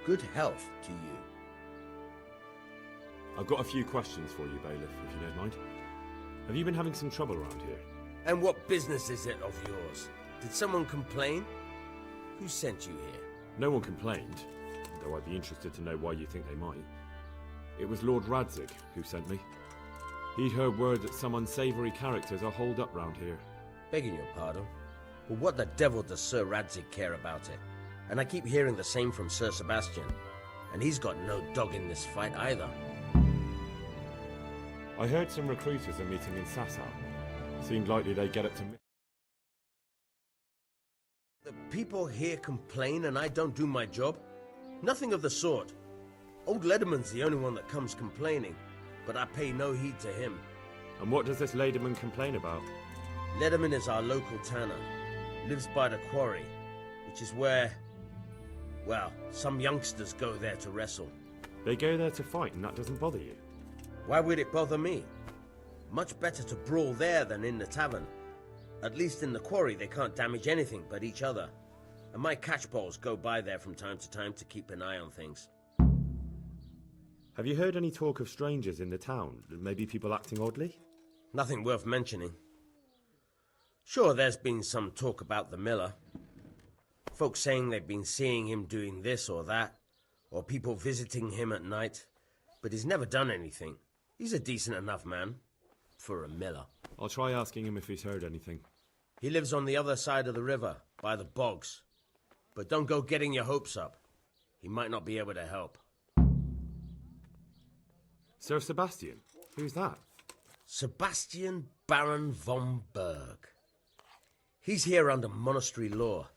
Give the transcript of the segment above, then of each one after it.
Good health to you. I've got a few questions for you, Bailiff, if you don't mind. Have you been having some trouble around here? And what business is it of yours? Did someone complain? Who sent you here? No one complained, though I'd be interested to know why you think they might. It was Lord Radzig who sent me. He'd heard word that some unsavoury characters are holed up round here. Begging your pardon, but what the devil does Sir Radzig care about it? And I keep hearing the same from Sir Sebastian, and he's got no dog in this fight either. I heard some recruiters are meeting in Sasau. Seemed likely they'd get up to... The people here complain and I don't do my job? Nothing of the sort. Old Lederman's the only one that comes complaining, but I pay no heed to him. And what does this Lederman complain about? Lederman is our local tanner. Lives by the quarry, which is where, well, some youngsters go there to wrestle. They go there to fight and that doesn't bother you? Why would it bother me? Much better to brawl there than in the tavern. At least in the quarry they can't damage anything but each other. And my catchballs go by there from time to keep an eye on things. Have you heard any talk of strangers in the town? Maybe people acting oddly? Nothing worth mentioning. Sure, there's been some talk about the miller. Folks saying they've been seeing him doing this or that, or people visiting him at night, but he's never done anything. He's a decent enough man, for a miller. I'll try asking him if he's heard anything. He lives on the other side of the river, by the bogs. But don't go getting your hopes up. He might not be able to help. Sir Sebastian? Who's that? Sebastian Baron von Berg. He's here under monastery law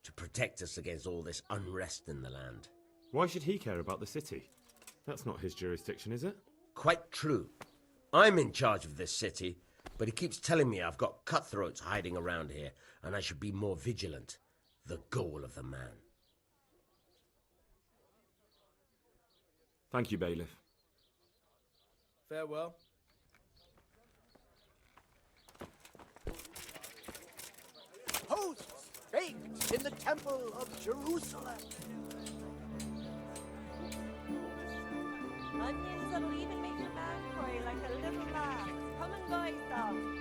to protect us against all this unrest in the land. Why should he care about the city? That's not his jurisdiction, is it? Quite true. I'm in charge of this city, but he keeps telling me I've got cutthroats hiding around here, and I should be more vigilant. The goal of the man. Thank you, Bailiff. Farewell. Hosts baked in the Temple of Jerusalem. Onions are leaving me for Nancoy like a little laugh. Come and buy some.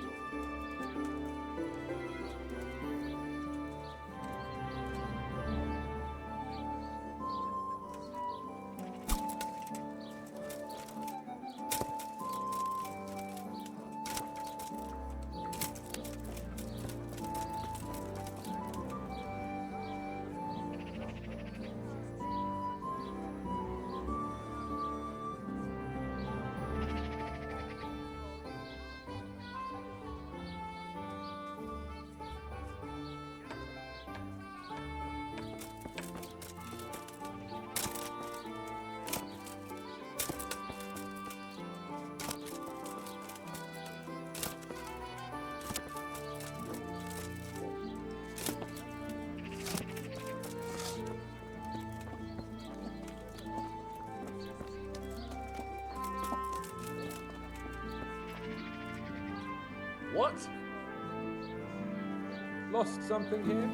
What? Lost something here?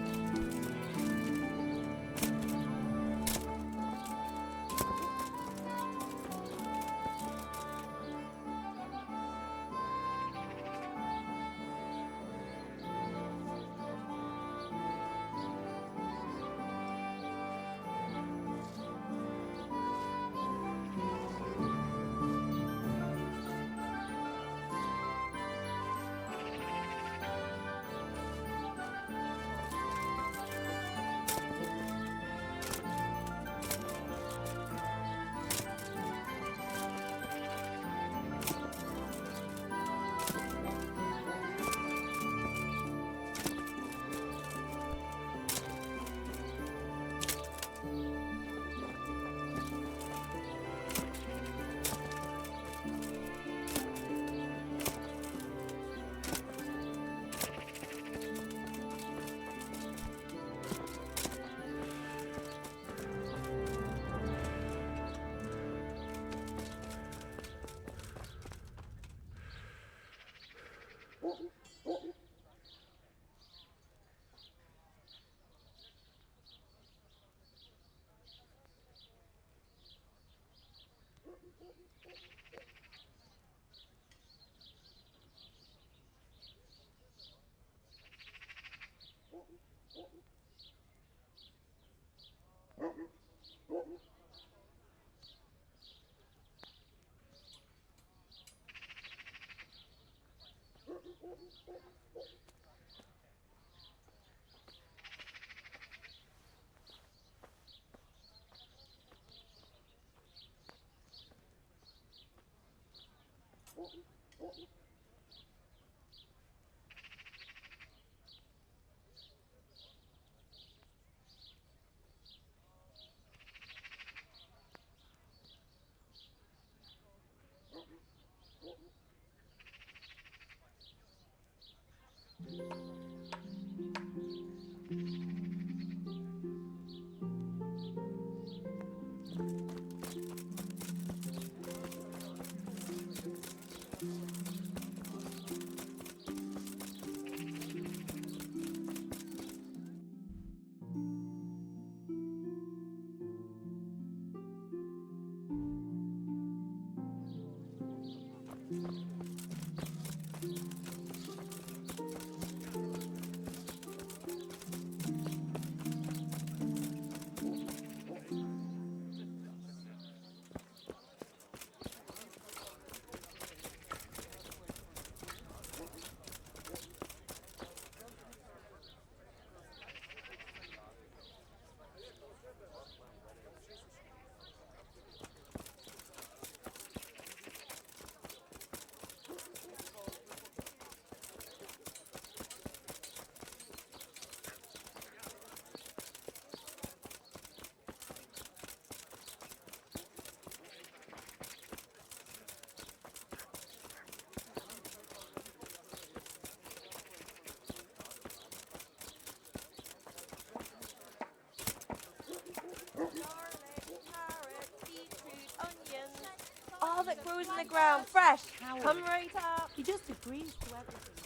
All that grows in the ground, fresh. Come right up. He just agrees to everything.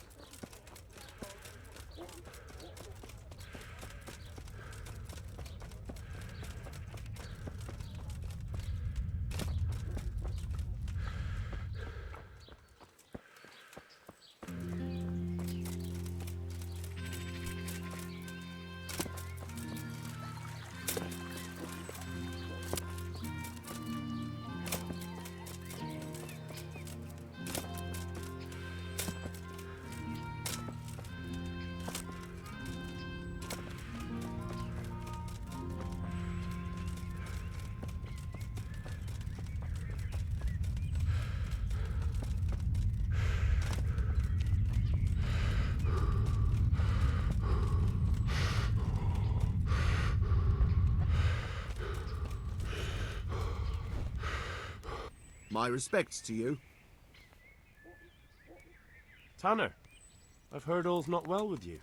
My respects to you. Tanner, I've heard all's not well with you.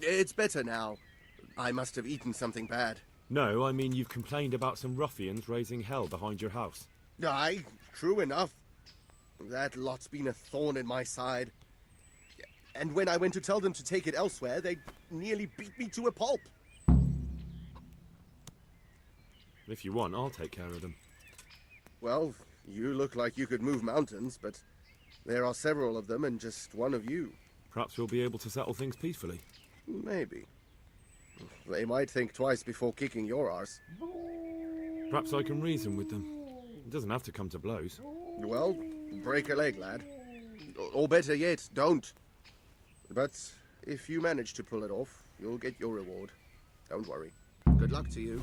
It's better now. I must have eaten something bad. No, I mean you've complained about some ruffians raising hell behind your house. Aye, true enough. That lot's been a thorn in my side. And when I went to tell them to take it elsewhere, they nearly beat me to a pulp. If you want, I'll take care of them. Well, you look like you could move mountains, but there are several of them and just one of you. Perhaps we'll be able to settle things peacefully. Maybe. They might think twice before kicking your arse. Perhaps I can reason with them. It doesn't have to come to blows. Well, break a leg, lad. Or better yet, don't. But if you manage to pull it off, you'll get your reward. Don't worry. Good luck to you.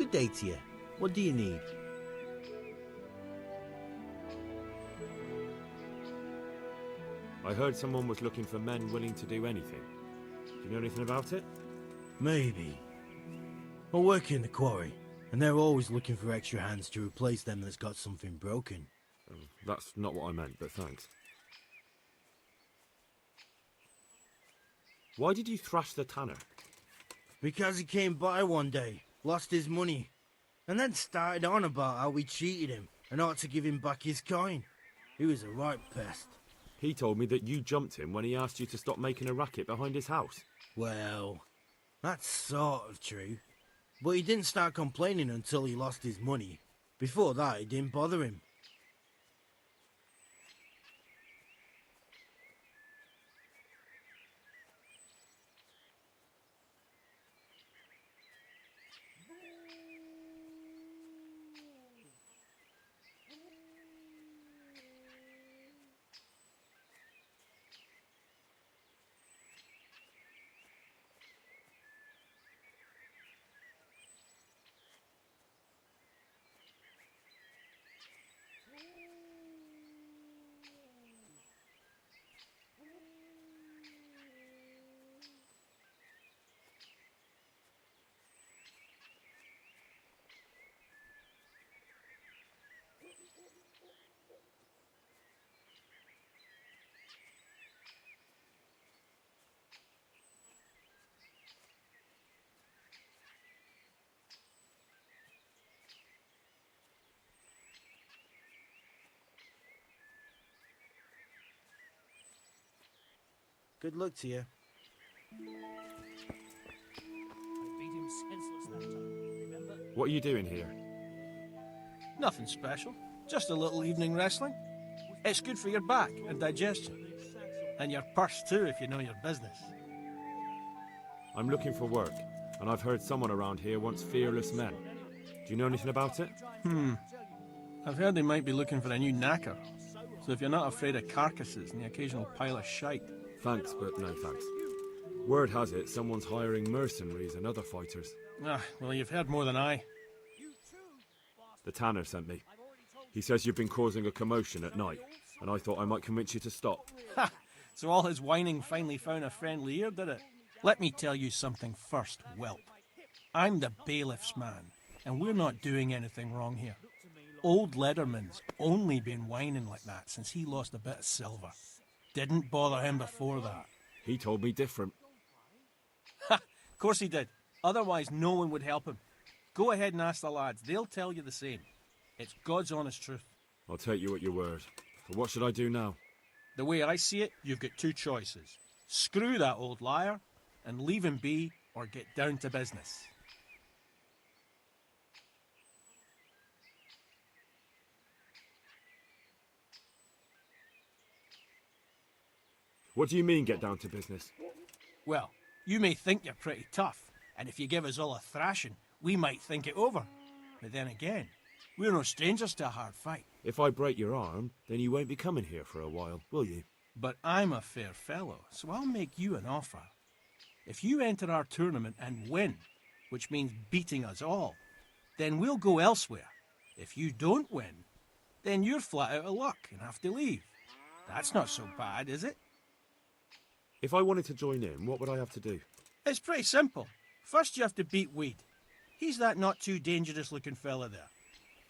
Good day to you. What do you need? I heard someone was looking for men willing to do anything. Do you know anything about it? Maybe. I work in the quarry, and they're always looking for extra hands to replace them that's got something broken. That's not what I meant, but thanks. Why did you thrash the tanner? Because he came by one day, lost his money, and then started on about how we cheated him and ought to give him back his coin. He was a right pest. He told me that you jumped him when he asked you to stop making a racket behind his house. Well, that's sort of true. But he didn't start complaining until he lost his money. Before that, it didn't bother him. Good luck to you. What are you doing here? Nothing special. Just a little evening wrestling. It's good for your back and digestion. And your purse too, if you know your business. I'm looking for work, and I've heard someone around here wants fearless men. Do you know anything about it? I've heard they might be looking for a new knacker. So if you're not afraid of carcasses and the occasional pile of shite. Thanks, but no thanks. Word has it someone's hiring mercenaries and other fighters. Well, you've heard more than I. The tanner sent me. He says you've been causing a commotion at night, and I thought I might convince you to stop. Ha! So all his whining finally found a friendly ear, did it? Let me tell you something first, whelp. I'm the bailiff's man, and we're not doing anything wrong here. Old Lederman's only been whining like that since he lost a bit of silver. Didn't bother him before that. He told me different. Ha! Of course he did. Otherwise no one would help him. Go ahead and ask the lads. They'll tell you the same. It's God's honest truth. I'll take you at your word. But what should I do now? The way I see it, you've got two choices. Screw that old liar and leave him be, or get down to business. What do you mean, get down to business? Well, you may think you're pretty tough, and if you give us all a thrashing, we might think it over. But then again, we're no strangers to a hard fight. If I break your arm, then you won't be coming here for a while, will you? But I'm a fair fellow, so I'll make you an offer. If you enter our tournament and win, which means beating us all, then we'll go elsewhere. If you don't win, then you're flat out of luck and have to leave. That's not so bad, is it? If I wanted to join in, what would I have to do? It's pretty simple. First you have to beat Weed. He's that not too dangerous looking fella there.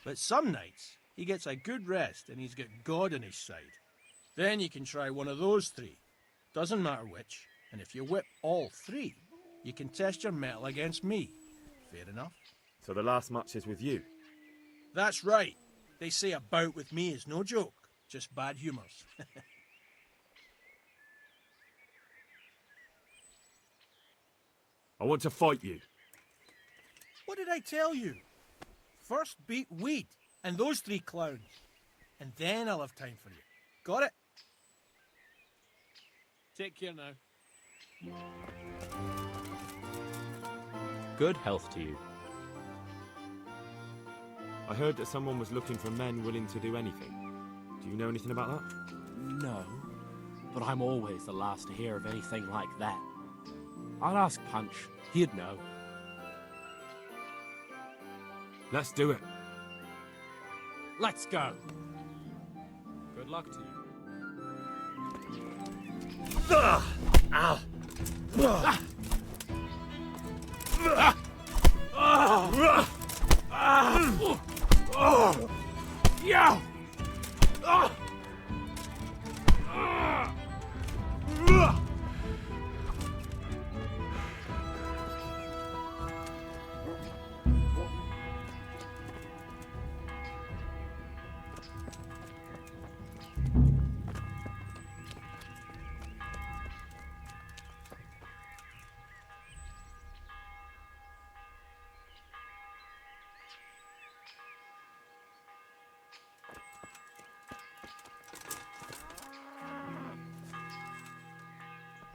But some nights, he gets a good rest and he's got God on his side. Then you can try one of those three. Doesn't matter which. And if you whip all three, you can test your mettle against me. Fair enough? So the last match is with you? That's right. They say a bout with me is no joke. Just bad humours. I want to fight you. What did I tell you? First beat Weed and those three clowns. And then I'll have time for you. Got it? Take care now. Good health to you. I heard that someone was looking for men willing to do anything. Do you know anything about that? No, but I'm always the last to hear of anything like that. I'll ask Punch. He'd know. Let's do it. Let's go. Good luck to you. Ow! Yo!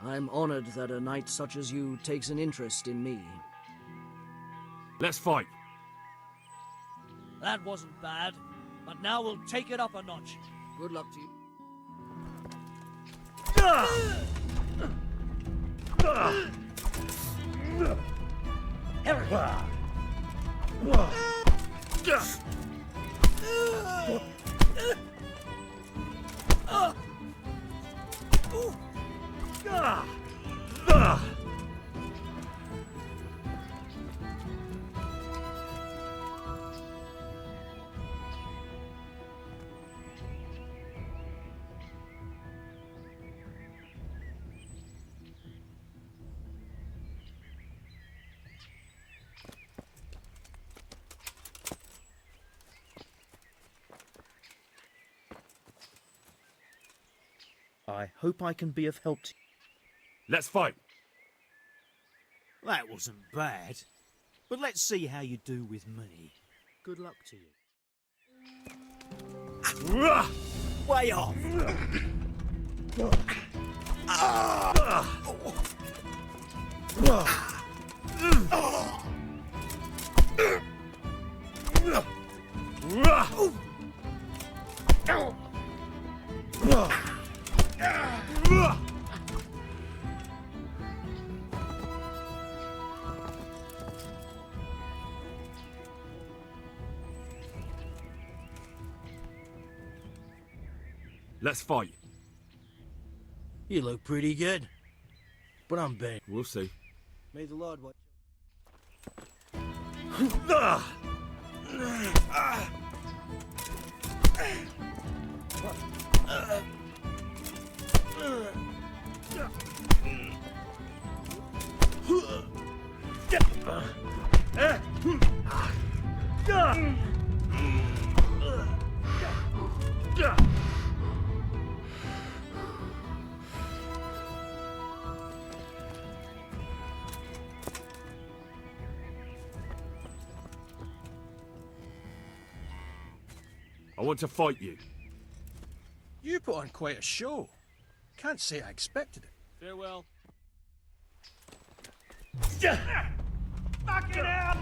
I'm honored that a knight such as you takes an interest in me. Let's fight. That wasn't bad, but now we'll take it up a notch. Good luck to you. I hope I can be of help to you. Let's fight. That wasn't bad, but let's see how you do with me. Good luck to you. Way off! Let's fight. You look pretty good. But I'm bad. We'll see. May the Lord watch. I want to fight you. You put on quite a show. Can't say I expected it. Farewell. Knock it out!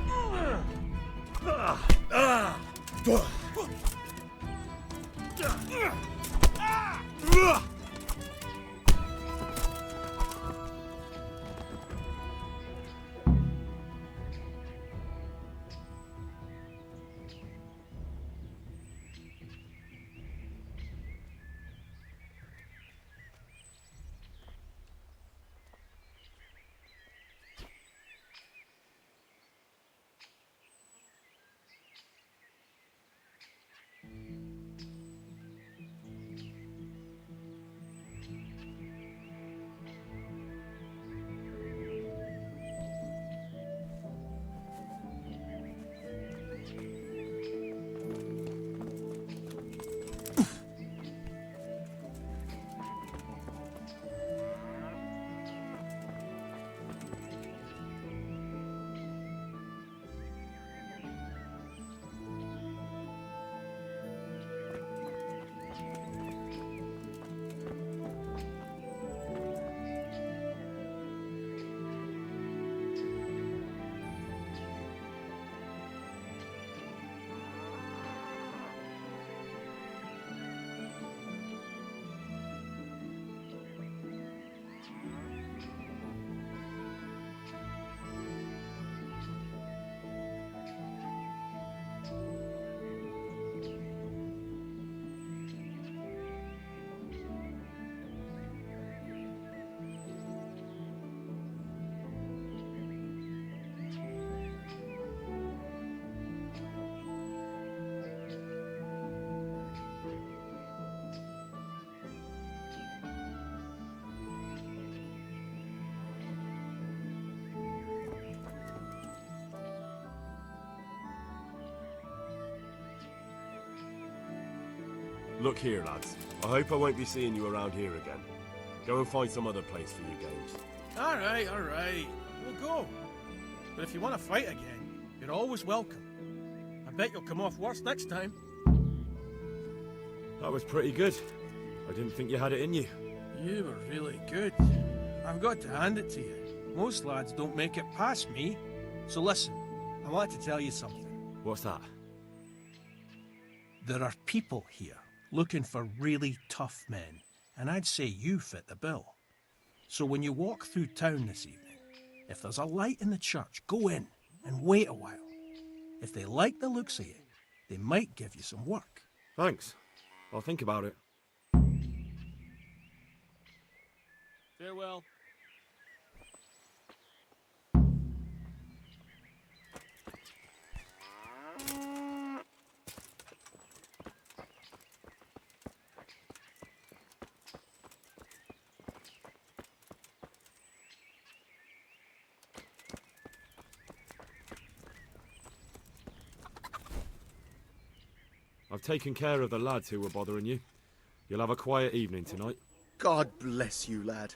Look here, lads. I hope I won't be seeing you around here again. Go and find some other place for your games. All right. We'll go. But if you want to fight again, you're always welcome. I bet you'll come off worse next time. That was pretty good. I didn't think you had it in you. You were really good. I've got to hand it to you. Most lads don't make it past me. So listen, I want to tell you something. What's that? There are people here looking for really tough men, and I'd say you fit the bill. So when you walk through town this evening, if there's a light in the church, go in and wait a while. If they like the looks of you, they might give you some work. Thanks. I'll think about it. Farewell. I've taken care of the lads who were bothering you. You'll have a quiet evening tonight. God bless you, lad.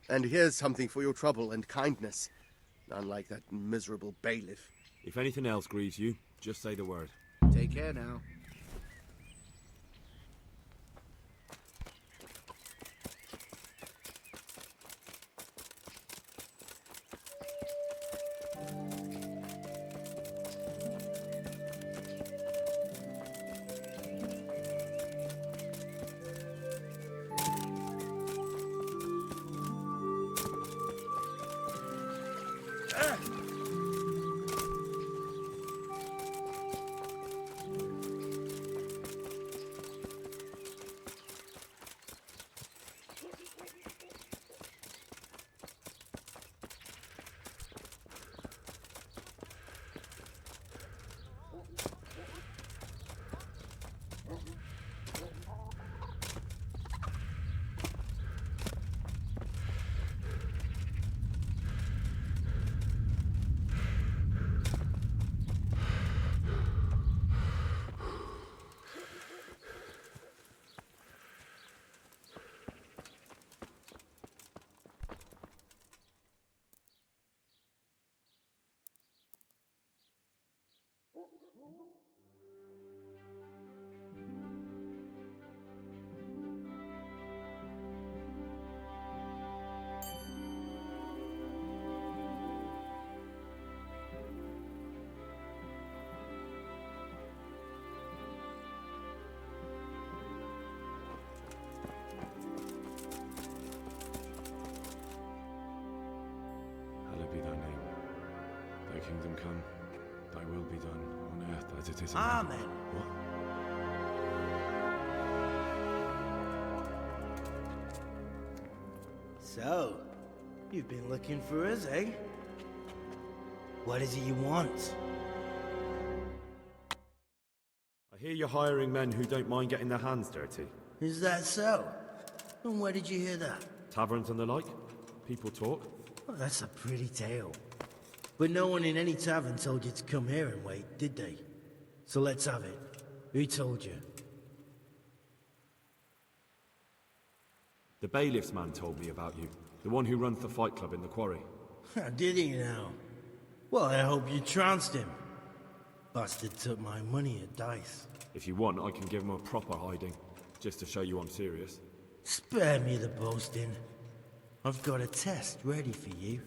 And here's something for your trouble and kindness. Unlike that miserable bailiff. If anything else grieves you, just say the word. Take care now. Hallowed be thy name. Thy kingdom come, thy will be done, on earth as it is in Amen. heaven. What? So, you've been looking for us, eh? What is it you want? I hear you're hiring men who don't mind getting their hands dirty. Is that so? And where did you hear that? Taverns and the like. People talk. Well, that's a pretty tale. But no one in any tavern told you to come here and wait, did they? So let's have it. Who told you? The bailiff's man told me about you. The one who runs the fight club in the quarry. Did he now? Well, I hope you trounced him. Bastard took my money at dice. If you want, I can give him a proper hiding, just to show you I'm serious. Spare me the boasting. I've got a test ready for you.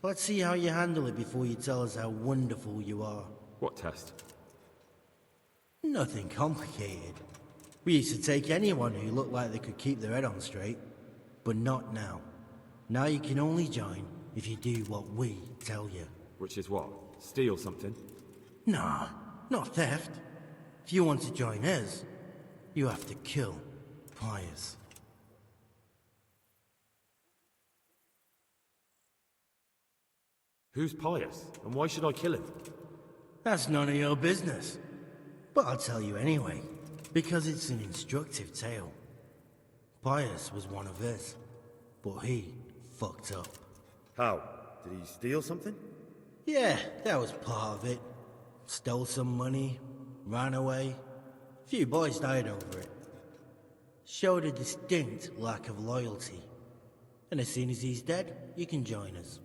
Let's see how you handle it before you tell us how wonderful you are. What test? Nothing complicated. We used to take anyone who looked like they could keep their head on straight. But not now. Now you can only join if you do what we tell you. Which is what? Steal something? Nah, not theft. If you want to join us, you have to kill Pius. Who's Pius? And why should I kill him? That's none of your business. But I'll tell you anyway, because it's an instructive tale. Pius was one of us, but he fucked up. How? Did he steal something? Yeah, that was part of it. Stole some money, ran away, Few boys died over it. Showed a distinct lack of loyalty. And as soon as he's dead, you can join us.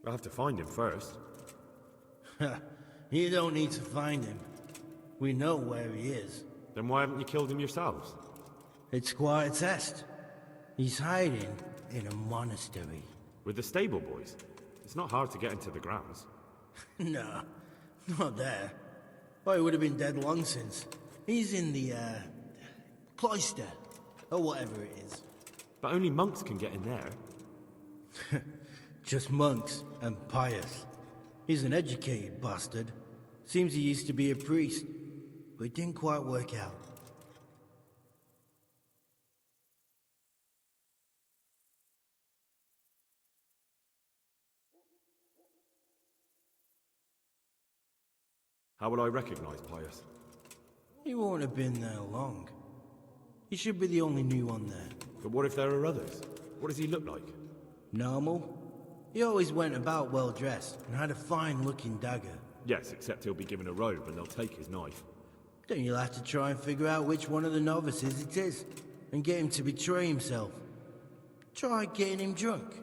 I'll have to find him first. You don't need to find him. We know where he is. Then why haven't you killed him yourselves? It's quite a test. He's hiding in a monastery. With the stable boys? It's not hard to get into the grounds. No, not there. Well, he would have been dead long since. He's in the, cloister, or whatever it is. But only monks can get in there. Just monks and pious. He's an educated bastard. Seems he used to be a priest, but it didn't quite work out. How will I recognize Pius? He won't have been there long. He should be the only new one there. But what if there are others? What does he look like? Normal. He always went about well dressed and had a fine-looking dagger. Yes, except he'll be given a robe and they'll take his knife. Then you'll have to try and figure out which one of the novices it is, and get him to betray himself. Try getting him drunk.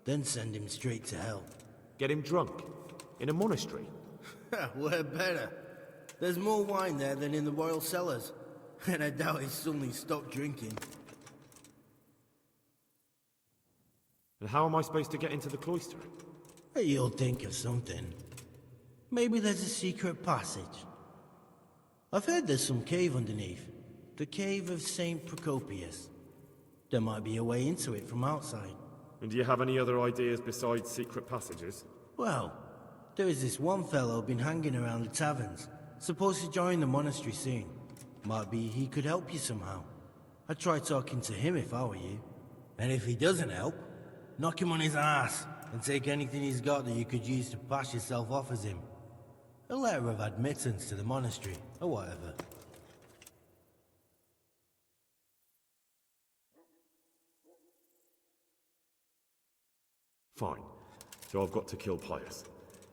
Then send him straight to hell. Get him drunk? In a monastery? We're better. There's more wine there than in the royal cellars, and I doubt he suddenly stopped drinking. And how am I supposed to get into the cloister? You'll think of something. Maybe there's a secret passage. I've heard there's some cave underneath. The cave of St. Procopius. There might be a way into it from outside. And do you have any other ideas besides secret passages? Well, there is this one fellow been hanging around the taverns. Supposed to join the monastery soon. Might be he could help you somehow. I'd try talking to him if I were you. And if he doesn't help, knock him on his ass and take anything he's got that you could use to pass yourself off as him. A letter of admittance to the monastery, or whatever. Fine. So I've got to kill Pius.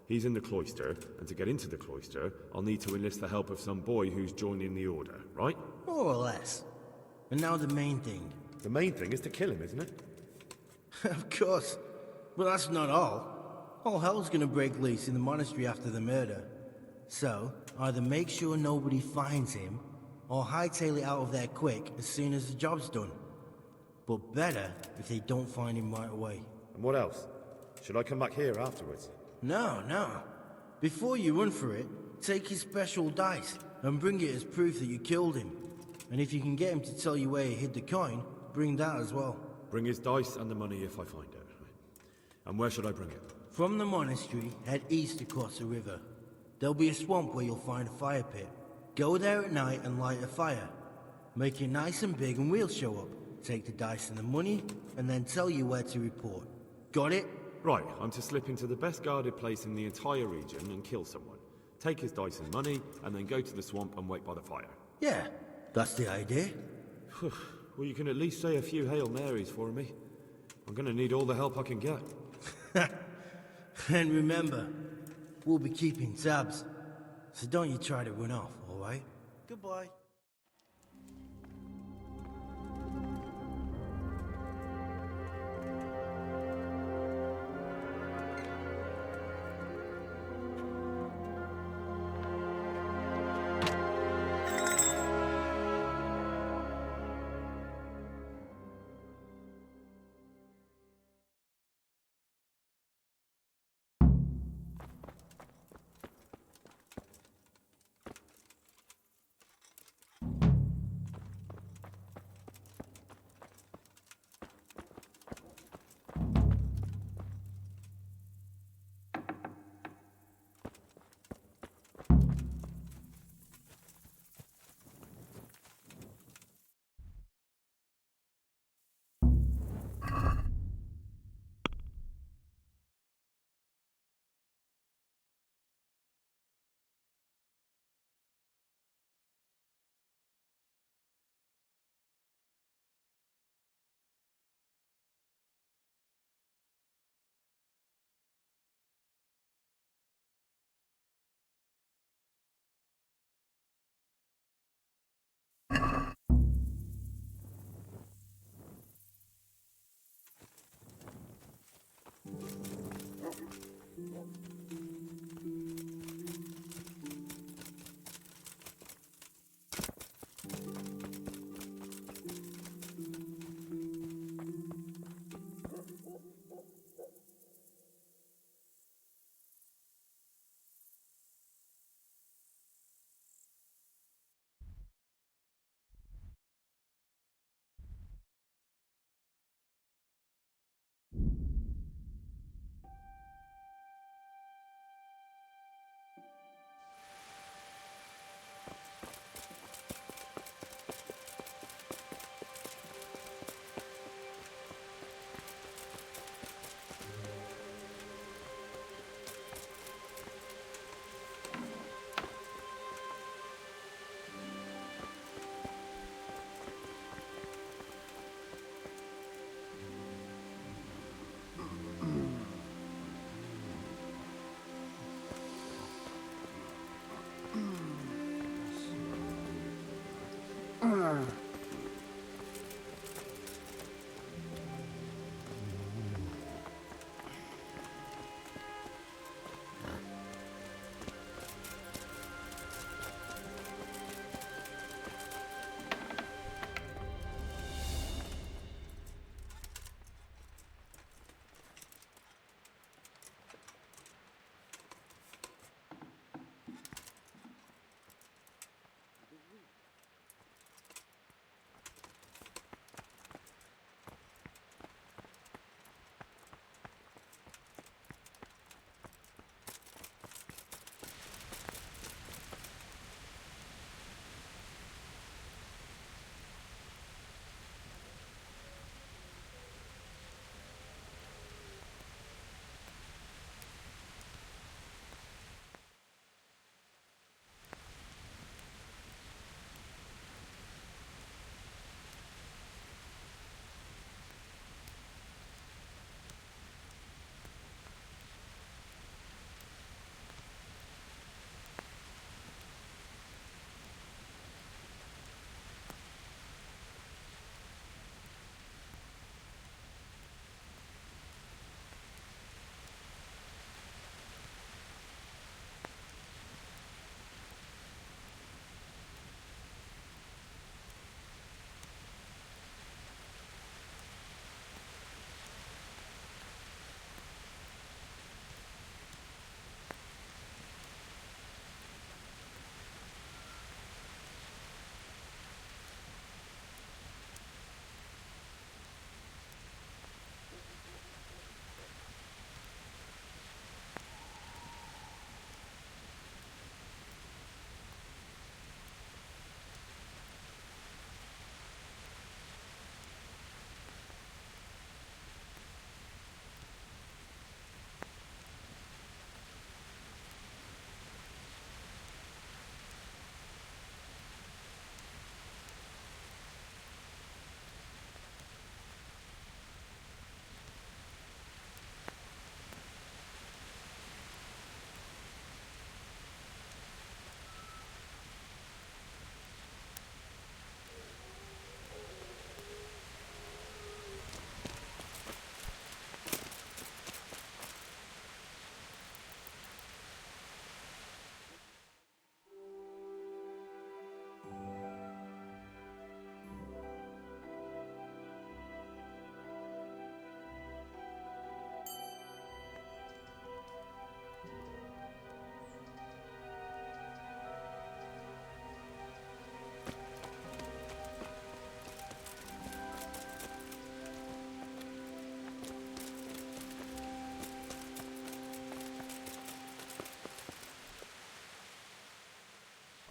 He's in the cloister, and to get into the cloister, I'll need to enlist the help of some boy who's joining the order, right? More or less. And now the main thing. The main thing is to kill him, isn't it? Of course. But that's not all. All hell's gonna break loose in the monastery after the murder. So, either make sure nobody finds him, or hightail it out of there quick as soon as the job's done. But better if they don't find him right away. And what else? Should I come back here afterwards? No. Before you run for it, take his special dice and bring it as proof that you killed him. And if you can get him to tell you where he hid the coin, bring that as well. Bring his dice and the money if I find it. And where should I bring it? From the monastery, head east across the river. There'll be a swamp where you'll find a fire pit. Go there at night and light a fire. Make it nice and big and we'll show up. Take the dice and the money, and then tell you where to report. Got it? Right, I'm to slip into the best guarded place in the entire region and kill someone. Take his dice and money, and then go to the swamp and wait by the fire. Yeah, that's the idea. Well, you can at least say a few Hail Marys for me. I'm gonna need all the help I can get. And remember, we'll be keeping tabs. So don't you try to run off, alright? Goodbye.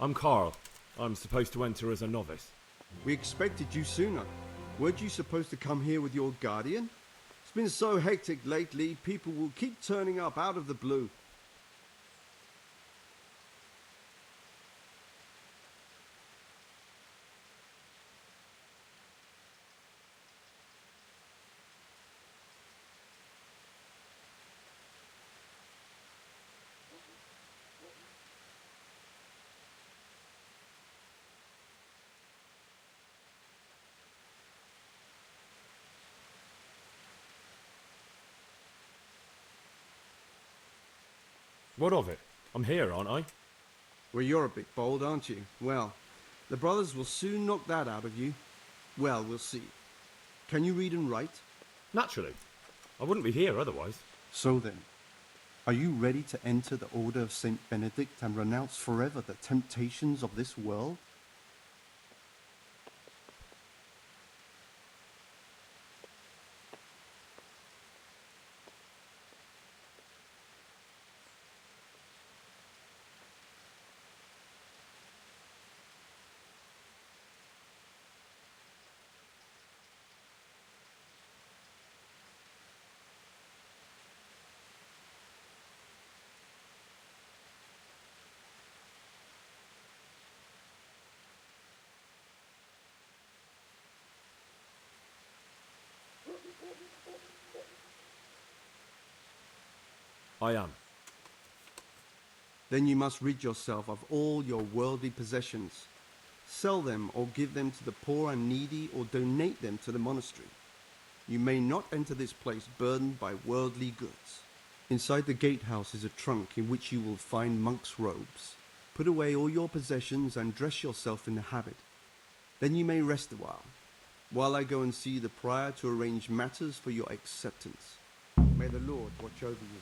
I'm Carl. I'm supposed to enter as a novice. We expected you sooner. Weren't you supposed to come here with your guardian? It's been so hectic lately, people will keep turning up out of the blue. What of it? I'm here, aren't I? Well, you're a bit bold, aren't you? Well, the brothers will soon knock that out of you. Well, we'll see. Can you read and write? Naturally. I wouldn't be here otherwise. So then, are you ready to enter the Order of Saint Benedict and renounce forever the temptations of this world? I am. Then you must rid yourself of all your worldly possessions. Sell them or give them to the poor and needy or donate them to the monastery. You may not enter this place burdened by worldly goods. Inside the gatehouse is a trunk in which you will find monk's robes. Put away all your possessions and dress yourself in the habit. Then you may rest a while I go and see the prior to arrange matters for your acceptance. May the Lord watch over you.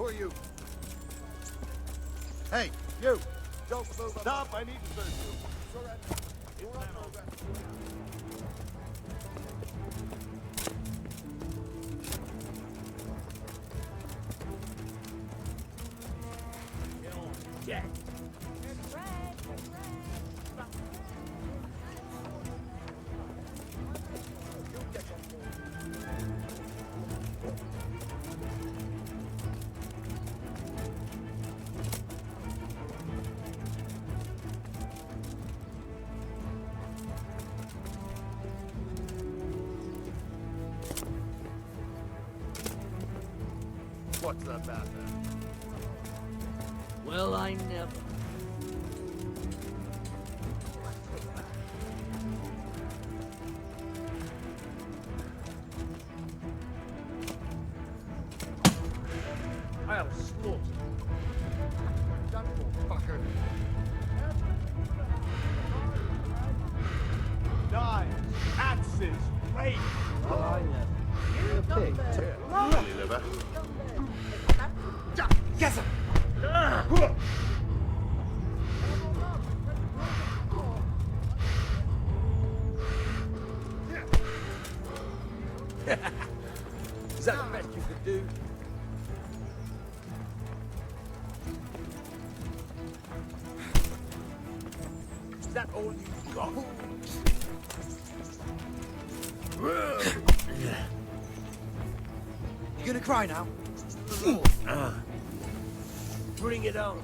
Who are you? Hey, you! Don't move. Stop! I need to search you. Surrender. Yeah. What's the matter? Well, I never. I'll slaughter. Done for, fucker. Knives, axes, rakes. Well, I never. The pig, too. Liver. Yes, sir. Is that the best you could do? Is that all you got? You gonna cry now? Bring it on.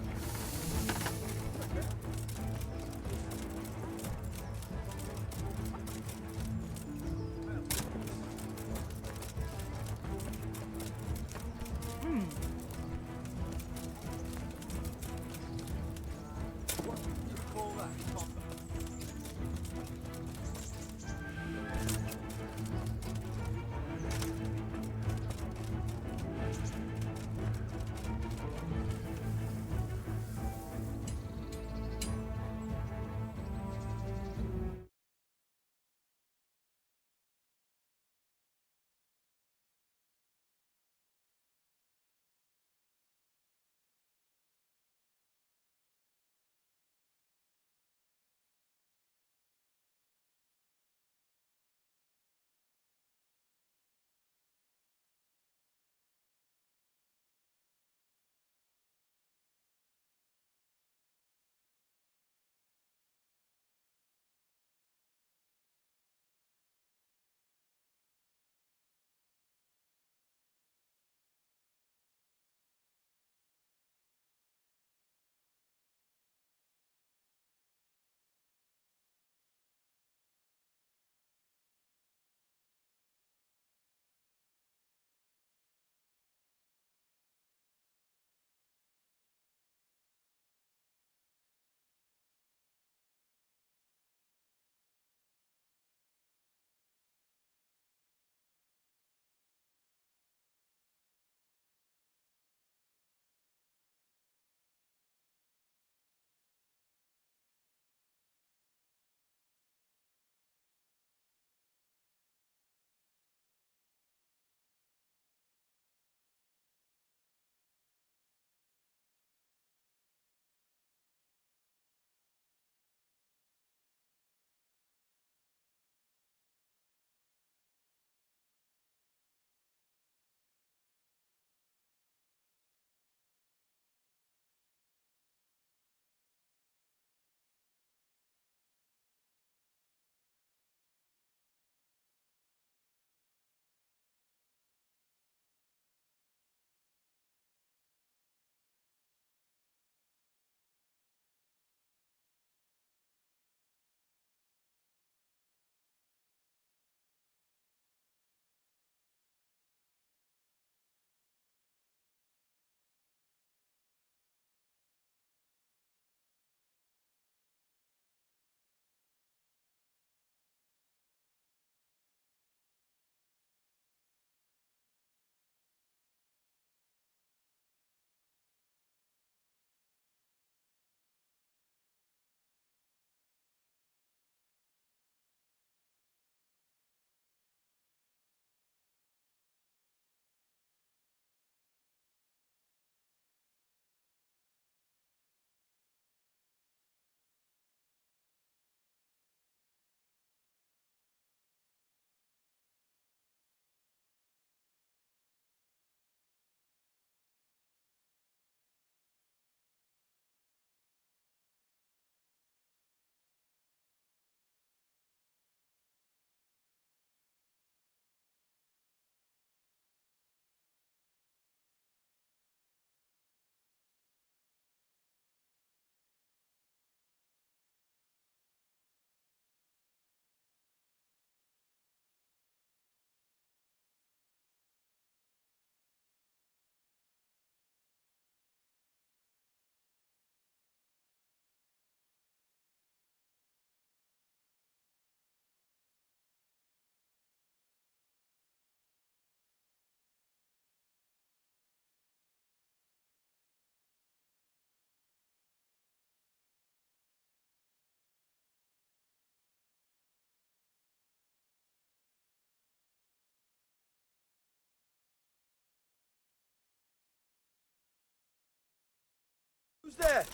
there?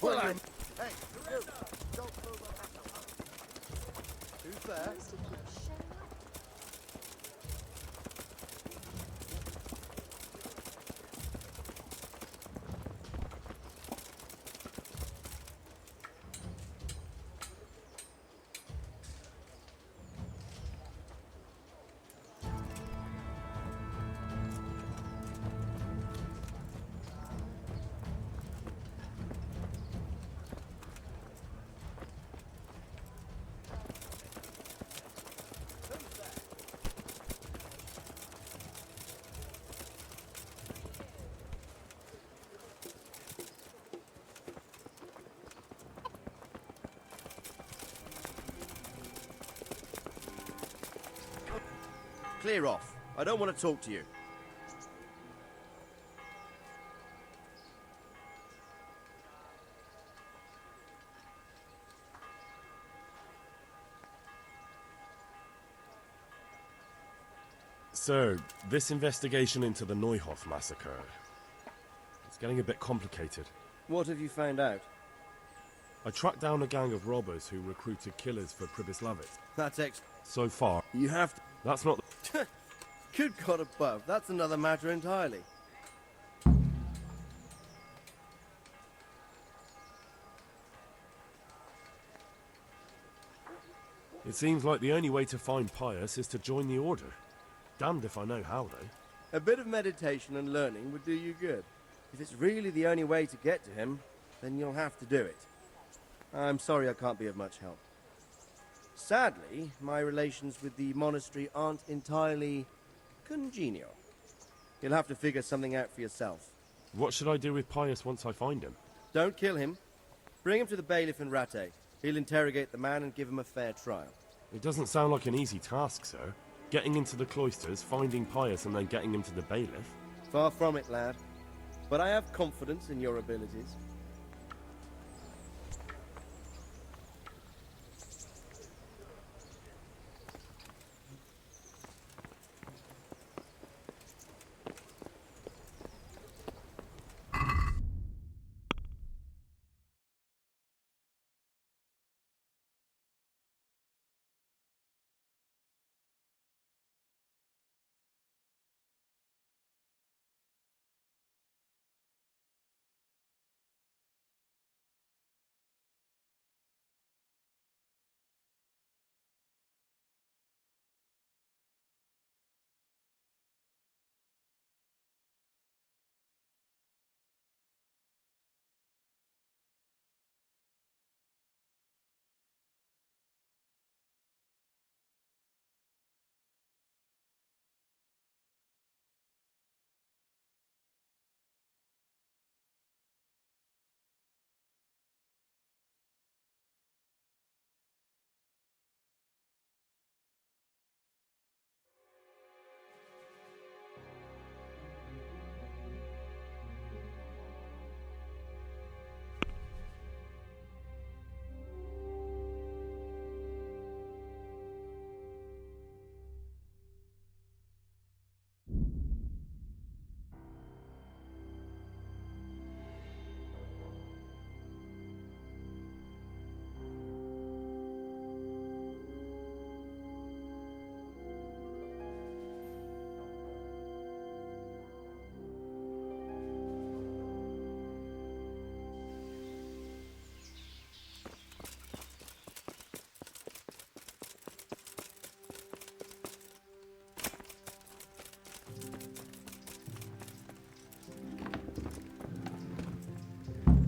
Well, hey, you. Don't move. Who's there? Clear off. I don't want to talk to you. So, this investigation into the Neuhoff massacre, it's getting a bit complicated. What have you found out? I tracked down a gang of robbers who recruited killers for Pribyslavitz. That's So far, You have to... that's not... Good God above, that's another matter entirely. It seems like the only way to find Pius is to join the Order. Damned if I know how, though. A bit of meditation and learning would do you good. If it's really the only way to get to him, then you'll have to do it. I'm sorry I can't be of much help. Sadly, my relations with the monastery aren't entirely congenial. You'll have to figure something out for yourself. What should I do with Pius once I find him? Don't kill him. Bring him to the bailiff in Ratte. He'll interrogate the man and give him a fair trial. It doesn't sound like an easy task, sir. Getting into the cloisters, finding Pius, and then getting him to the bailiff. Far from it, lad. But I have confidence in your abilities.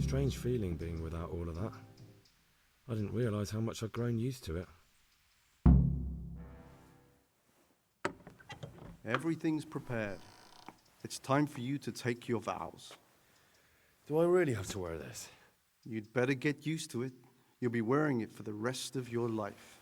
Strange feeling being without all of that. I didn't realise how much I'd grown used to it. Everything's prepared. It's time for you to take your vows. Do I really have to wear this? You'd better get used to it. You'll be wearing it for the rest of your life.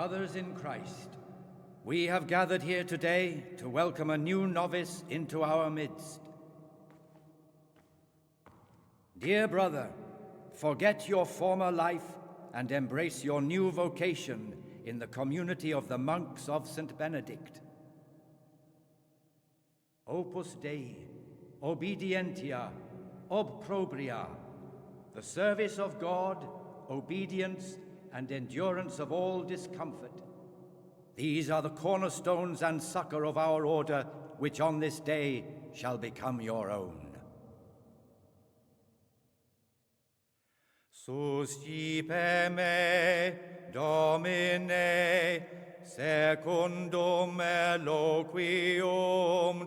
Brothers in Christ, we have gathered here today to welcome a new novice into our midst. Dear brother, forget your former life and embrace your new vocation in the community of the monks of St. Benedict. Opus Dei, obedientia, obprobria, the service of God, obedience, and endurance of all discomfort. These are the cornerstones and succor of our order, which on this day shall become your own. Suscipe me, Domine, secundum eloquium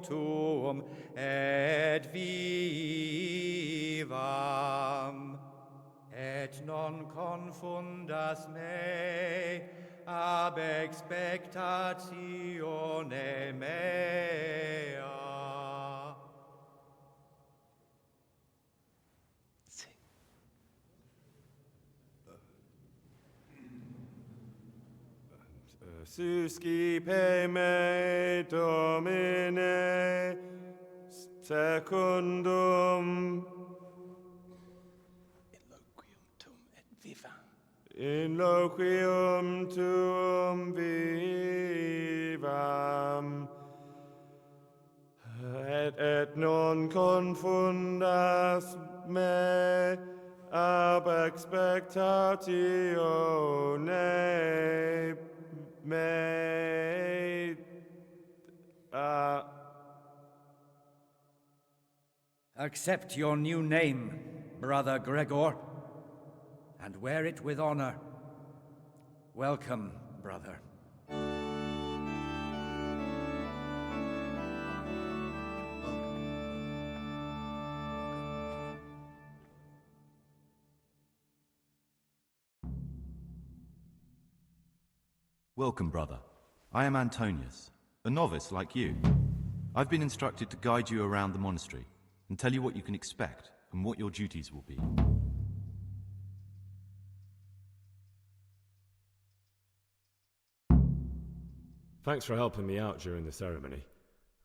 tuum, et vivam. Et non confundas me ab expectatione mea. Suscipe me, Domine, secundum in loquium tuum vivam, et non confundas me ab expectatione mea. Accept your new name, Brother Gregor, and wear it with honor. Welcome, brother. Welcome, brother. I am Antonius, a novice like you. I've been instructed to guide you around the monastery and tell you what you can expect and what your duties will be. Thanks for helping me out during the ceremony.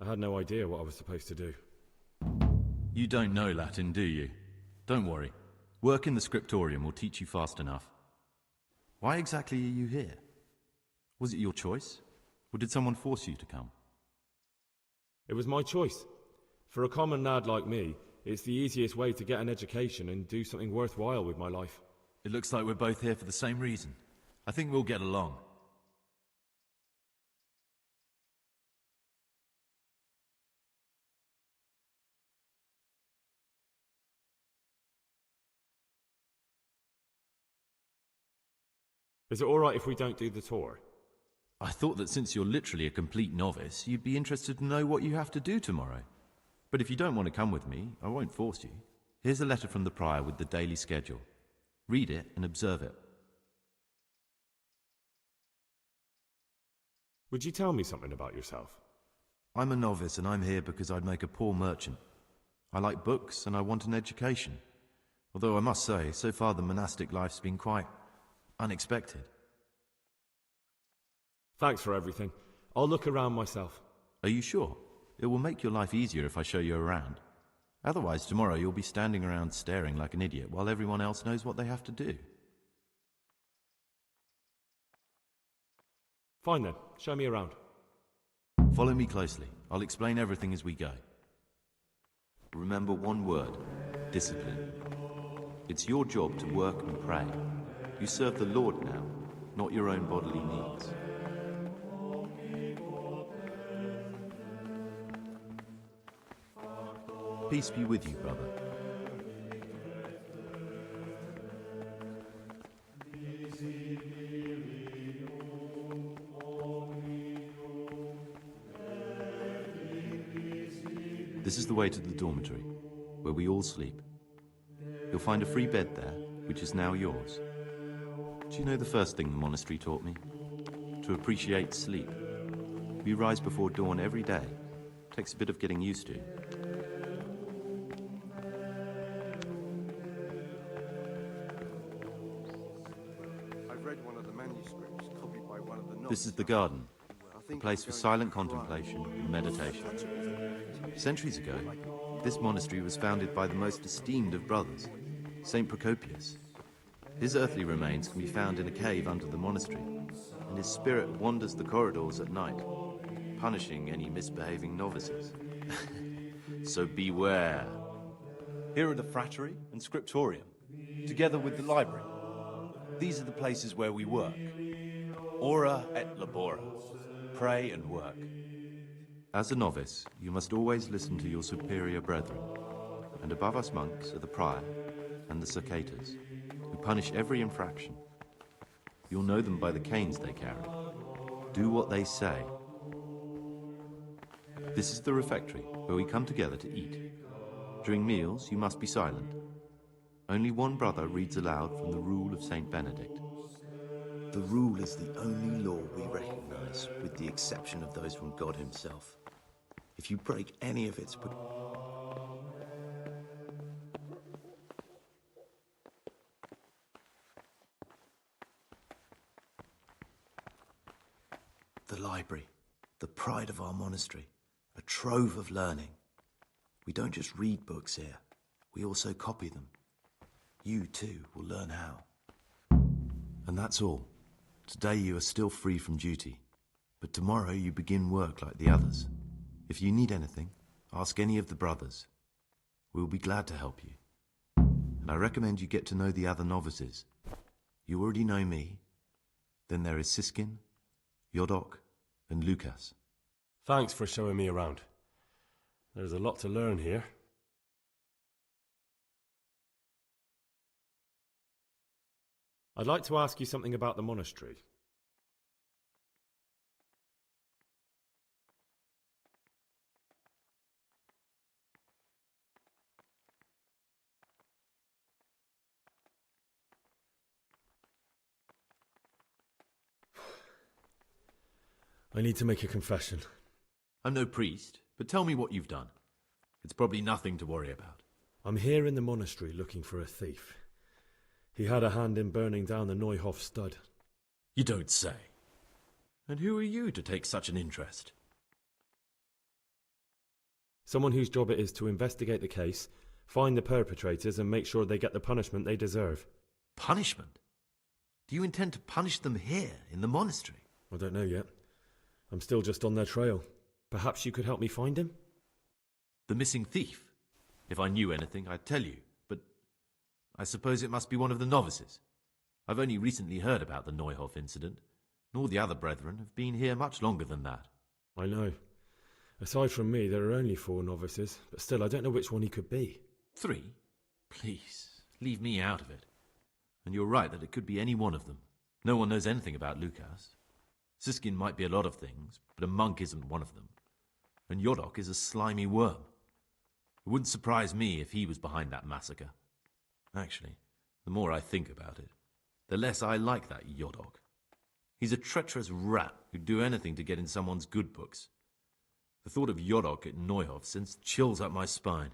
I had no idea what I was supposed to do. You don't know Latin, do you? Don't worry. Work in the scriptorium will teach you fast enough. Why exactly are you here? Was it your choice? Or did someone force you to come? It was my choice. For a common lad like me, it's the easiest way to get an education and do something worthwhile with my life. It looks like we're both here for the same reason. I think we'll get along. Is it alright if we don't do the tour? I thought that since you're literally a complete novice, you'd be interested to know what you have to do tomorrow. But if you don't want to come with me, I won't force you. Here's a letter from the prior with the daily schedule. Read it and observe it. Would you tell me something about yourself? I'm a novice and I'm here because I'd make a poor merchant. I like books and I want an education. Although I must say, so far the monastic life's been quite unexpected. Thanks for everything. I'll look around myself. Are you sure? It will make your life easier if I show you around. Otherwise, tomorrow you'll be standing around staring like an idiot while everyone else knows what they have to do. Fine then, show me around. Follow me closely. I'll explain everything as we go. Remember one word: discipline. It's your job to work and pray. You serve the Lord now, not your own bodily needs. Peace be with you, brother. This is the way to the dormitory, where we all sleep. You'll find a free bed there, which is now yours. Do you know the first thing the monastery taught me? To appreciate sleep. We rise before dawn every day. Takes a bit of getting used to. I've read one of the manuscripts copied by one of the This is the garden, a place for silent contemplation and meditation. Centuries ago, this monastery was founded by the most esteemed of brothers, Saint Procopius. His earthly remains can be found in a cave under the monastery, and his spirit wanders the corridors at night, punishing any misbehaving novices. So beware. Here are the frattery and scriptorium, together with the library. These are the places where we work. Ora et labora. Pray and work. As a novice, you must always listen to your superior brethren, and above us monks are the prior and the cicatas, who punish every infraction. You'll know them by the canes they carry. Do what they say. This is the refectory, where we come together to eat. During meals, you must be silent. Only one brother reads aloud from the Rule of Saint Benedict. The Rule is the only law we recognize, with the exception of those from God himself. If you break any of its... The library, the pride of our monastery, a trove of learning. We don't just read books here, we also copy them. You too will learn how. And that's all. Today you are still free from duty, but tomorrow you begin work like the others. If you need anything, ask any of the brothers. We'll be glad to help you. And I recommend you get to know the other novices. You already know me. Then there is Siskin, Yodok, and Lucas. Thanks for showing me around. There's a lot to learn here. I'd like to ask you something about the monastery. I need to make a confession. I'm no priest, but tell me what you've done. It's probably nothing to worry about. I'm here in the monastery looking for a thief. He had a hand in burning down the Neuhof stud. You don't say. And who are you to take such an interest? Someone whose job it is to investigate the case, find the perpetrators and make sure they get the punishment they deserve. Punishment? Do you intend to punish them here, in the monastery? I don't know yet. I'm still just on their trail. Perhaps you could help me find him? The missing thief? If I knew anything, I'd tell you, but I suppose it must be one of the novices. I've only recently heard about the Neuhof incident, nor the other brethren have been here much longer than that. I know. Aside from me, there are only 4 novices, but still, I don't know which one he could be. 3? Please, leave me out of it. And you're right that it could be any one of them. No one knows anything about Lucas. Siskin might be a lot of things, but a monk isn't one of them. And Yodok is a slimy worm. It wouldn't surprise me if he was behind that massacre. Actually, the more I think about it, the less I like that Yodok. He's a treacherous rat who'd do anything to get in someone's good books. The thought of Yodok at Neuhof sends chills up my spine.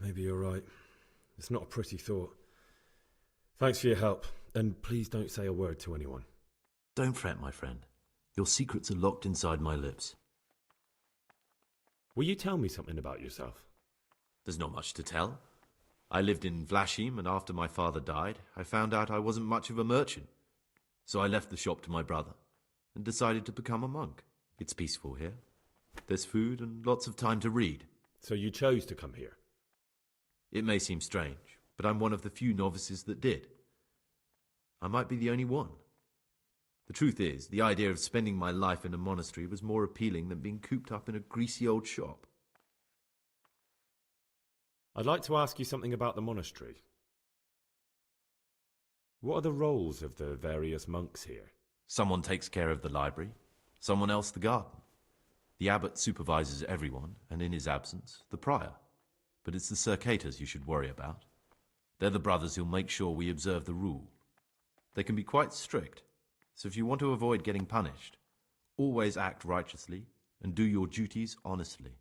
Maybe you're right. It's not a pretty thought. Thanks for your help, and please don't say a word to anyone. Don't fret, my friend. Your secrets are locked inside my lips. Will you tell me something about yourself? There's not much to tell. I lived in Vlashim, and after my father died, I found out I wasn't much of a merchant. So I left the shop to my brother, and decided to become a monk. It's peaceful here. There's food and lots of time to read. So you chose to come here? It may seem strange, but I'm one of the few novices that did. I might be the only one. The truth is, the idea of spending my life in a monastery was more appealing than being cooped up in a greasy old shop. I'd like to ask you something about the monastery. What are the roles of the various monks here? Someone takes care of the library, someone else the garden. The abbot supervises everyone, and in his absence, the prior. But it's the circators you should worry about. They're the brothers who'll make sure we observe the rule. They can be quite strict, so if you want to avoid getting punished, always act righteously and do your duties honestly.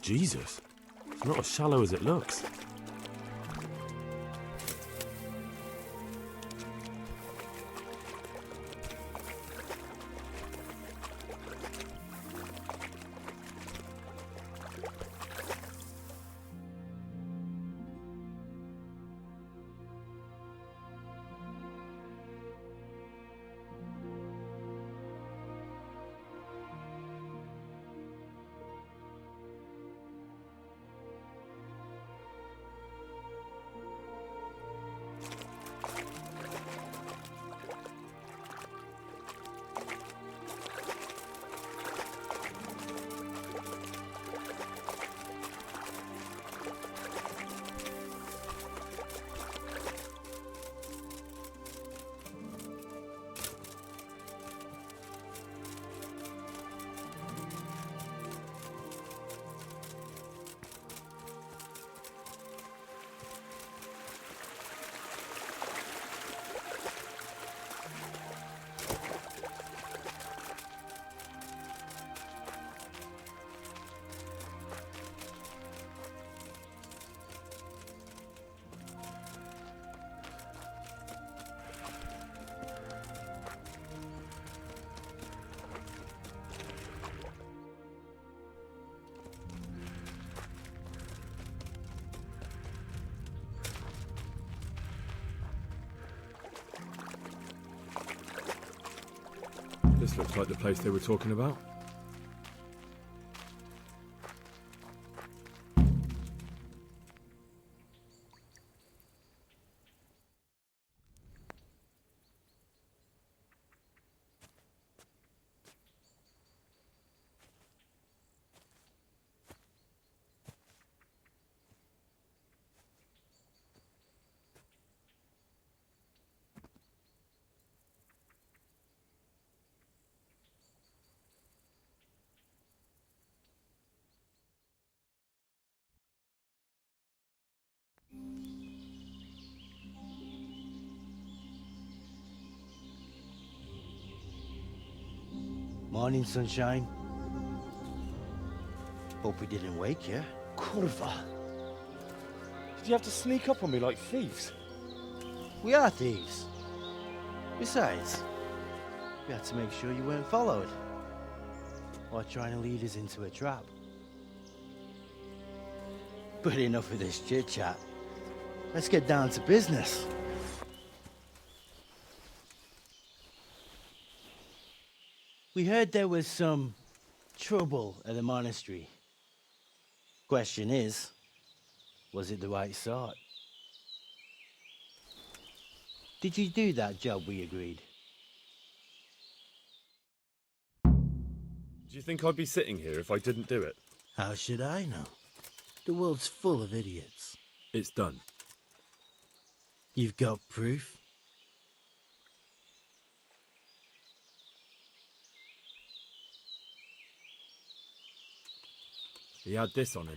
Jesus, it's not as shallow as it looks. This looks like the place they were talking about. Morning, sunshine. Hope we didn't wake you. Kurva! Did you have to sneak up on me like thieves? We are thieves. Besides, we had to make sure you weren't followed. Or trying to lead us into a trap. But enough of this chit-chat. Let's get down to business. We heard there was some trouble at the monastery. Question is, was it the right sort? Did you do that job we agreed? Do you think I'd be sitting here if I didn't do it? How should I know? The world's full of idiots. It's done. You've got proof? He had this on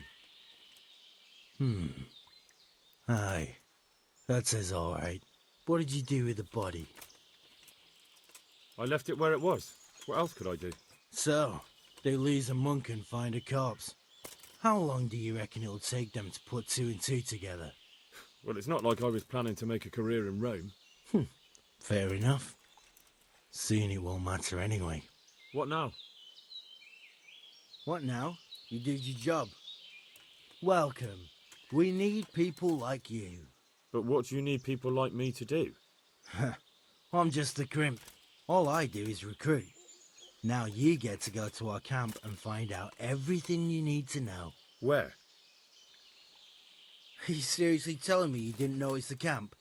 him. Aye. That says all right. What did you do with the body? I left it where it was. What else could I do? So, they lose a monk and find a corpse. How long do you reckon it'll take them to put two and two together? Well, it's not like I was planning to make a career in Rome. Fair enough. Soon it won't matter anyway. What now? What now? You did your job. Welcome. We need people like you. But what do you need people like me to do? I'm just a crimp. All I do is recruit. Now you get to go to our camp and find out everything you need to know. Where? Are you seriously telling me you didn't notice the camp?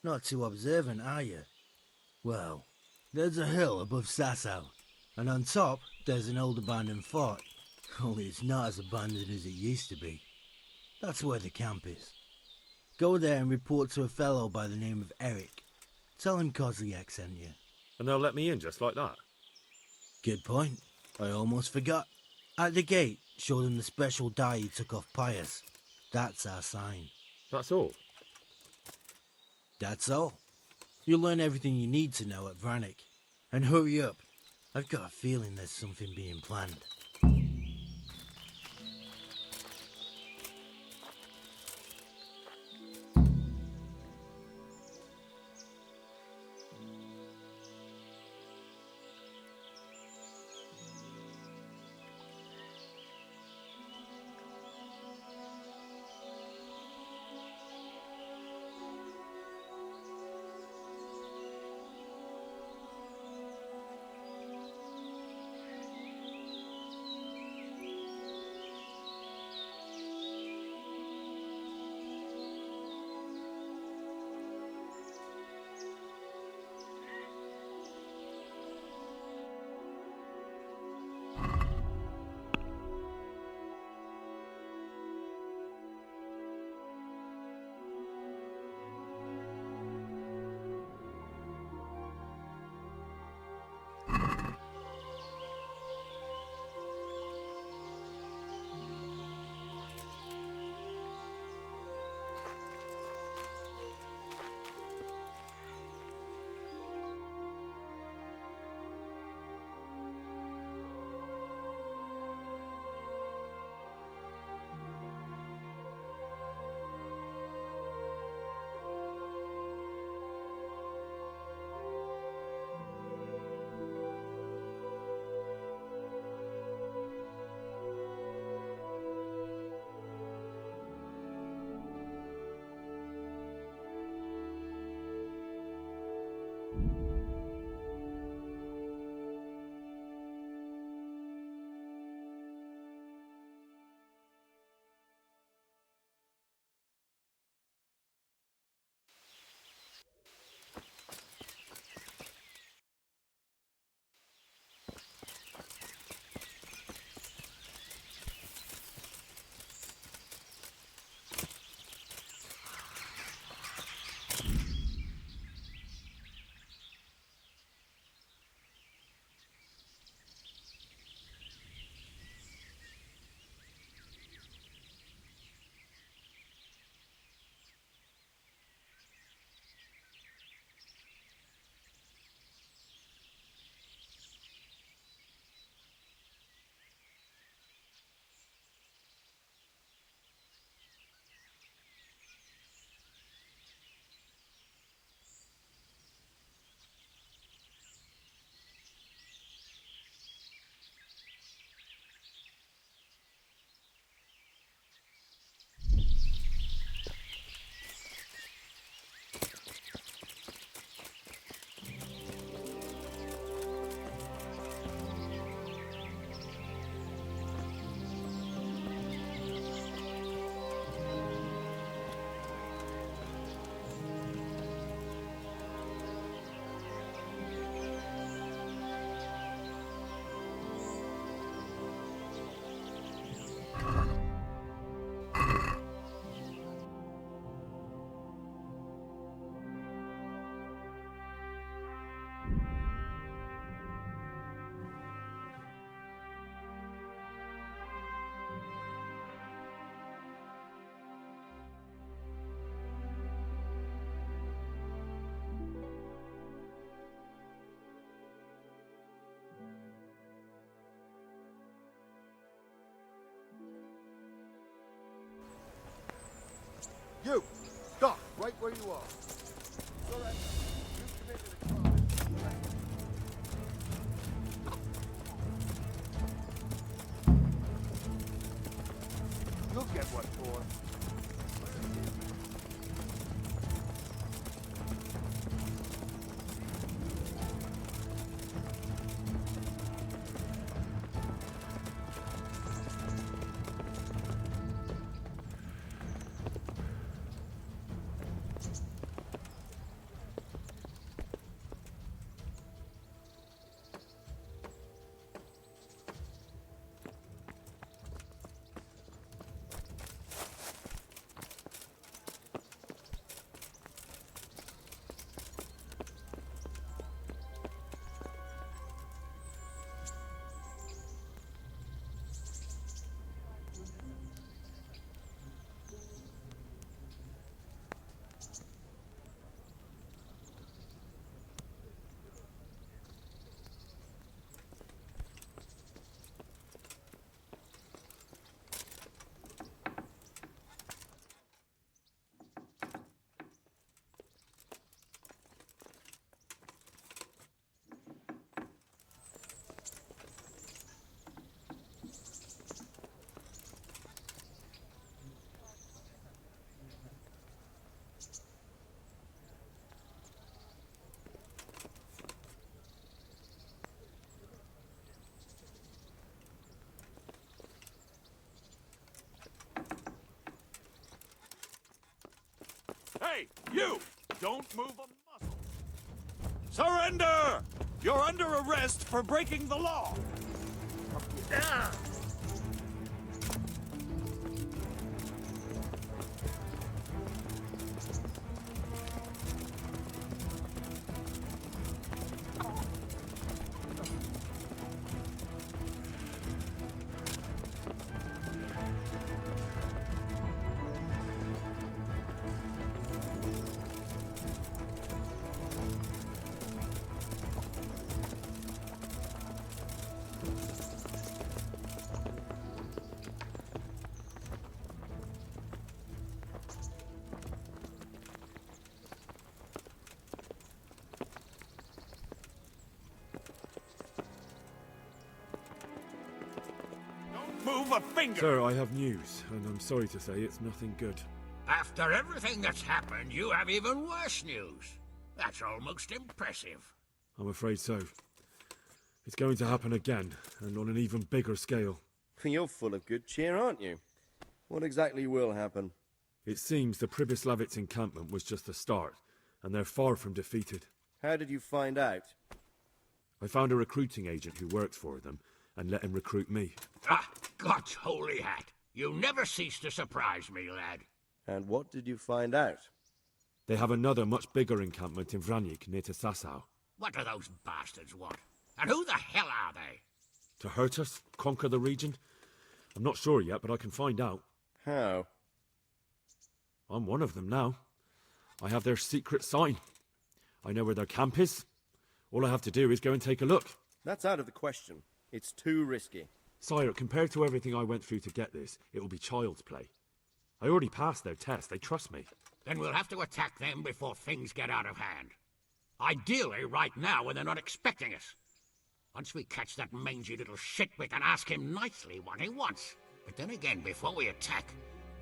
Not too observant, are you? Well, there's a hill above Sasau, and on top there's an old abandoned fort. Only it's not as abandoned as it used to be. That's where the camp is. Go there and report to a fellow by the name of Eric. Tell him Kozliak sent you. And they'll let me in just like that? Good point. I almost forgot. At the gate, show them the special dye you took off Pius. That's our sign. That's all? That's all. You'll learn everything you need to know at Vranik. And hurry up. I've got a feeling there's something being planned. You! Stop! Right where you are. Surrender. You've committed a crime. You'll get what for. Hey, you! Don't move a muscle! Surrender! You're under arrest for breaking the law! Move a finger! Sir, I have news, and I'm sorry to say it's nothing good. After everything that's happened, you have even worse news. That's almost impressive. I'm afraid so. It's going to happen again, and on an even bigger scale. You're full of good cheer, aren't you? What exactly will happen? It seems the Pribyslavitz encampment was just the start, and they're far from defeated. How did you find out? I found a recruiting agent who works for them, and let him recruit me. Ah, God's holy hat. You never cease to surprise me, lad. And what did you find out? They have another much bigger encampment in Vranyk near to Sasau. What do those bastards want? And who the hell are they? To hurt us? Conquer the region? I'm not sure yet, but I can find out. How? I'm one of them now. I have their secret sign. I know where their camp is. All I have to do is go and take a look. That's out of the question. It's too risky. Sire, compared to everything I went through to get this, it will be child's play. I already passed their test. They trust me. Then we'll have to attack them before things get out of hand. Ideally, right now, when they're not expecting us. Once we catch that mangy little shit, we can ask him nicely what he wants. But then again, before we attack,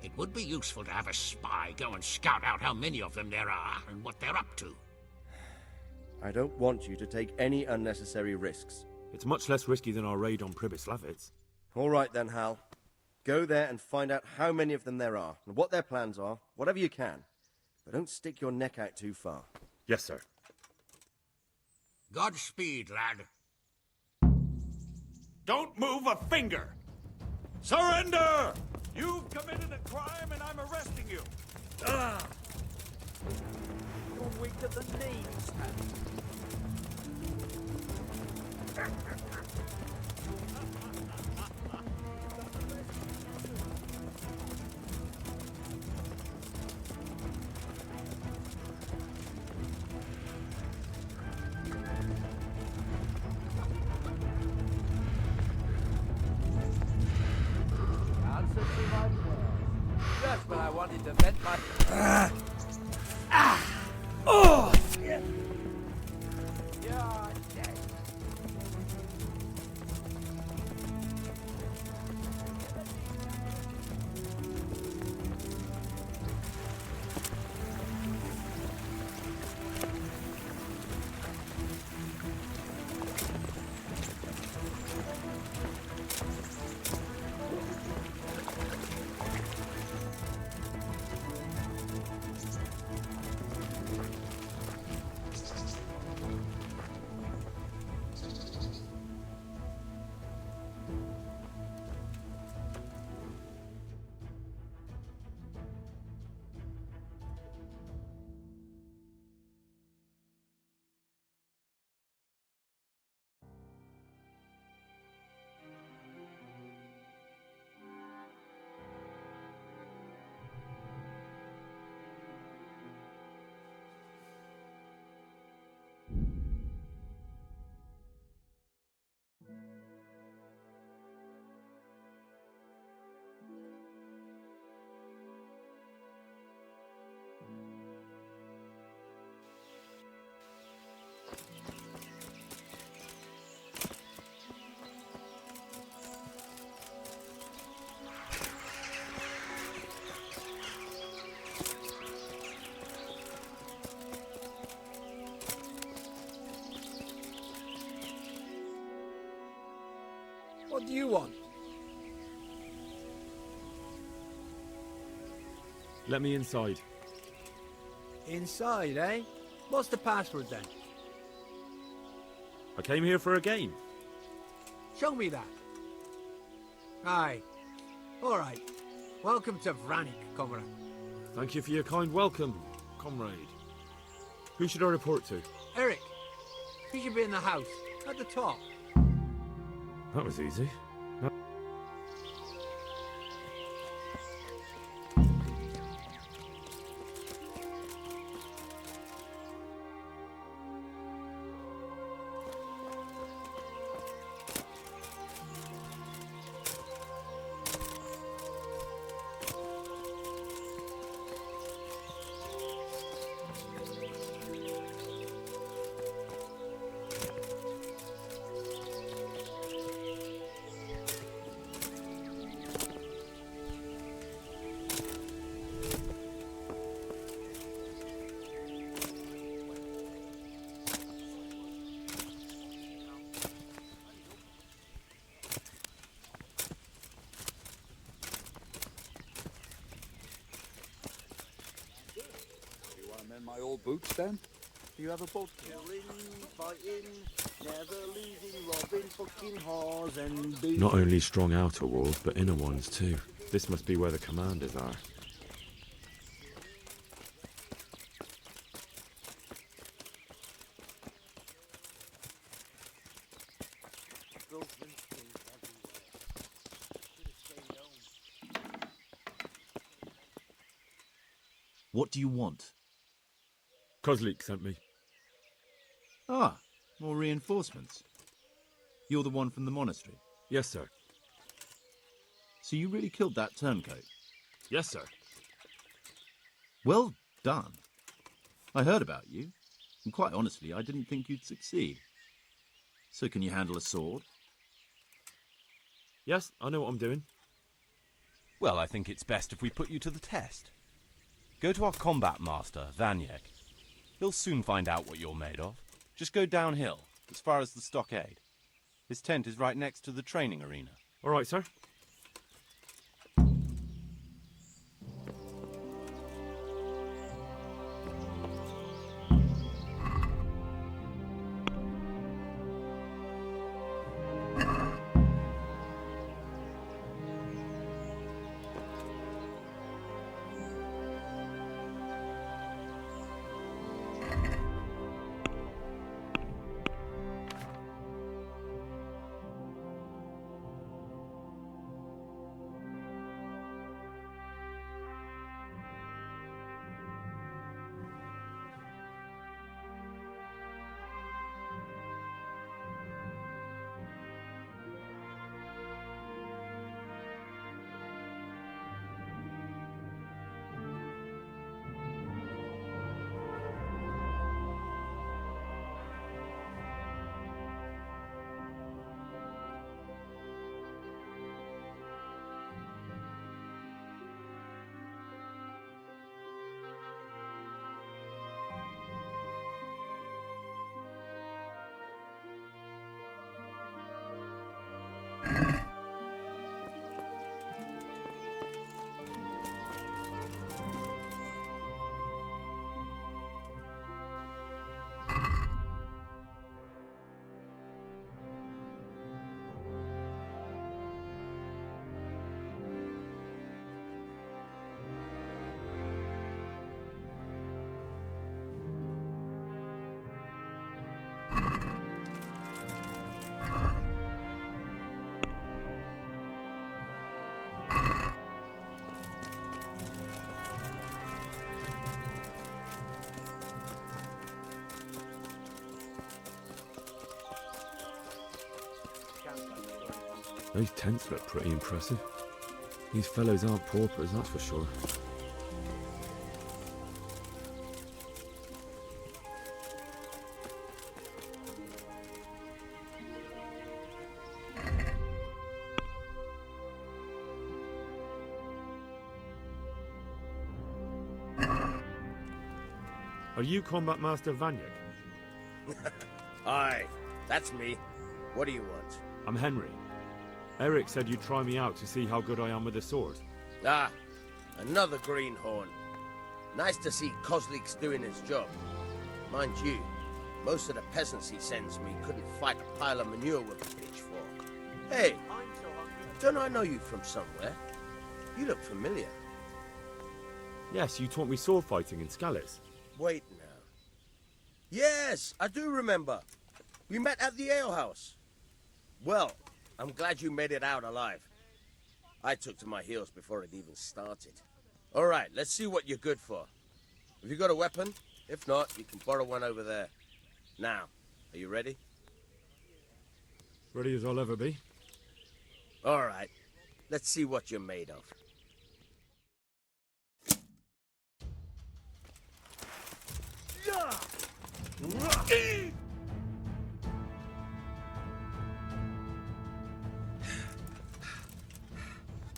it would be useful to have a spy go and scout out how many of them there are and what they're up to. I don't want you to take any unnecessary risks. It's much less risky than our raid on Pribyslavitz. All right then, Hal. Go there and find out how many of them there are, and what their plans are, whatever you can. But don't stick your neck out too far. Yes, sir. Godspeed, lad. Don't move a finger! Surrender! You've committed a crime and I'm arresting you! You're weak at the knees. Answer to my prayers. Just when I wanted started to vent my... Oh! You're dead. What do you want? Let me inside. Inside, eh? What's the password then? I came here for a game. Show me that. Aye. Alright. Welcome to Vranik, comrade. Thank you for your kind welcome, comrade. Who should I report to? Eric. He should be in the house, at the top. That was easy. My old boots then? Do you have a boat? Killing, fighting, never losing, robbing, fucking whores and booze. Not only strong outer walls, but inner ones too. This must be where the commanders are. What do you want? Kozlik sent me. Ah, more reinforcements. You're the one from the monastery? Yes, sir. So you really killed that turncoat? Yes, sir. Well done. I heard about you, and quite honestly, I didn't think you'd succeed. So can you handle a sword? Yes, I know what I'm doing. Well, I think it's best if we put you to the test. Go to our combat master, Vanyek. He'll soon find out what you're made of. Just go downhill, as far as the stockade. His tent is right next to the training arena. All right, sir. Those tents look pretty impressive. These fellows aren't paupers, that's for sure. Are you Combat Master Vanyek? Aye, that's me. What do you want? I'm Henry. Eric said you'd try me out to see how good I am with the sword. Ah, another greenhorn. Nice to see Kozlik's doing his job. Mind you, most of the peasants he sends me couldn't fight a pile of manure with a pitchfork. Hey, don't I know you from somewhere? You look familiar. Yes, you taught me sword fighting in Scallis. Wait now. Yes, I do remember. We met at the alehouse. Well, I'm glad you made it out alive. I took to my heels before it even started. All right, let's see what you're good for. Have you got a weapon? If not, you can borrow one over there. Now, are you ready? Ready as I'll ever be. All right, let's see what you're made of.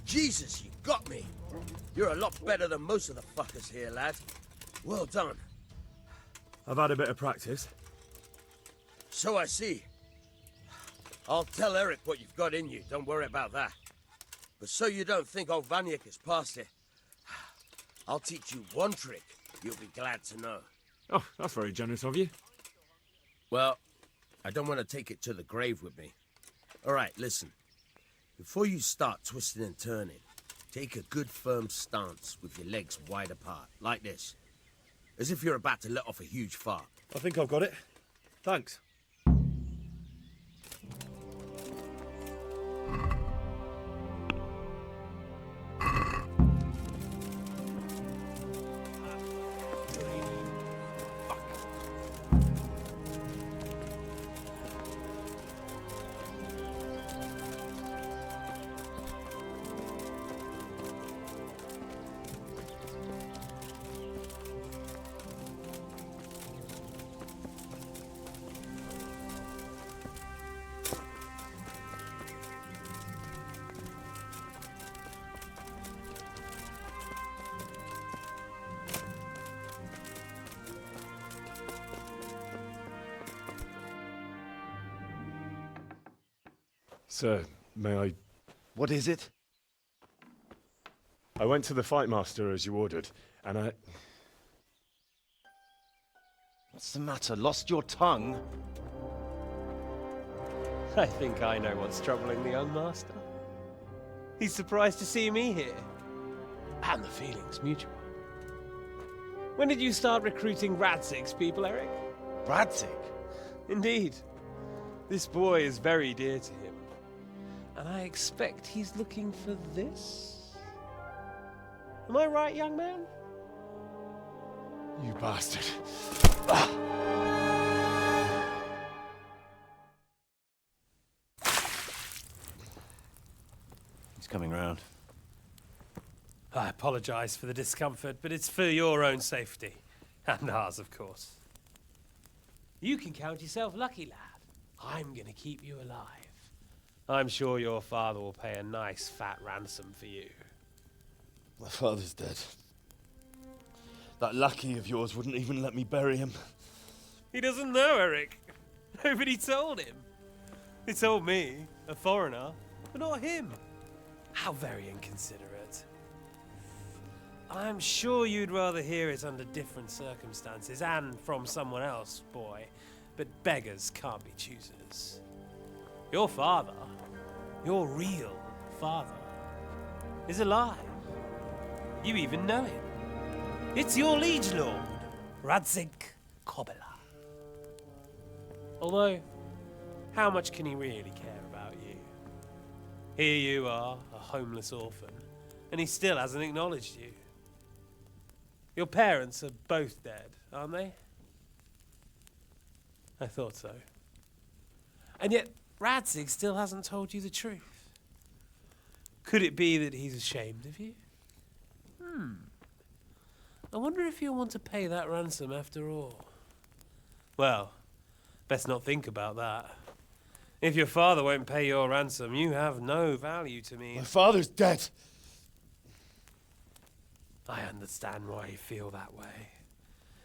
Jesus, you got me. You're a lot better than most of the fuckers here, lad. Well done. I've had a bit of practice. So I see. I'll tell Eric what you've got in you, don't worry about that. But so you don't think old Vanyek is past it, I'll teach you one trick you'll be glad to know. Oh, that's very generous of you. Well, I don't want to take it to the grave with me. All right, listen. Before you start twisting and turning, take a good firm stance with your legs wide apart, like this. As if you're about to let off a huge fart. I think I've got it. Thanks. Sir, may I... What is it? I went to the fight master as you ordered, and I... What's the matter? Lost your tongue? I think I know what's troubling the young master. He's surprised to see me here. And the feeling's mutual. When did you start recruiting Radzig's people, Eric? Radzig? Indeed. This boy is very dear to him. And I expect he's looking for this? Am I right, young man? You bastard. He's coming round. I apologize for the discomfort, but it's for your own safety. And ours, of course. You can count yourself lucky, lad. I'm gonna keep you alive. I'm sure your father will pay a nice fat ransom for you. My father's dead. That lackey of yours wouldn't even let me bury him. He doesn't know, Eric. Nobody told him. They told me, a foreigner, but not him. How very inconsiderate. I'm sure you'd rather hear it under different circumstances and from someone else, boy. But beggars can't be choosers. Your father, your real father, is alive. You even know him. It's your liege lord, Radzig Kobyla. Although, how much can he really care about you? Here you are, a homeless orphan, and he still hasn't acknowledged you. Your parents are both dead, aren't they? I thought so. And yet, Radzig still hasn't told you the truth. Could it be that he's ashamed of you? I wonder if you'll want to pay that ransom after all. Well, best not think about that. If your father won't pay your ransom, you have no value to me. My father's dead. I understand why you feel that way.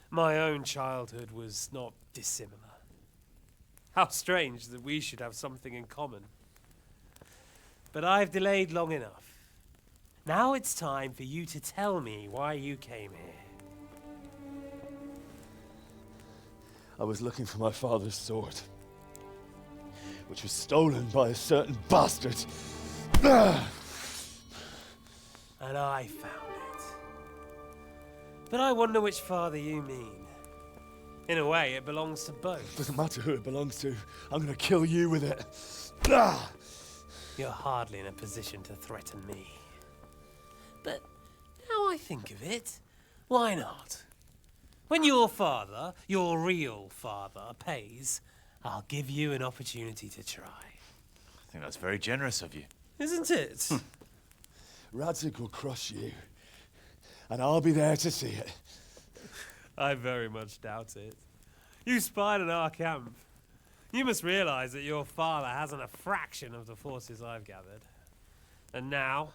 My own childhood was not dissimilar. How strange that we should have something in common. But I've delayed long enough. Now it's time for you to tell me why you came here. I was looking for my father's sword, which was stolen by a certain bastard. And I found it. But I wonder which father you mean. In a way, it belongs to both. Doesn't matter who it belongs to. I'm gonna kill you with it. You're hardly in a position to threaten me. But now I think of it, why not? When your father, your real father, pays, I'll give you an opportunity to try. I think that's very generous of you. Isn't it? Radzig will crush you, and I'll be there to see it. I very much doubt it. You spied on our camp. You must realize that your father hasn't a fraction of the forces I've gathered. And now,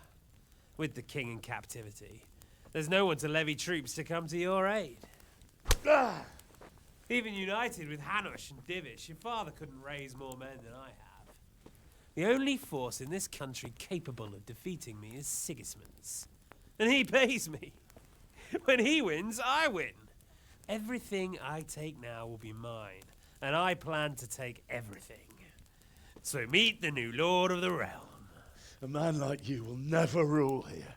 with the king in captivity, there's no one to levy troops to come to your aid. Even united with Hanush and Divish, your father couldn't raise more men than I have. The only force in this country capable of defeating me is Sigismund's. And he pays me. When he wins, I win. Everything I take now will be mine, and I plan to take everything. So meet the new Lord of the Realm. A man like you will never rule here.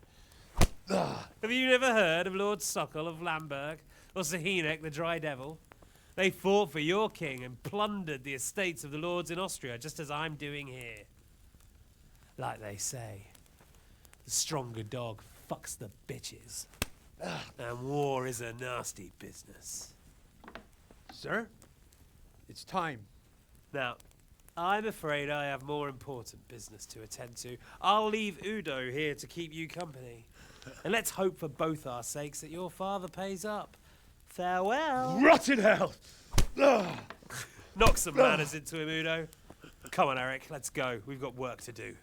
Have you never heard of Lord Sokol of Lamberg, or Sahinek the Dry Devil? They fought for your king and plundered the estates of the lords in Austria, just as I'm doing here. Like they say, the stronger dog fucks the bitches. And war is a nasty business. Sir, it's time. Now, I'm afraid I have more important business to attend to. I'll leave Udo here to keep you company. And let's hope for both our sakes that your father pays up. Farewell. Rot in hell! Knock some manners into him, Udo. Come on, Eric, let's go. We've got work to do.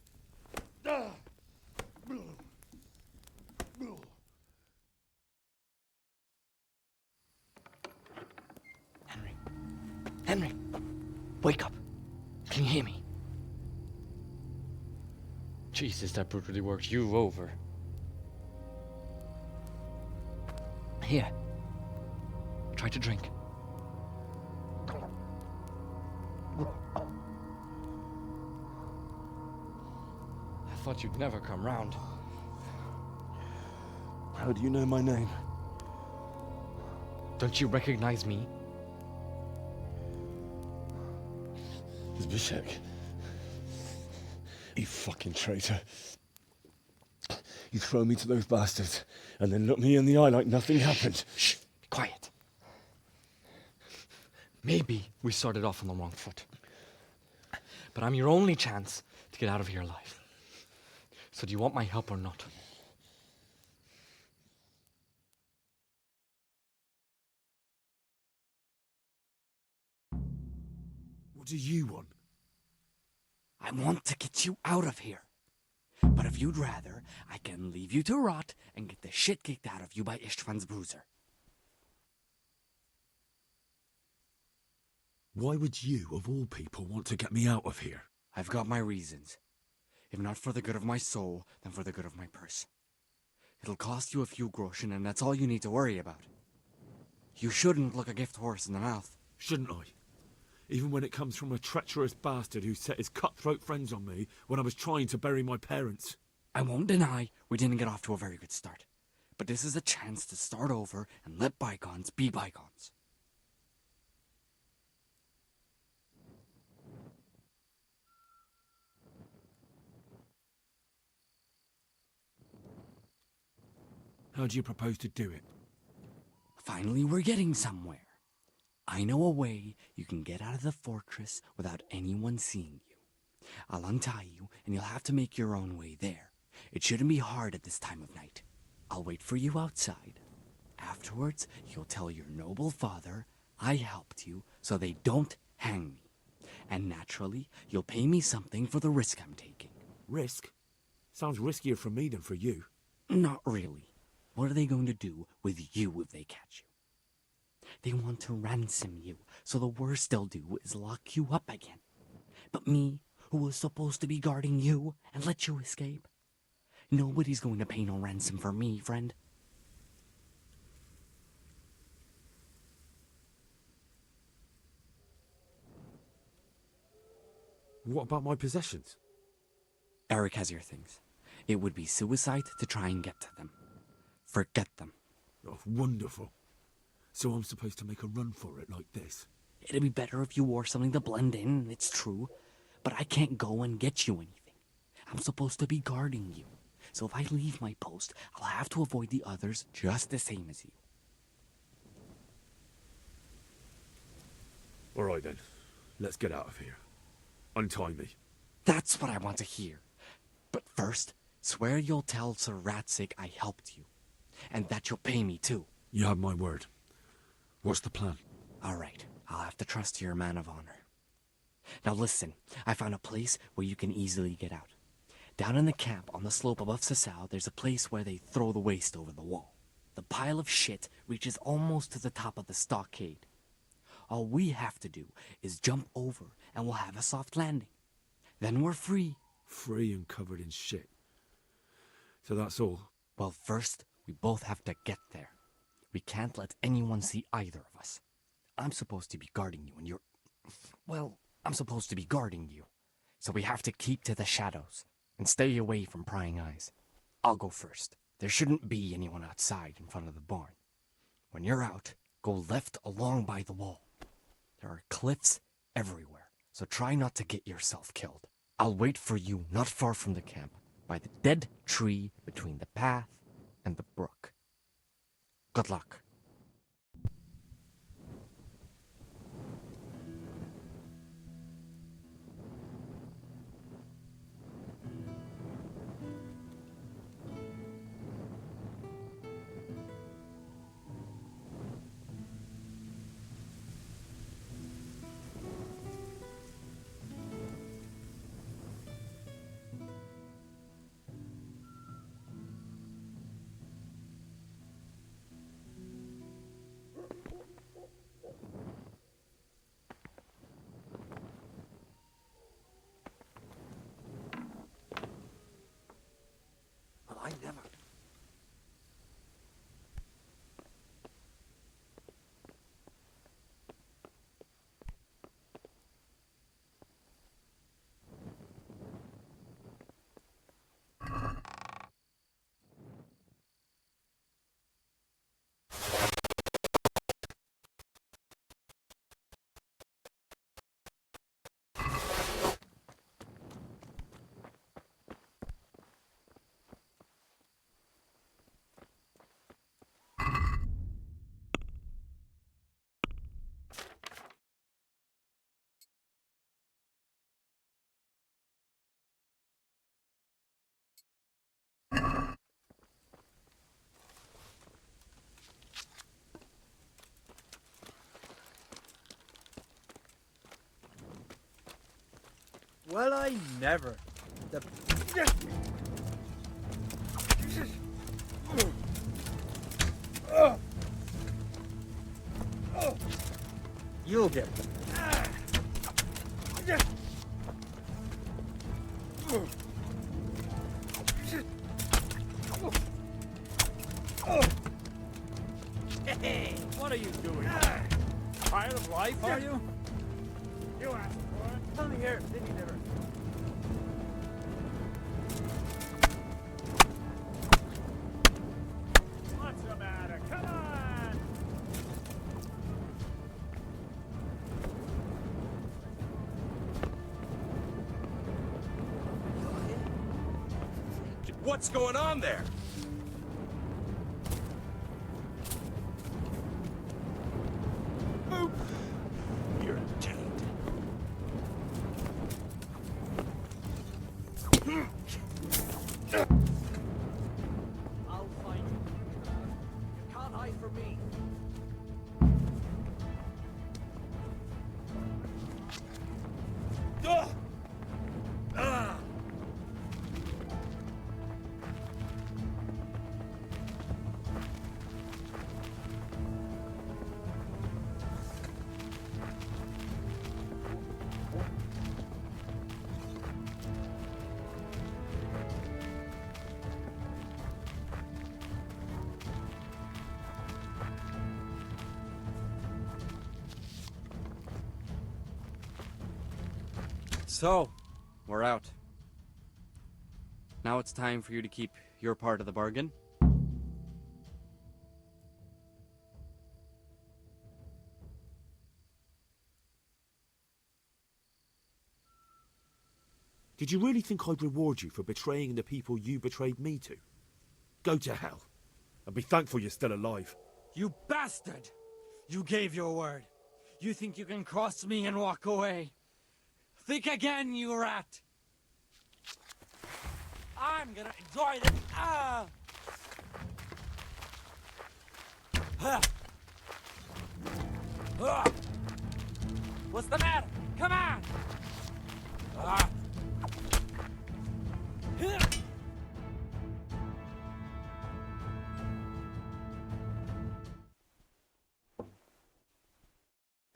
Henry, wake up. Can you hear me? Jesus, that brutally worked you over. Here. Try to drink. I thought you'd never come round. How do you know my name? Don't you recognize me? Zbyszek. You fucking traitor. You throw me to those bastards, and then look me in the eye like nothing happened. Shh, be quiet. Maybe we started off on the wrong foot. But I'm your only chance to get out of here alive. So do you want my help or not? What do you want? I want to get you out of here. But if you'd rather, I can leave you to rot and get the shit kicked out of you by Ishtvan's bruiser. Why would you, of all people, want to get me out of here? I've got my reasons. If not for the good of my soul, then for the good of my purse. It'll cost you a few groschen, and that's all you need to worry about. You shouldn't look a gift horse in the mouth. Shouldn't I? Even when it comes from a treacherous bastard who set his cutthroat friends on me when I was trying to bury my parents. I won't deny we didn't get off to a very good start. But this is a chance to start over and let bygones be bygones. How do you propose to do it? Finally, we're getting somewhere. I know a way you can get out of the fortress without anyone seeing you. I'll untie you, and you'll have to make your own way there. It shouldn't be hard at this time of night. I'll wait for you outside. Afterwards, you'll tell your noble father I helped you so they don't hang me. And naturally, you'll pay me something for the risk I'm taking. Risk? Sounds riskier for me than for you. Not really. What are they going to do with you if they catch you? They want to ransom you, so the worst they'll do is lock you up again. But me, who was supposed to be guarding you and let you escape? Nobody's going to pay no ransom for me, friend. What about my possessions? Eric has your things. It would be suicide to try and get to them. Forget them. Oh, wonderful. So I'm supposed to make a run for it like this? It'd be better if you wore something to blend in, it's true. But I can't go and get you anything. I'm supposed to be guarding you. So if I leave my post, I'll have to avoid the others just the same as you. All right then. Let's get out of here. Untie me. That's what I want to hear. But first, swear you'll tell Sir Ratzig I helped you. And that you'll pay me too. You have my word. What's the plan? All right. I'll have to trust you're a man of honor. Now listen, I found a place where you can easily get out. Down in the camp on the slope above Sasau, there's a place where they throw the waste over the wall. The pile of shit reaches almost to the top of the stockade. All we have to do is jump over and we'll have a soft landing. Then we're free. Free and covered in shit. So that's all? Well, first, we both have to get there. We can't let anyone see either of us. I'm supposed to be guarding you and you're... Well, I'm supposed to be guarding you. So we have to keep to the shadows and stay away from prying eyes. I'll go first. There shouldn't be anyone outside in front of the barn. When you're out, go left along by the wall. There are cliffs everywhere, so try not to get yourself killed. I'll wait for you not far from the camp, by the dead tree between the path and the brook. Good luck. I never... Well, I never. The... You'll get them. Hey, what are you doing? Tired of life, are you? You asked for it. Tell me here, City Never. What's the matter? Come on! What's going on there? You're detained. I'll find you. You can't hide from me. So, we're out. Now it's time for you to keep your part of the bargain. Did you really think I'd reward you for betraying the people you betrayed me to? Go to hell, and be thankful you're still alive. You bastard! You gave your word. You think you can cross me and walk away? Think again, you rat! I'm gonna enjoy this. What's the matter? Come on!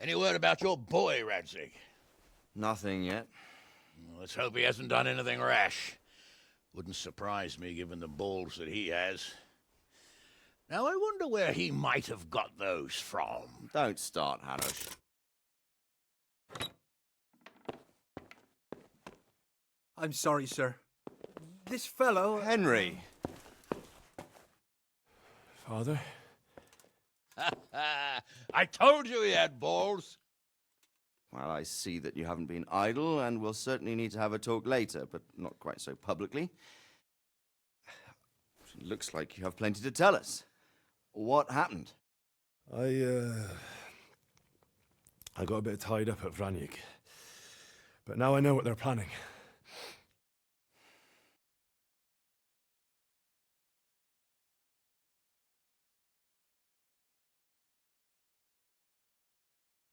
Any word about your boy, Radzig? Nothing yet. Let's hope he hasn't done anything rash. Wouldn't surprise me, given the balls that he has. Now, I wonder where he might have got those from. Don't start, Hanush. I'm sorry, sir. This fellow... Henry! Father? I told you he had balls. Well, I see that you haven't been idle, and we'll certainly need to have a talk later, but not quite so publicly. It looks like you have plenty to tell us. What happened? I got a bit tied up at Vranyik. But now I know what they're planning.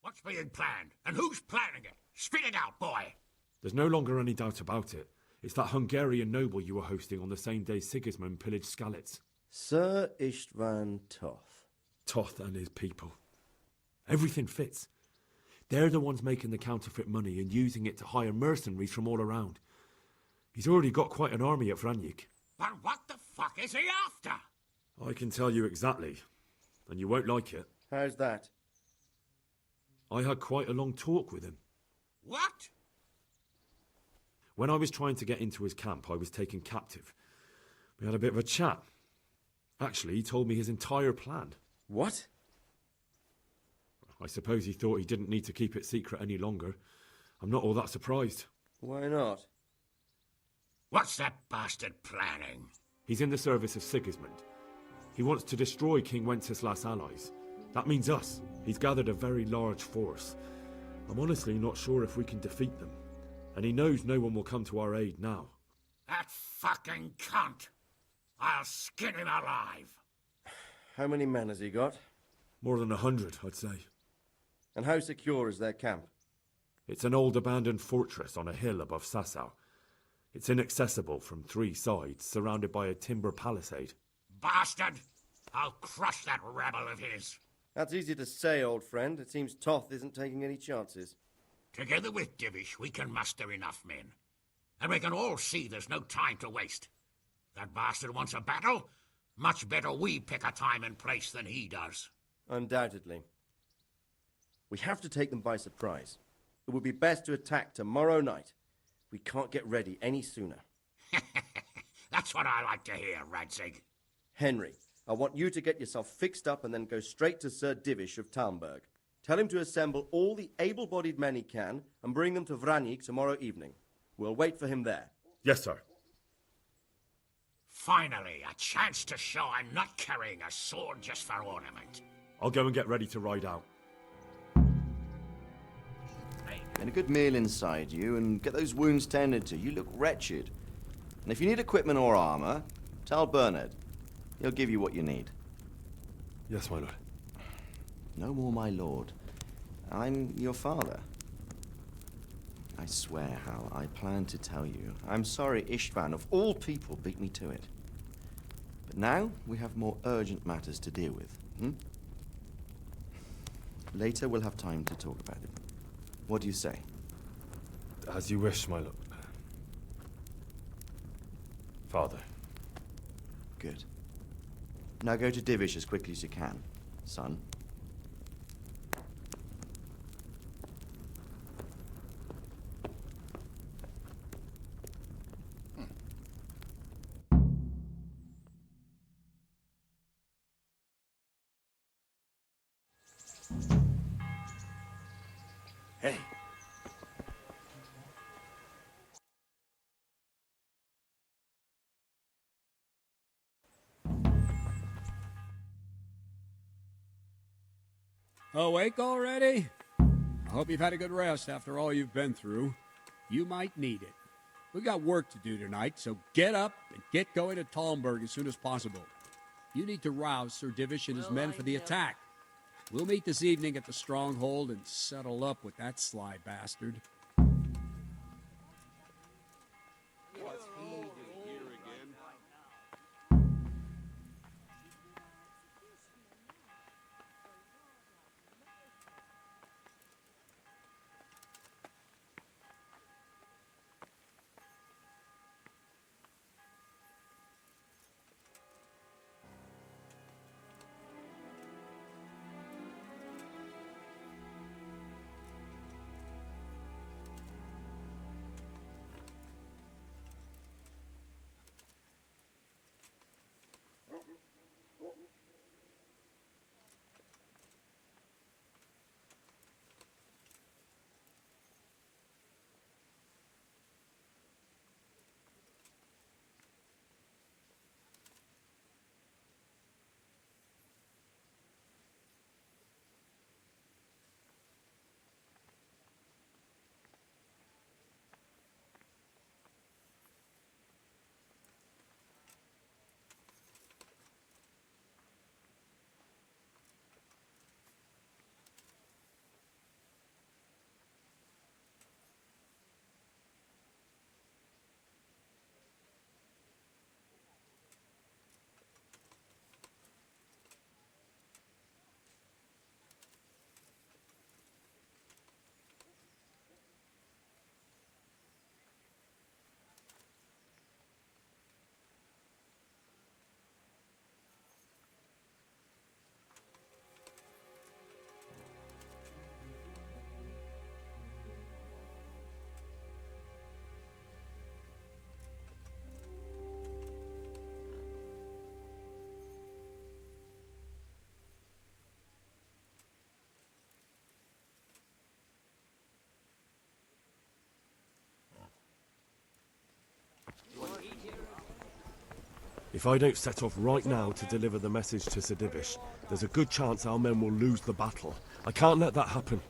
What's being planned? And who's planning it? Spit it out, boy! There's no longer any doubt about it. It's that Hungarian noble you were hosting on the same day Sigismund pillaged Skalitz. Sir Istvan Toth. Toth and his people. Everything fits. They're the ones making the counterfeit money and using it to hire mercenaries from all around. He's already got quite an army at Vranyik. But what the fuck is he after? I can tell you exactly, and you won't like it. How's that? I had quite a long talk with him. What? When I was trying to get into his camp, I was taken captive. We had a bit of a chat. Actually, he told me his entire plan. What? I suppose he thought he didn't need to keep it secret any longer. I'm not all that surprised. Why not? What's that bastard planning? He's in the service of Sigismund. He wants to destroy King Wenceslas' allies. That means us. He's gathered a very large force. I'm honestly not sure if we can defeat them. And he knows no one will come to our aid now. That fucking cunt! I'll skin him alive! How many men has he got? More than 100, I'd say. And how secure is their camp? It's an old abandoned fortress on a hill above Sasau. It's inaccessible from 3 sides, surrounded by a timber palisade. Bastard! I'll crush that rebel of his! That's easy to say, old friend. It seems Toth isn't taking any chances. Together with Divish, we can muster enough men. And we can all see there's no time to waste. That bastard wants a battle? Much better we pick a time and place than he does. Undoubtedly. We have to take them by surprise. It would be best to attack tomorrow night. We can't get ready any sooner. That's what I like to hear, Radzig. Henry, I want you to get yourself fixed up and then go straight to Sir Divish of Talmberg. Tell him to assemble all the able-bodied men he can and bring them to Vranyik tomorrow evening. We'll wait for him there. Yes, sir. Finally, a chance to show I'm not carrying a sword just for ornament. I'll go and get ready to ride out. Get a good meal inside you and get those wounds tended to. You look wretched. And if you need equipment or armor, tell Bernard. He'll give you what you need. Yes, my lord. No more, my lord. I'm your father. I swear, Hal, I planned to tell you. I'm sorry Istvan, of all people, beat me to it. But now we have more urgent matters to deal with. Later we'll have time to talk about it. What do you say? As you wish, my lord. Father. Good. Now go to Divish as quickly as you can, son. Hey. Awake already? I hope you've had a good rest after all you've been through. You might need it. We've got work to do tonight, so get up and get going to Talmberg as soon as possible. You need to rouse Sir Divish and his men for the attack. We'll meet this evening at the stronghold and settle up with that sly bastard. What's he doing here again? If I don't set off right now to deliver the message to Sir Divish, there's a good chance our men will lose the battle. I can't let that happen.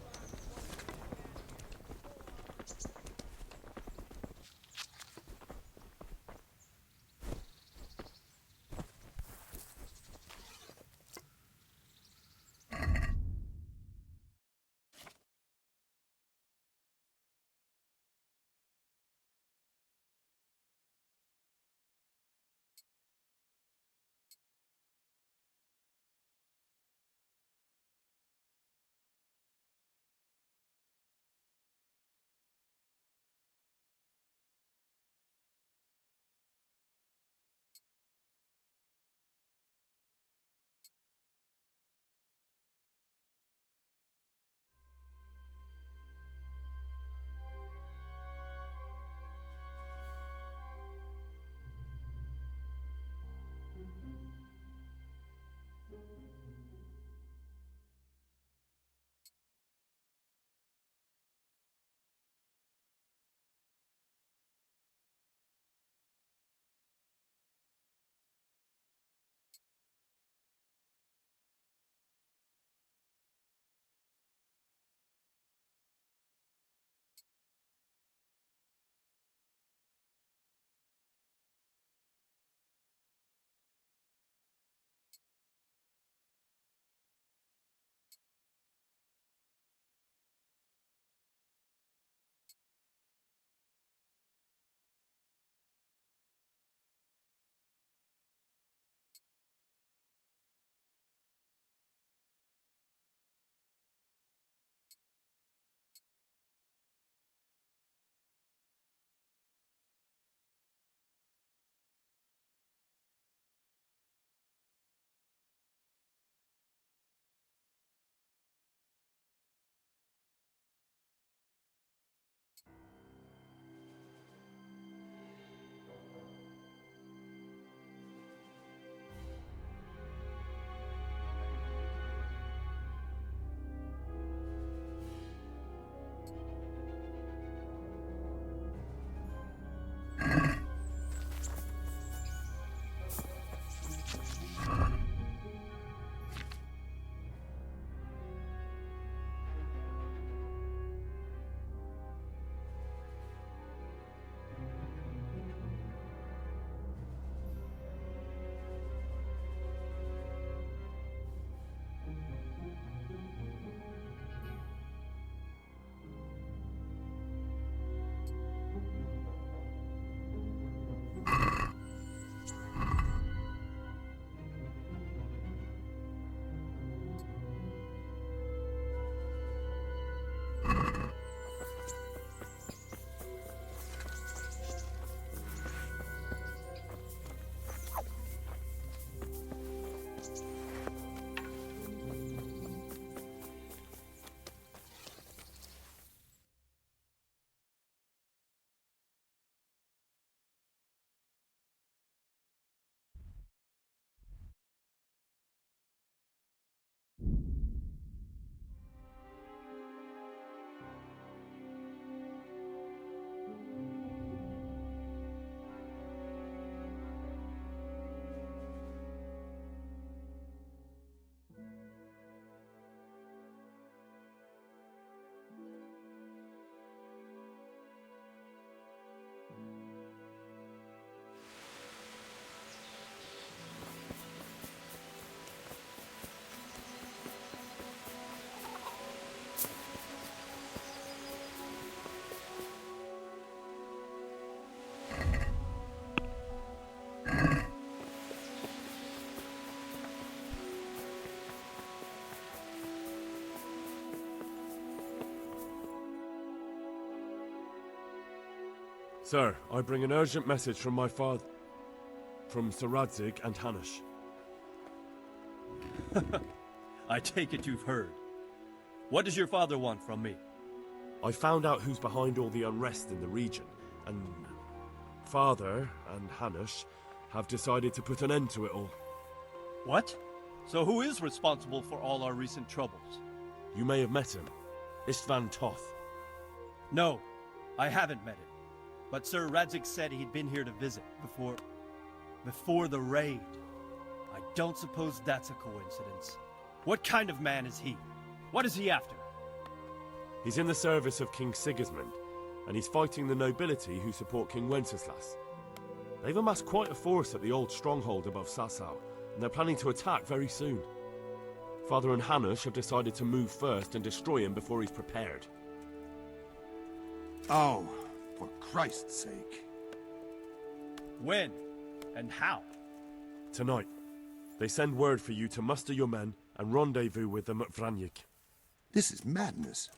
Sir, I bring an urgent message from my father, from Sir Radzig and Hanush. I take it you've heard. What does your father want from me? I found out who's behind all the unrest in the region, and Father and Hanush have decided to put an end to it all. What? So who is responsible for all our recent troubles? You may have met him. Istvan Toth. No, I haven't met him. But Sir Radzig said he'd been here to visit before the raid. I don't suppose that's a coincidence. What kind of man is he? What is he after? He's in the service of King Sigismund, and he's fighting the nobility who support King Wenceslas. They've amassed quite a force at the old stronghold above Sasau, and they're planning to attack very soon. Father and Hanush have decided to move first and destroy him before he's prepared. Oh, for Christ's sake. When? And how? Tonight. They send word for you to muster your men and rendezvous with them at Vranyik. This is madness.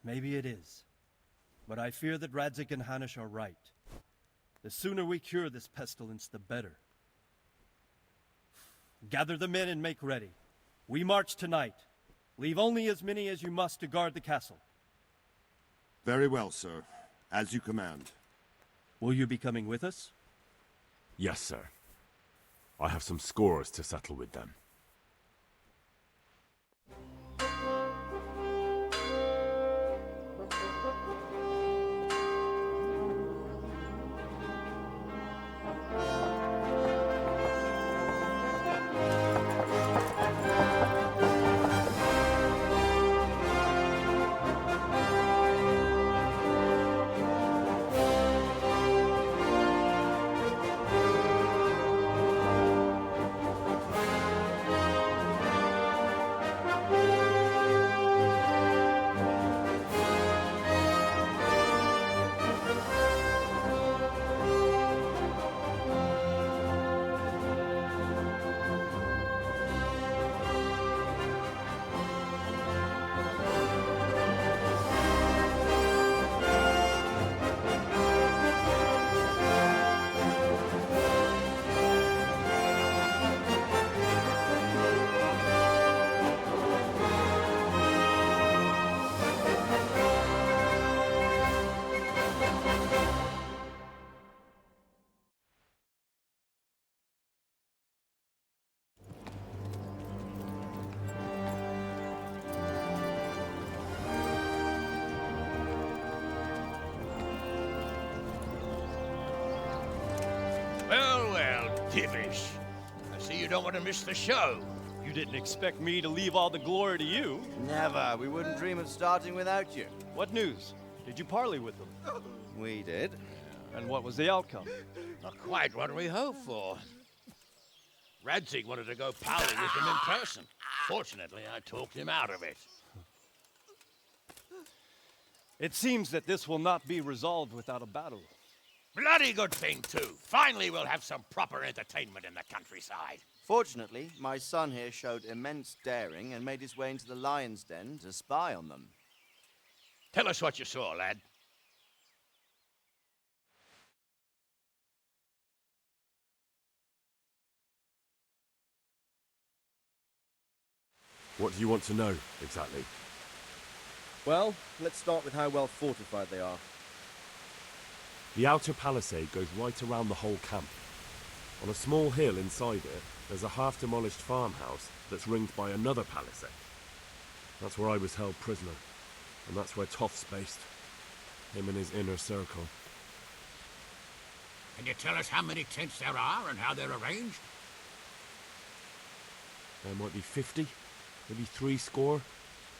Maybe it is. But I fear that Radzig and Hanush are right. The sooner we cure this pestilence, the better. Gather the men and make ready. We march tonight. Leave only as many as you must to guard the castle. Very well, sir. As you command. Will you be coming with us? Yes, sir. I have some scores to settle with them. Divish. I see you don't want to miss the show. You didn't expect me to leave all the glory to you. Never. We wouldn't dream of starting without you. What news? Did you parley with them? We did. And what was the outcome? Not quite what we hoped for. Radzig wanted to go parley with him in person. Fortunately, I talked him out of it. It seems that this will not be resolved without a battle. Bloody good thing, too. Finally, we'll have some proper entertainment in the countryside. Fortunately, my son here showed immense daring and made his way into the lion's den to spy on them. Tell us what you saw, lad. What do you want to know, exactly? Well, let's start with how well fortified they are. The outer palisade goes right around the whole camp. On a small hill inside it, there's a half-demolished farmhouse that's ringed by another palisade. That's where I was held prisoner, and that's where Toth's based. Him and his inner circle. Can you tell us how many tents there are and how they're arranged? There might be 50, maybe 60.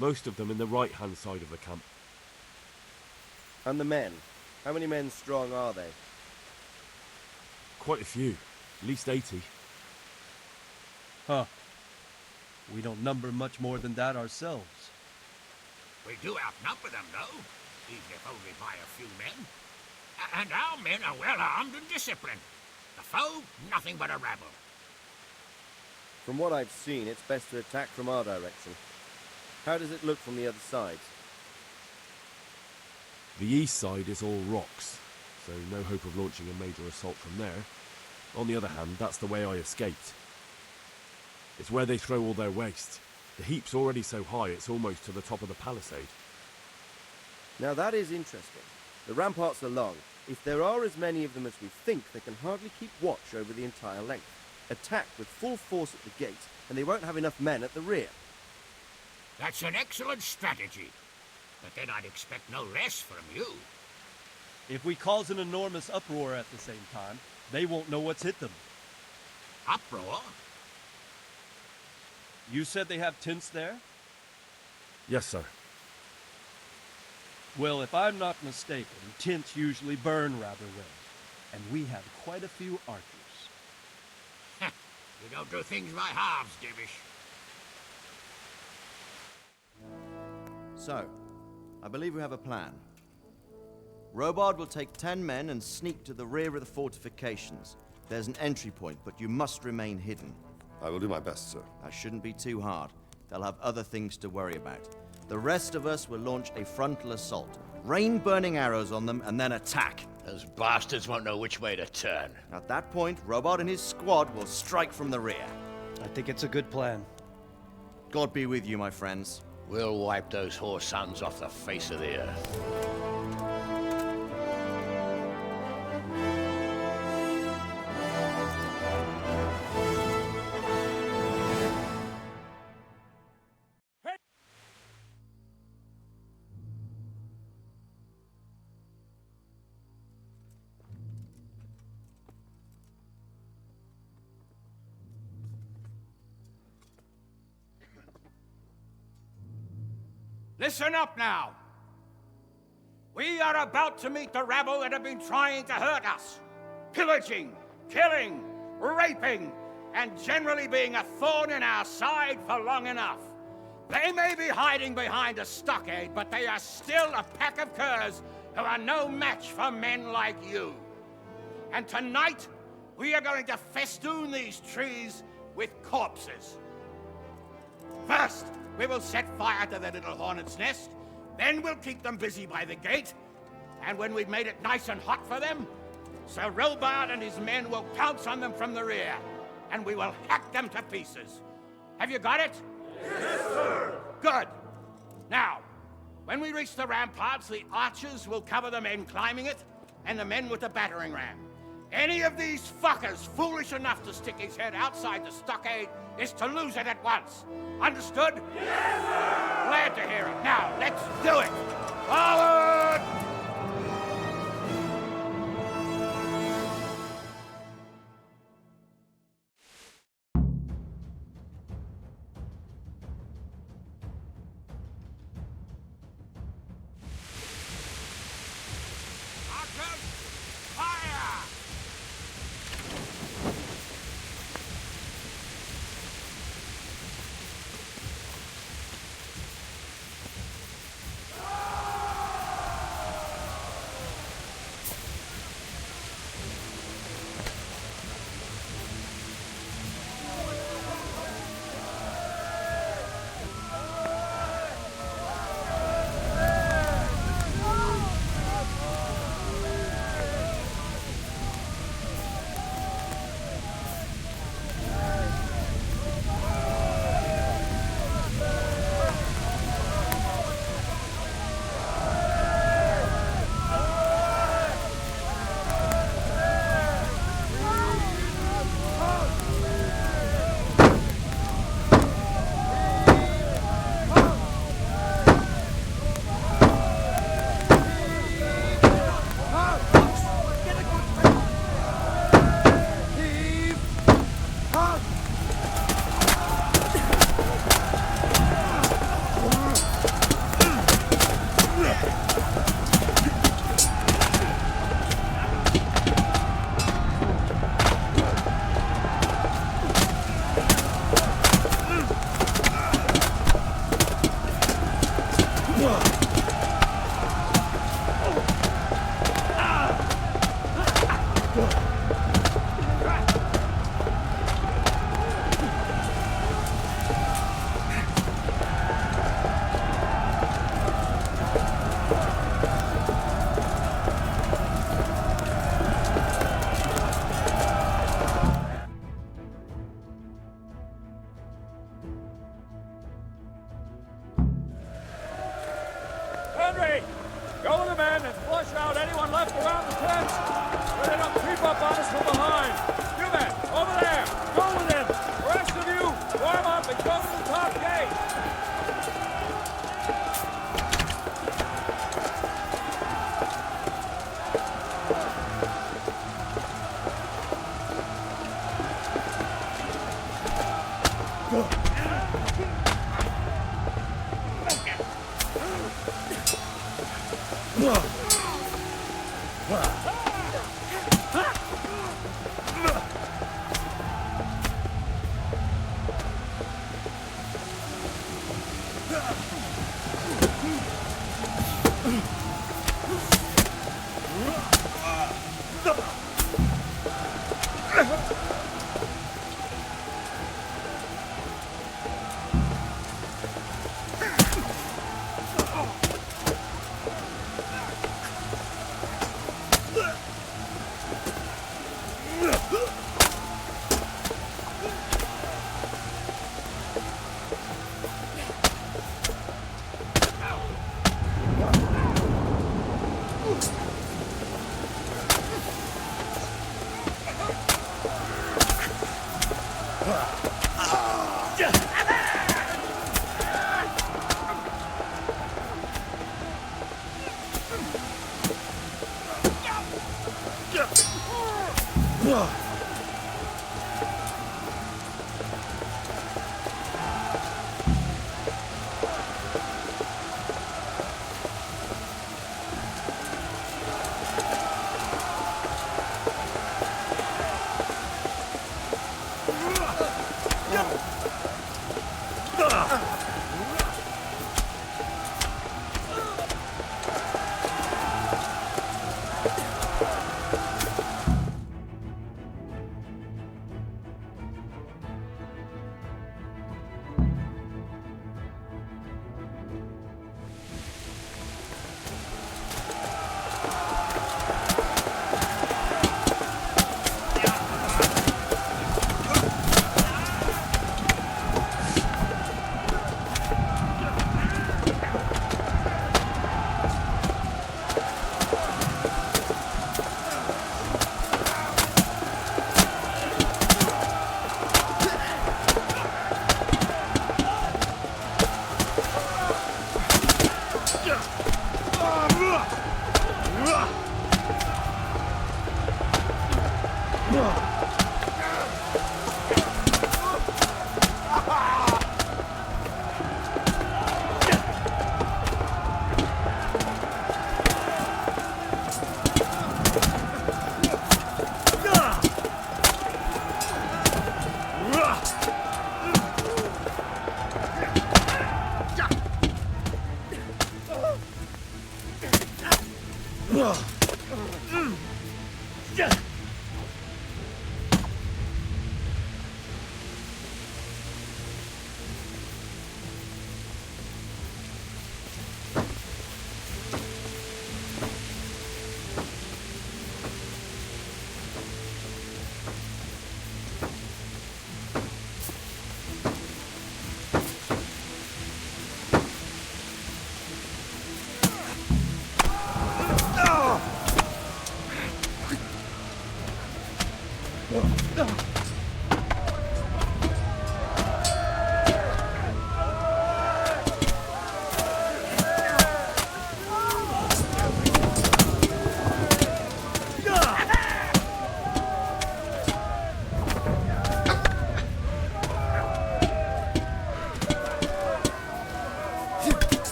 Most of them in the right-hand side of the camp. And the men? How many men strong are they? Quite a few. At least 80. Huh. We don't number much more than that ourselves. We do outnumber them, though, even if only by a few men. And our men are well armed and disciplined. The foe, nothing but a rabble. From what I've seen, it's best to attack from our direction. How does it look from the other side? The east side is all rocks, so no hope of launching a major assault from there. On the other hand, that's the way I escaped. It's where they throw all their waste. The heap's already so high it's almost to the top of the palisade. Now that is interesting. The ramparts are long. If there are as many of them as we think, they can hardly keep watch over the entire length. Attack with full force at the gate, and they won't have enough men at the rear. That's an excellent strategy. But then I'd expect no less from you. If we cause an enormous uproar at the same time, they won't know what's hit them. Uproar? You said they have tents there? Yes, sir. Well, if I'm not mistaken, tents usually burn rather well. And we have quite a few archers. You don't do things by halves, Divish. So, I believe we have a plan. Robard will take 10 men and sneak to the rear of the fortifications. There's an entry point, but you must remain hidden. I will do my best, sir. That shouldn't be too hard. They'll have other things to worry about. The rest of us will launch a frontal assault. Rain burning arrows on them and then attack. Those bastards won't know which way to turn. At that point, Robard and his squad will strike from the rear. I think it's a good plan. God be with you, my friends. We'll wipe those whore sons off the face of the earth. Listen up now. We are about to meet the rabble that have been trying to hurt us. Pillaging, killing, raping, and generally being a thorn in our side for long enough. They may be hiding behind a stockade, but they are still a pack of curs who are no match for men like you. And tonight, we are going to festoon these trees with corpses. First, we will set fire to their little hornet's nest. Then we'll keep them busy by the gate. And when we've made it nice and hot for them, Sir Robard and his men will pounce on them from the rear. And we will hack them to pieces. Have you got it? Yes, sir! Good. Now, when we reach the ramparts, the archers will cover the men climbing it, and the men with the battering ram. Any of these fuckers foolish enough to stick his head outside the stockade is to lose it at once. Understood? Yes, sir! Glad to hear it. Now, let's do it! Forward! Archers, fire!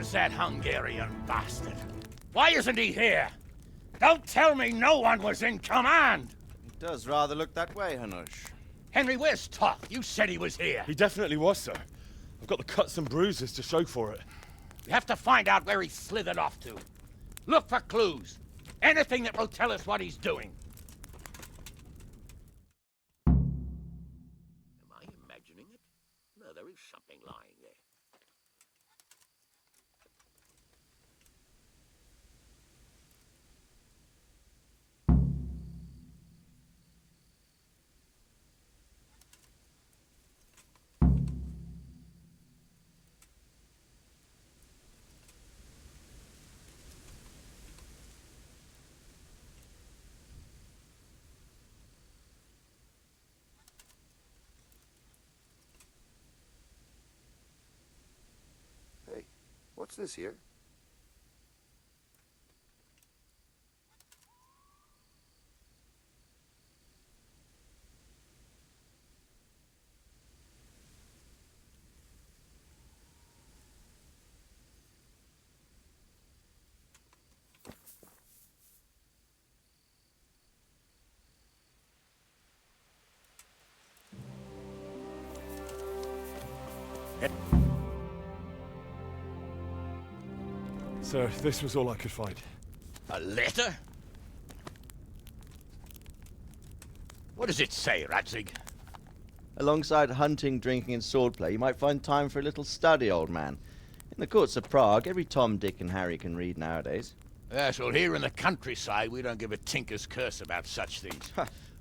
Where's that Hungarian bastard? Why isn't he here? Don't tell me no one was in command! It does rather look that way, Hanush. Henry, where's Toth? You said he was here. He definitely was, sir. I've got the cuts and bruises to show for it. We have to find out where he slithered off to. Look for clues. Anything that will tell us what he's doing. Am I imagining it? No, there is something lying there. What's this here? Sir, this was all I could find. A letter? What does it say, Radzig? Alongside hunting, drinking, and swordplay, you might find time for a little study, old man. In the courts of Prague, every Tom, Dick, and Harry can read nowadays. Yes, well, here in the countryside, we don't give a tinker's curse about such things.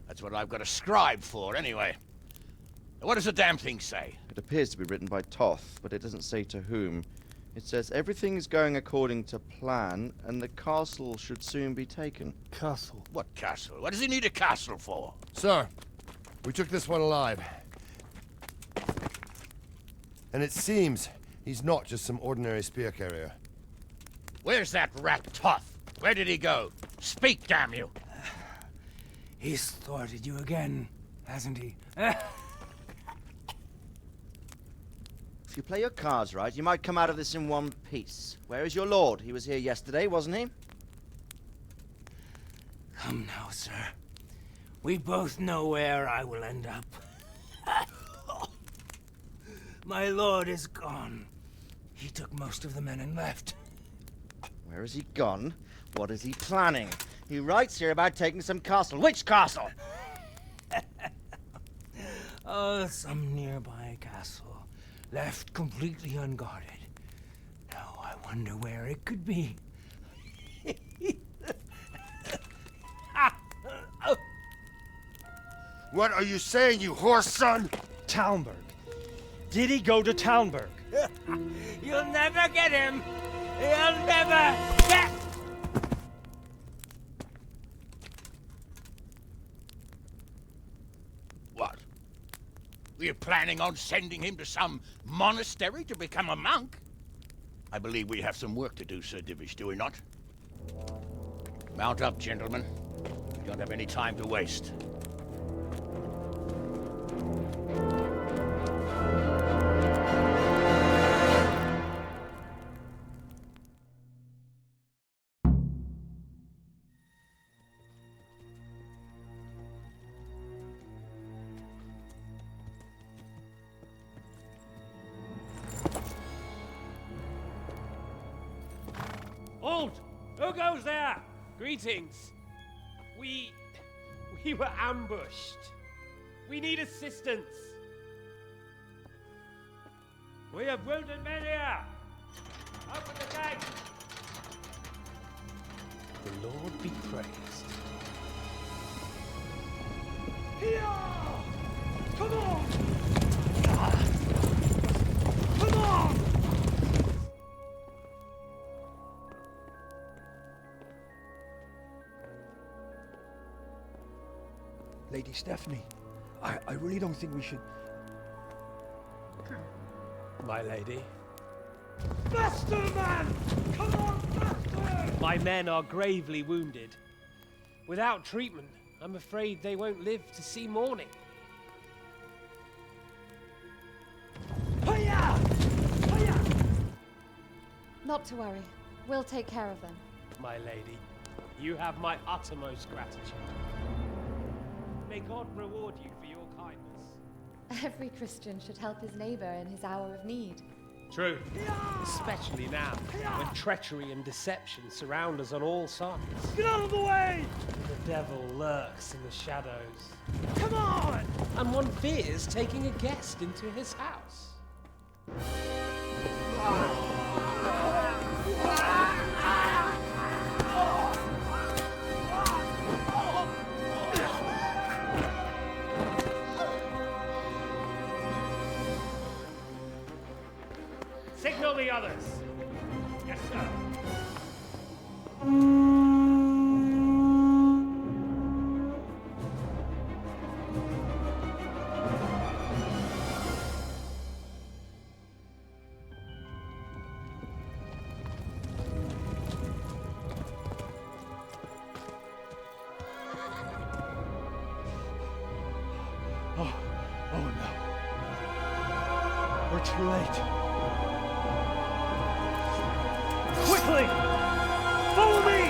That's what I've got a scribe for, anyway. What does the damn thing say? It appears to be written by Toth, but it doesn't say to whom. It says everything is going according to plan, and the castle should soon be taken. Castle? What castle? What does he need a castle for? Sir, we took this one alive. And it seems he's not just some ordinary spear carrier. Where's that rat Toth? Where did he go? Speak, damn you! He's thwarted you again, hasn't he? If you play your cards right, you might come out of this in one piece. Where is your lord? He was here yesterday, wasn't he? Come now, sir. We both know where I will end up. My lord is gone. He took most of the men and left. Where has he gone? What is he planning? He writes here about taking some castle. Which castle? Oh, some nearby castle. Left completely unguarded. Now I wonder where it could be. What are you saying, you horse son? Talmberg. Did he go to Talmberg? You'll never get him! You'll never get... What? Were you planning on sending him to some monastery to become a monk? I believe we have some work to do, Sir Divish, do we not? Mount up, gentlemen. We don't have any time to waste. Halt! Who goes there? Greetings. We were ambushed. We need assistance. We have wounded men here. Open the gate. The Lord be praised. Here! Come on! Come on! Lady Stephanie, I really don't think we should... My lady. Faster, man! Come on, faster! My men are gravely wounded. Without treatment, I'm afraid they won't live to see morning. Hiya! Hiya! Not to worry. We'll take care of them. My lady, you have my uttermost gratitude. May God reward you for your kindness. Every Christian should help his neighbor in his hour of need. True. Especially now, when treachery and deception surround us on all sides. Get out of the way! The devil lurks in the shadows. Come on! And one fears taking a guest into his house. Signal the others. Yes, sir. Oh no. We're too late. Quickly! Follow me!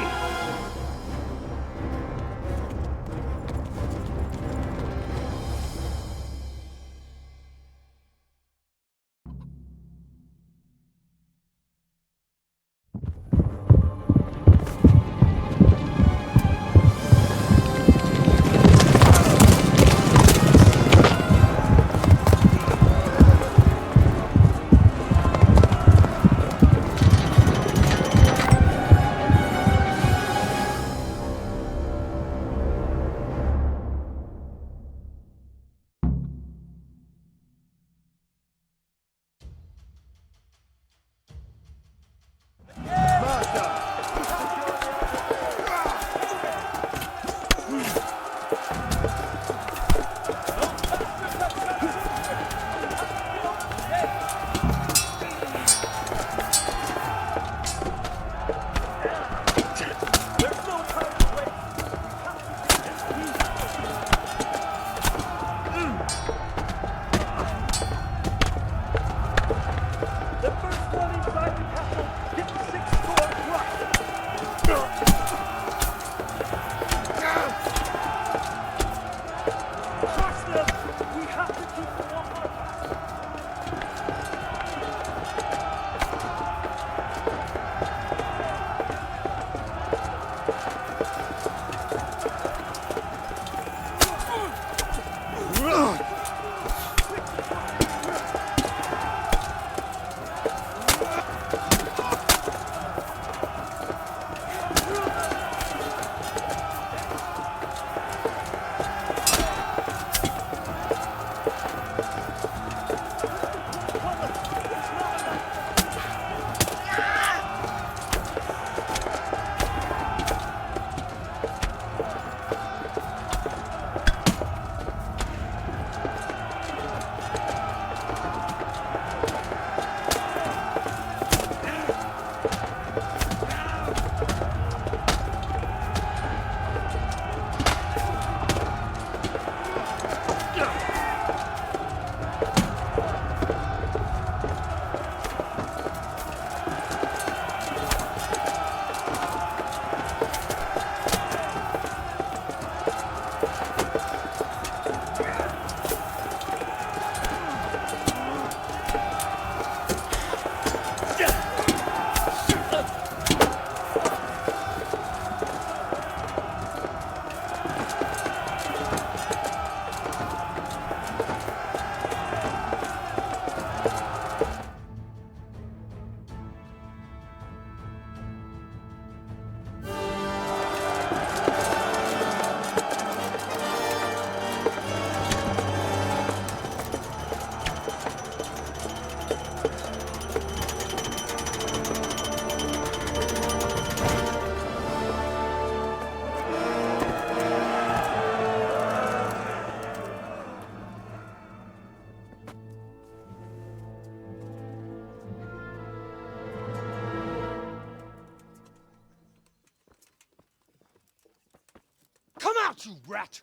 out, you rat!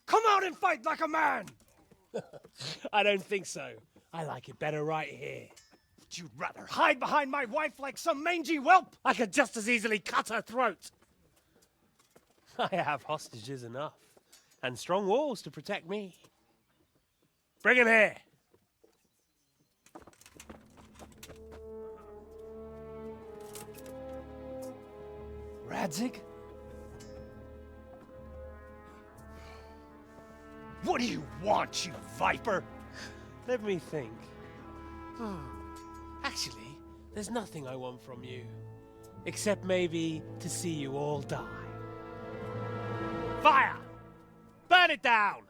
Come out and fight like a man! I don't think so. I like it better right here. Would you rather hide behind my wife like some mangy whelp? I could just as easily cut her throat. I have hostages enough, and strong walls to protect me. Bring him here. Radzig? What do you want, you viper? Let me think. Actually, there's nothing I want from you. Except maybe to see you all die. Fire! Burn it down!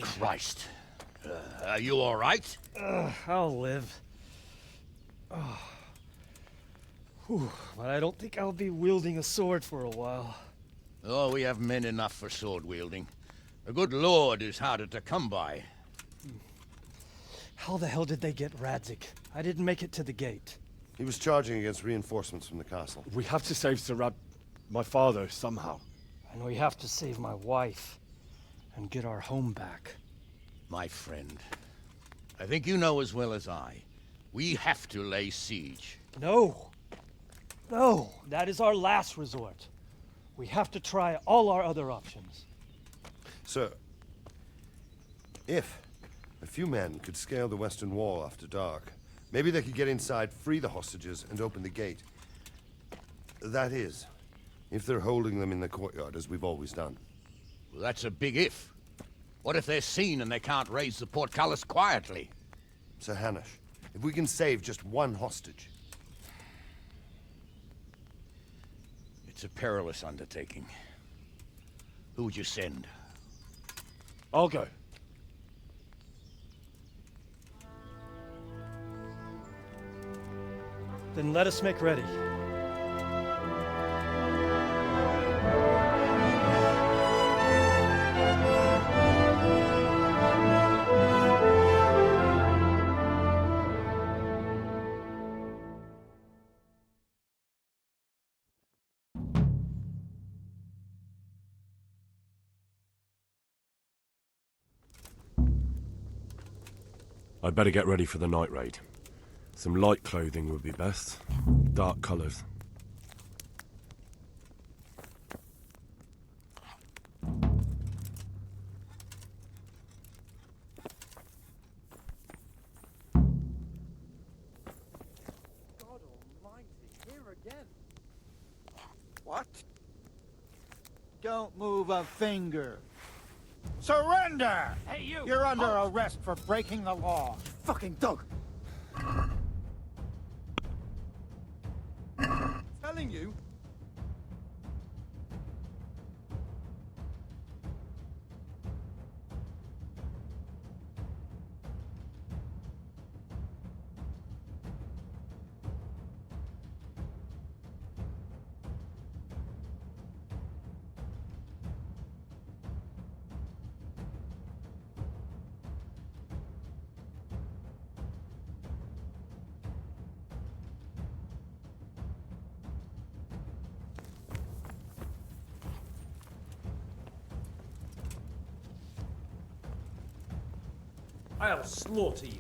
Christ. Are you all right? I'll live. Whew, but I don't think I'll be wielding a sword for a while. Oh, we have men enough for sword wielding. A good lord is harder to come by. How the hell did they get Radzig? I didn't make it to the gate. He was charging against reinforcements from the castle. We have to save Sir my father, somehow. And we have to save my wife and get our home back. My friend, I think you know as well as I. We have to lay siege. No. No, that is our last resort. We have to try all our other options. Sir, if a few men could scale the western wall after dark, maybe they could get inside, free the hostages, and open the gate. That is, if they're holding them in the courtyard, as we've always done. Well, that's a big if. What if they're seen and they can't raise the portcullis quietly? Sir Hanush, if we can save just one hostage. It's a perilous undertaking. Who would you send? I'll go. Then let us make ready. I'd better get ready for the night raid. Some light clothing would be best. Dark colours. God almighty, here again. What? Don't move a finger. Surrender! Hey, you! You're under arrest for breaking the law. Fucking dog! Telling you. I'll slaughter you.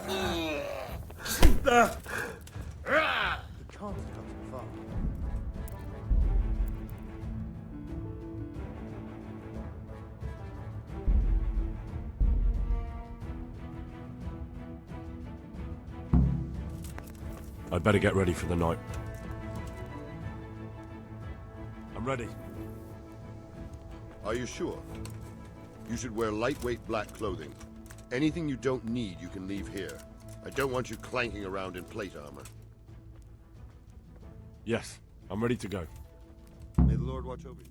He can't have come too far. I'd better get ready for the night. I'm ready. Are you sure? You should wear lightweight black clothing. Anything you don't need, you can leave here. I don't want you clanking around in plate armor. Yes, I'm ready to go. May the Lord watch over you.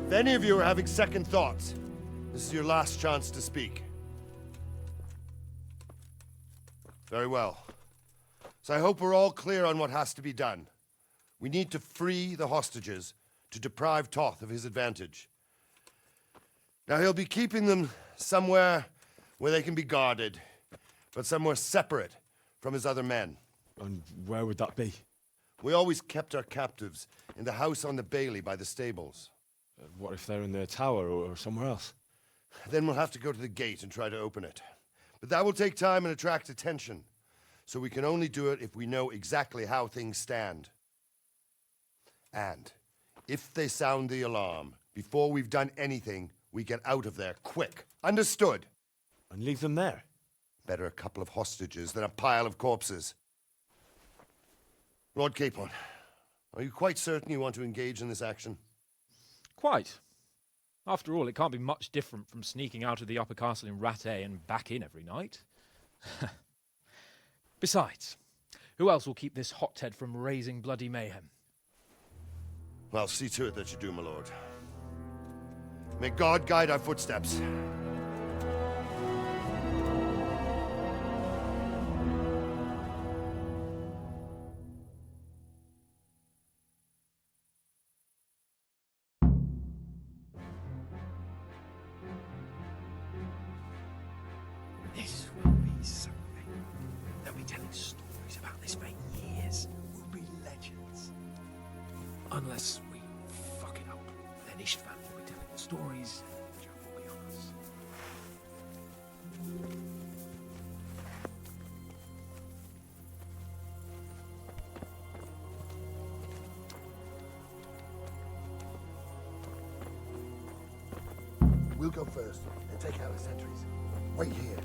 If any of you are having second thoughts, this is your last chance to speak. Very well. So I hope we're all clear on what has to be done. We need to free the hostages to deprive Toth of his advantage. Now he'll be keeping them somewhere where they can be guarded, but somewhere separate from his other men. And where would that be? We always kept our captives in the house on the Bailey by the stables. What if they're in their tower or somewhere else? Then we'll have to go to the gate and try to open it. But that will take time and attract attention. So we can only do it if we know exactly how things stand. And if they sound the alarm, before we've done anything, we get out of there quick. Understood? And leave them there? Better a couple of hostages than a pile of corpses. Lord Capon, are you quite certain you want to engage in this action? Quite. After all, it can't be much different from sneaking out of the upper castle in Rattay and back in every night. Besides, who else will keep this hothead from raising bloody mayhem? Well, see to it that you do, my lord. May God guide our footsteps. This will be something. They'll be telling stories about this for years. We'll be legends. Unless we fuck it up, then Istvan will be telling the stories, and Joe will be on us. We'll go first and take out the sentries. Wait here.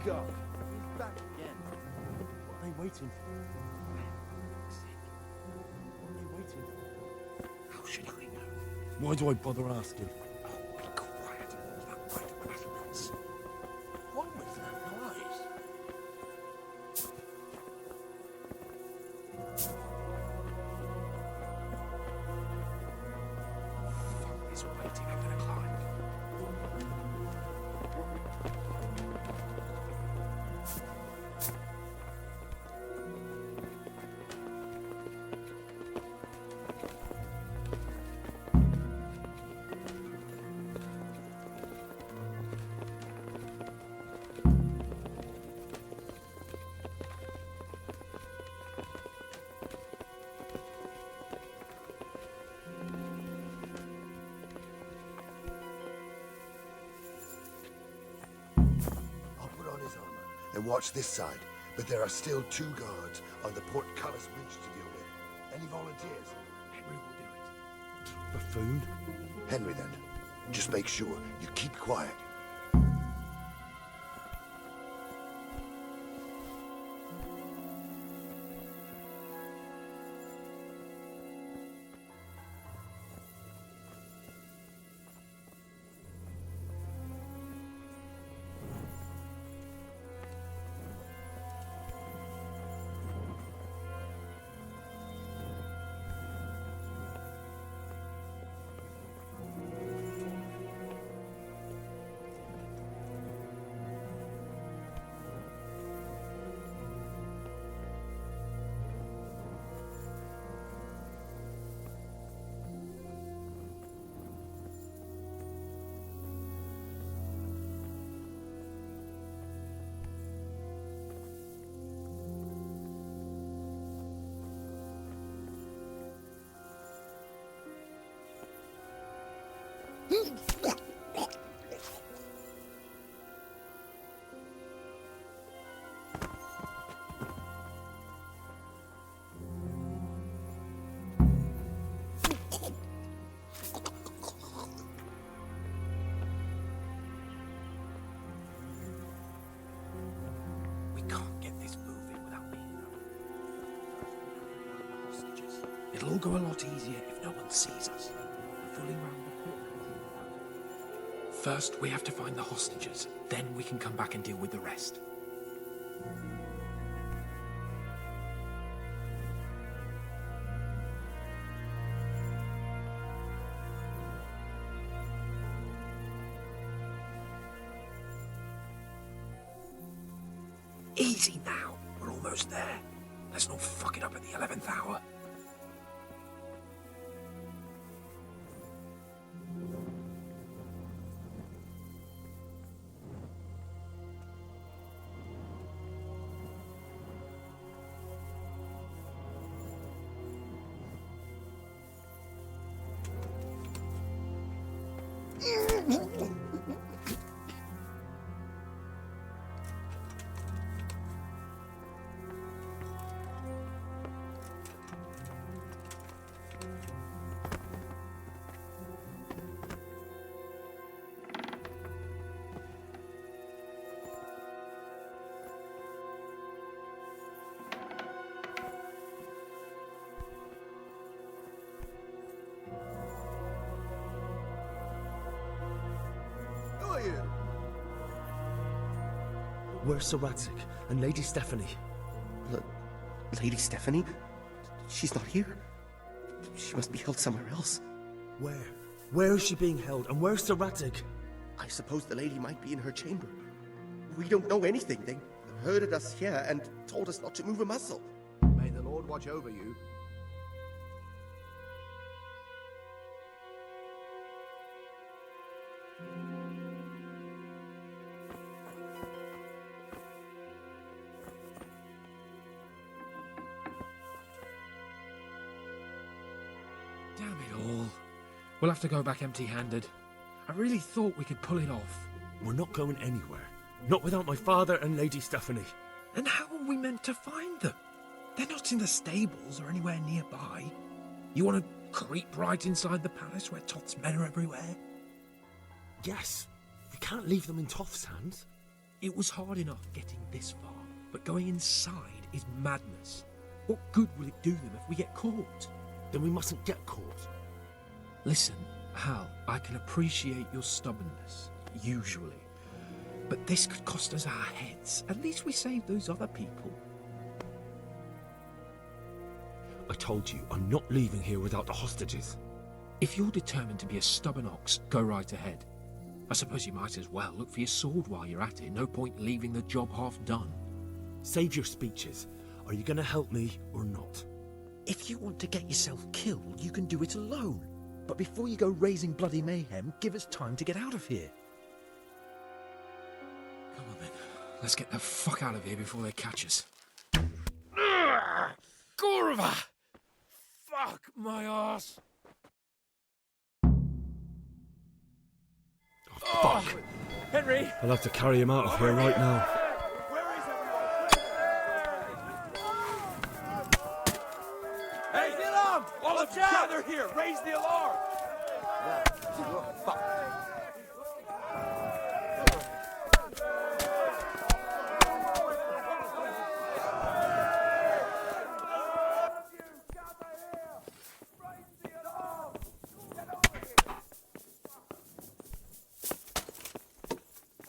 God, he's back again. What are they waiting for? What are they waiting for? How should I know? Why do I bother asking? Be quiet. That might rattle us. What was that noise? Fuck this waiting, I'm gonna climb. I'll put on his armor and watch this side. But there are still 2 guards on the portcullis bridge to deal with. Any volunteers? Henry will do it. Buffoon? Henry, then. Just make sure you keep quiet. It'll all go a lot easier if no one sees us. Fooling around the court. First, we have to find the hostages. Then we can come back and deal with the rest. Easy now. We're almost there. Let's not fuck it up at the 11th hour. Where's Sir Radzik and Lady Stephanie? Lady Stephanie? She's not here. She must be held somewhere else. Where? Where is she being held, and where's Sir Radzik? I suppose the lady might be in her chamber. We don't know anything. They herded us here and told us not to move a muscle. May the Lord watch over you. Damn it all. We'll have to go back empty-handed. I really thought we could pull it off. We're not going anywhere. Not without my father and Lady Stephanie. And how are we meant to find them? They're not in the stables or anywhere nearby. You want to creep right inside the palace where Toth's men are everywhere? Yes. We can't leave them in Toth's hands. It was hard enough getting this far, but going inside is madness. What good will it do them if we get caught? Then we mustn't get caught. Listen, Hal, I can appreciate your stubbornness, usually. But this could cost us our heads. At least we saved those other people. I told you, I'm not leaving here without the hostages. If you're determined to be a stubborn ox, go right ahead. I suppose you might as well look for your sword while you're at it. No point leaving the job half done. Save your speeches. Are you going to help me or not? If you want to get yourself killed, you can do it alone. But before you go raising bloody mayhem, give us time to get out of here. Come on then. Let's get the fuck out of here before they catch us. Gorva! Fuck my ass! Oh, fuck! Henry! I'll have to carry him out of here right now. Hey, get up! All of you gather here! Raise the alarm! Fuck.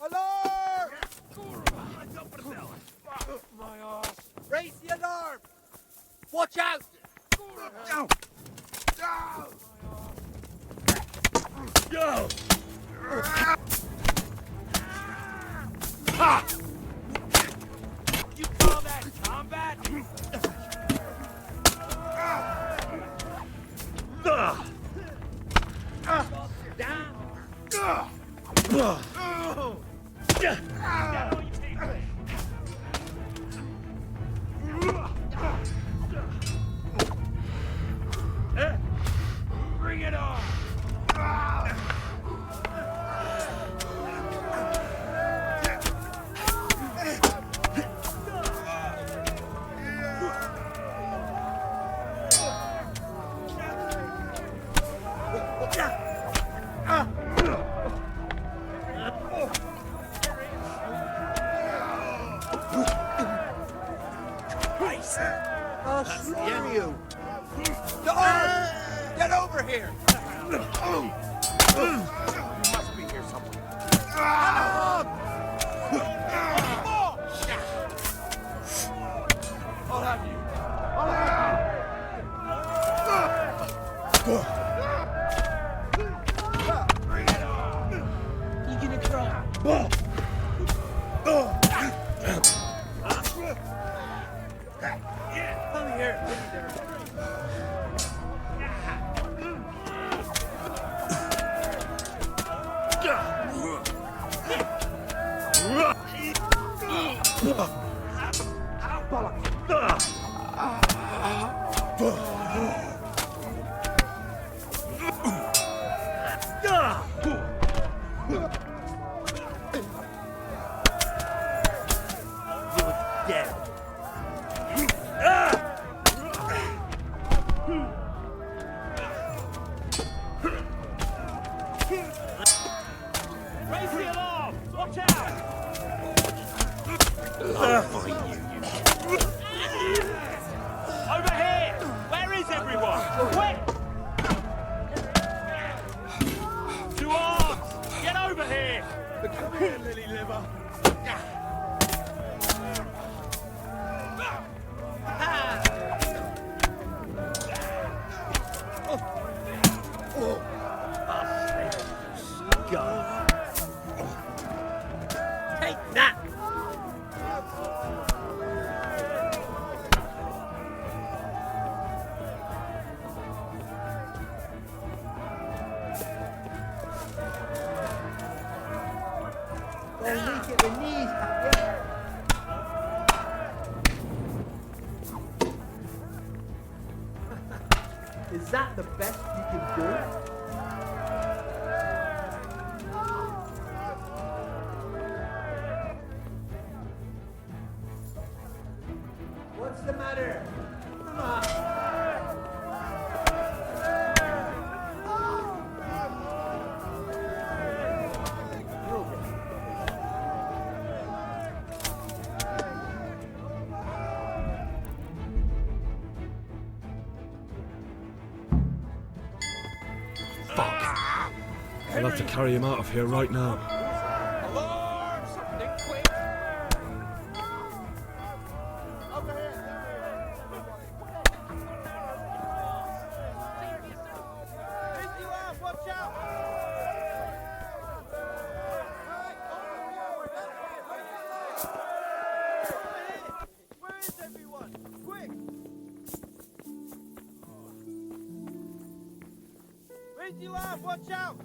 Alarm! My ass! Raise the alarm! Watch out! Down! Down! Go! Ha! You call that combat? Down! Bring it on! I'll slaughter you! Dog! Get over here! You must be here somewhere. I'll have you. You gonna cry? Come here. Raise the alarm! Watch out! I'll find you, Over here! Where is everyone? Quick! To arms! Get over here! Come here, Lily Liver. Take that! They'll leak at the knees, Is that the best you can do? What's the matter? Come on. I'll have to carry him out of here right now. Alarm! Something quick! Raise you up! Watch out! Where is everyone? Quick! Raise you up! Watch out!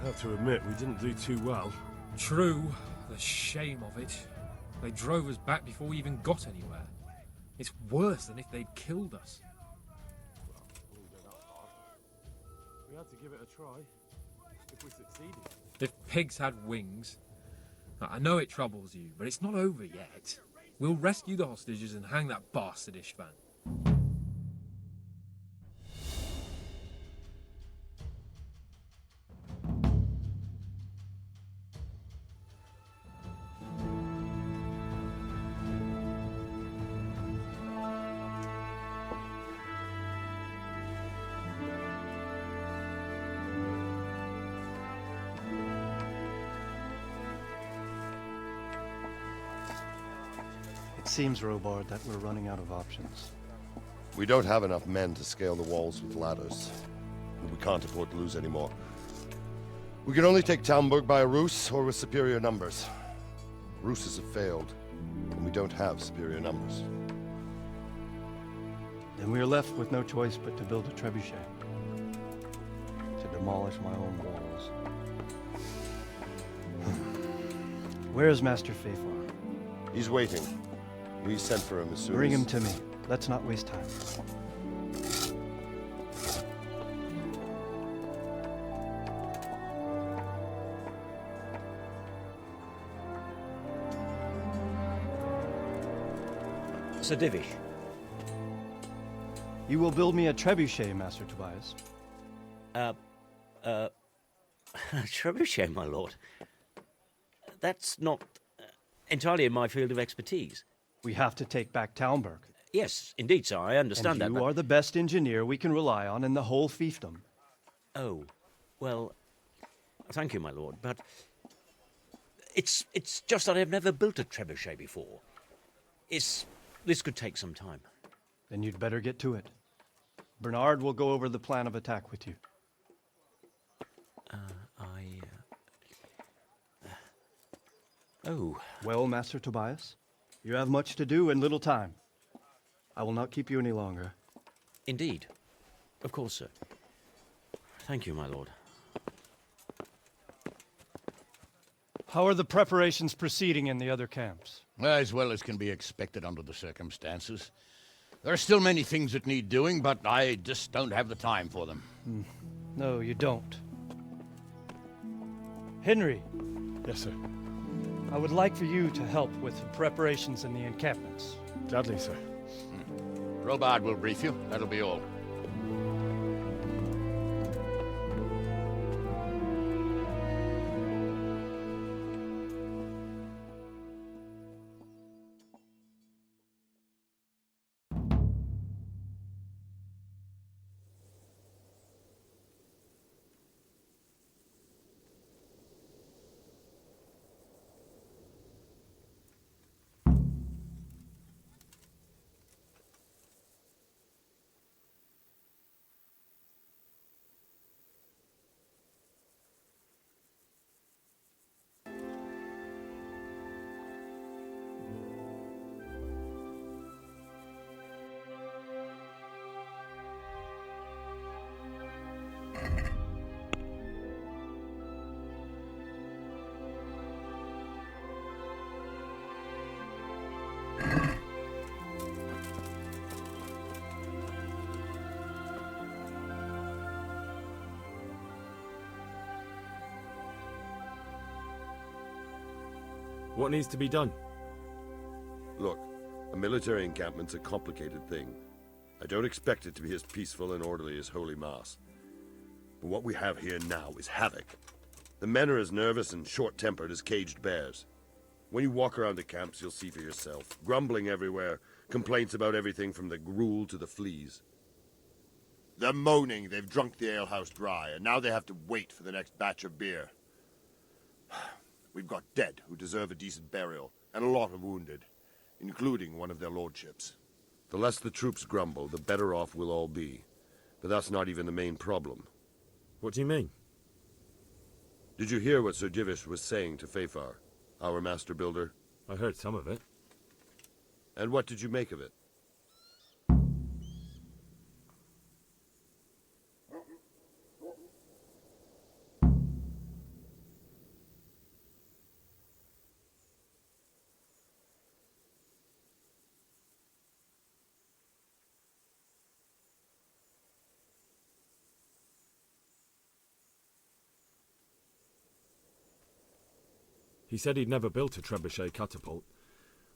I have to admit, we didn't do too well. True. The shame of it. They drove us back before we even got anywhere. It's worse than if they'd killed us. We had to give it a try. If we succeeded. If pigs had wings... I know it troubles you, but it's not over yet. We'll rescue the hostages and hang that bastard Ishvan. It seems, Robard, that we're running out of options. We don't have enough men to scale the walls with ladders. And we can't afford to lose any more. We can only take Talmberg by a ruse or with superior numbers. Ruses have failed, and we don't have superior numbers. Then we are left with no choice but to build a trebuchet. To demolish my own walls. Where is Master Fafar? He's waiting. We sent for him as soon Bring as... him to me. Let's not waste time. Sir Divish. You will build me a trebuchet, Master Tobias. Trebuchet, my lord. That's not entirely in my field of expertise. We have to take back Talmberg. Yes, indeed, sir, I understand that. And you but... are the best engineer we can rely on in the whole fiefdom. Oh, well, thank you, my lord, but it's just that I've never built a trebuchet before. This could take some time. Then you'd better get to it. Bernard will go over the plan of attack with you. Oh. Well, Master Tobias, you have much to do and little time. I will not keep you any longer. Indeed. Of course, sir. Thank you, my lord. How are the preparations proceeding in the other camps? As well as can be expected under the circumstances. There are still many things that need doing, but I just don't have the time for them. No, you don't. Henry. Yes, sir. I would like for you to help with the preparations in the encampments. Gladly, sir. Robard will brief you. That'll be all. What needs to be done? Look, a military encampment's a complicated thing. I don't expect it to be as peaceful and orderly as Holy Mass. But what we have here now is havoc. The men are as nervous and short-tempered as caged bears. When you walk around the camps, you'll see for yourself. Grumbling everywhere, complaints about everything from the gruel to the fleas. They're moaning they've drunk the alehouse dry, and now they have to wait for the next batch of beer. We've got dead who deserve a decent burial, and a lot of wounded, including one of their lordships. The less the troops grumble, the better off we'll all be. But that's not even the main problem. What do you mean? Did you hear what Sir Divish was saying to Fafar, our master builder? I heard some of it. And what did you make of it? He said he'd never built a trebuchet catapult.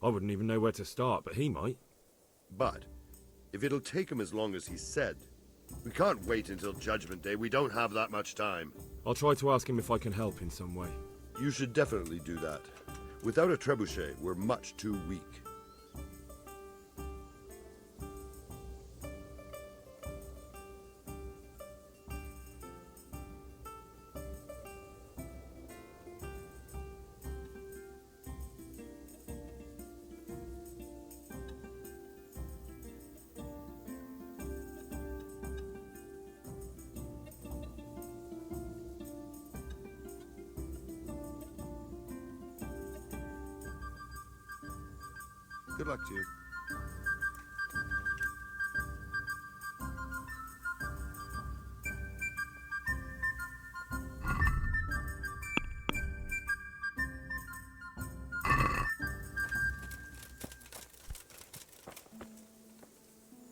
I wouldn't even know where to start, but he might. But, if it'll take him as long as he said, we can't wait until Judgment Day. We don't have that much time. I'll try to ask him if I can help in some way. You should definitely do that. Without a trebuchet, we're much too weak. Good luck to you.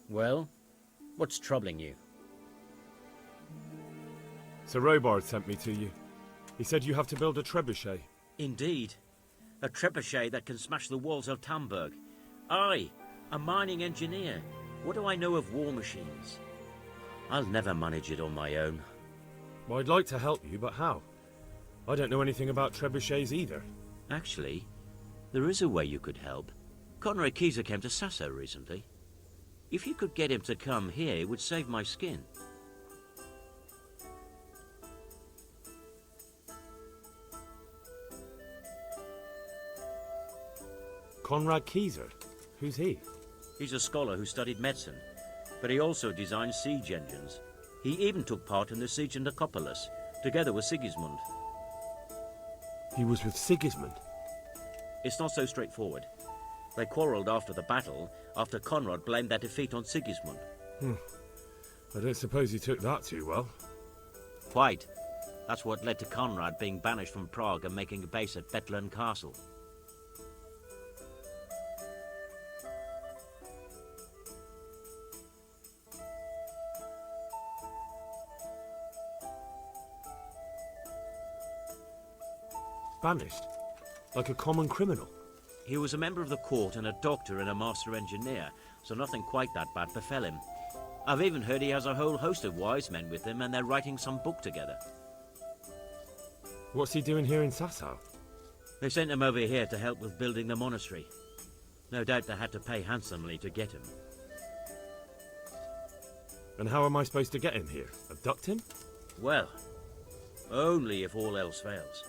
Well, what's troubling you? Sir Robard sent me to you. He said you have to build a trebuchet. Indeed. A trebuchet that can smash the walls of Talmberg. I, a mining engineer. What do I know of war machines? I'll never manage it on my own. Well, I'd like to help you, but how? I don't know anything about trebuchets either. Actually, there is a way you could help. Conrad Keyser came to Sasso recently. If you could get him to come here, it would save my skin. Conrad Keyser? Who's he? He's a scholar who studied medicine, but he also designed siege engines. He even took part in the siege of Nicopolis, together with Sigismund. He was with Sigismund? It's not so straightforward. They quarrelled after the battle, after Conrad blamed their defeat on Sigismund. I don't suppose he took that too well. Quite. That's what led to Conrad being banished from Prague and making a base at Bethlen Castle. Banished? Like a common criminal? He was a member of the court and a doctor and a master engineer, so nothing quite that bad befell him. I've even heard he has a whole host of wise men with him and they're writing some book together. What's he doing here in Sasau? They sent him over here to help with building the monastery. No doubt they had to pay handsomely to get him. And how am I supposed to get him here? Abduct him? Well, only if all else fails.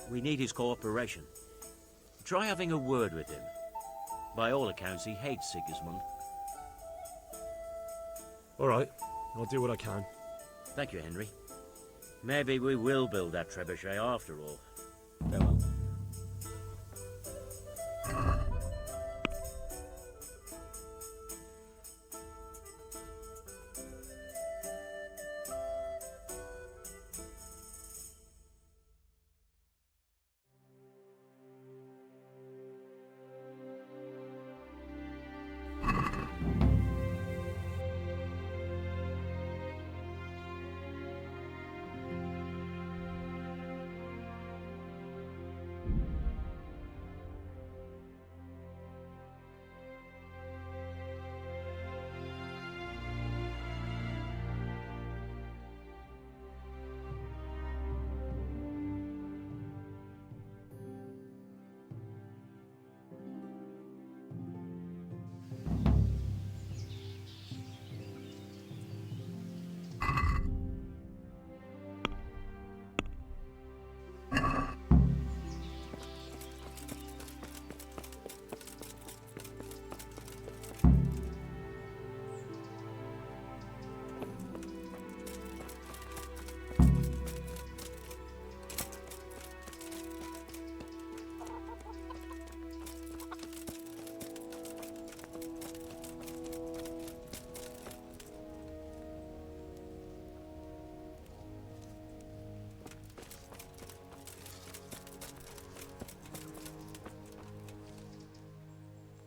We need his cooperation. Try having a word with him. By all accounts, he hates Sigismund. All right, I'll do what I can. Thank you, Henry. Maybe we will build that trebuchet after all. Farewell.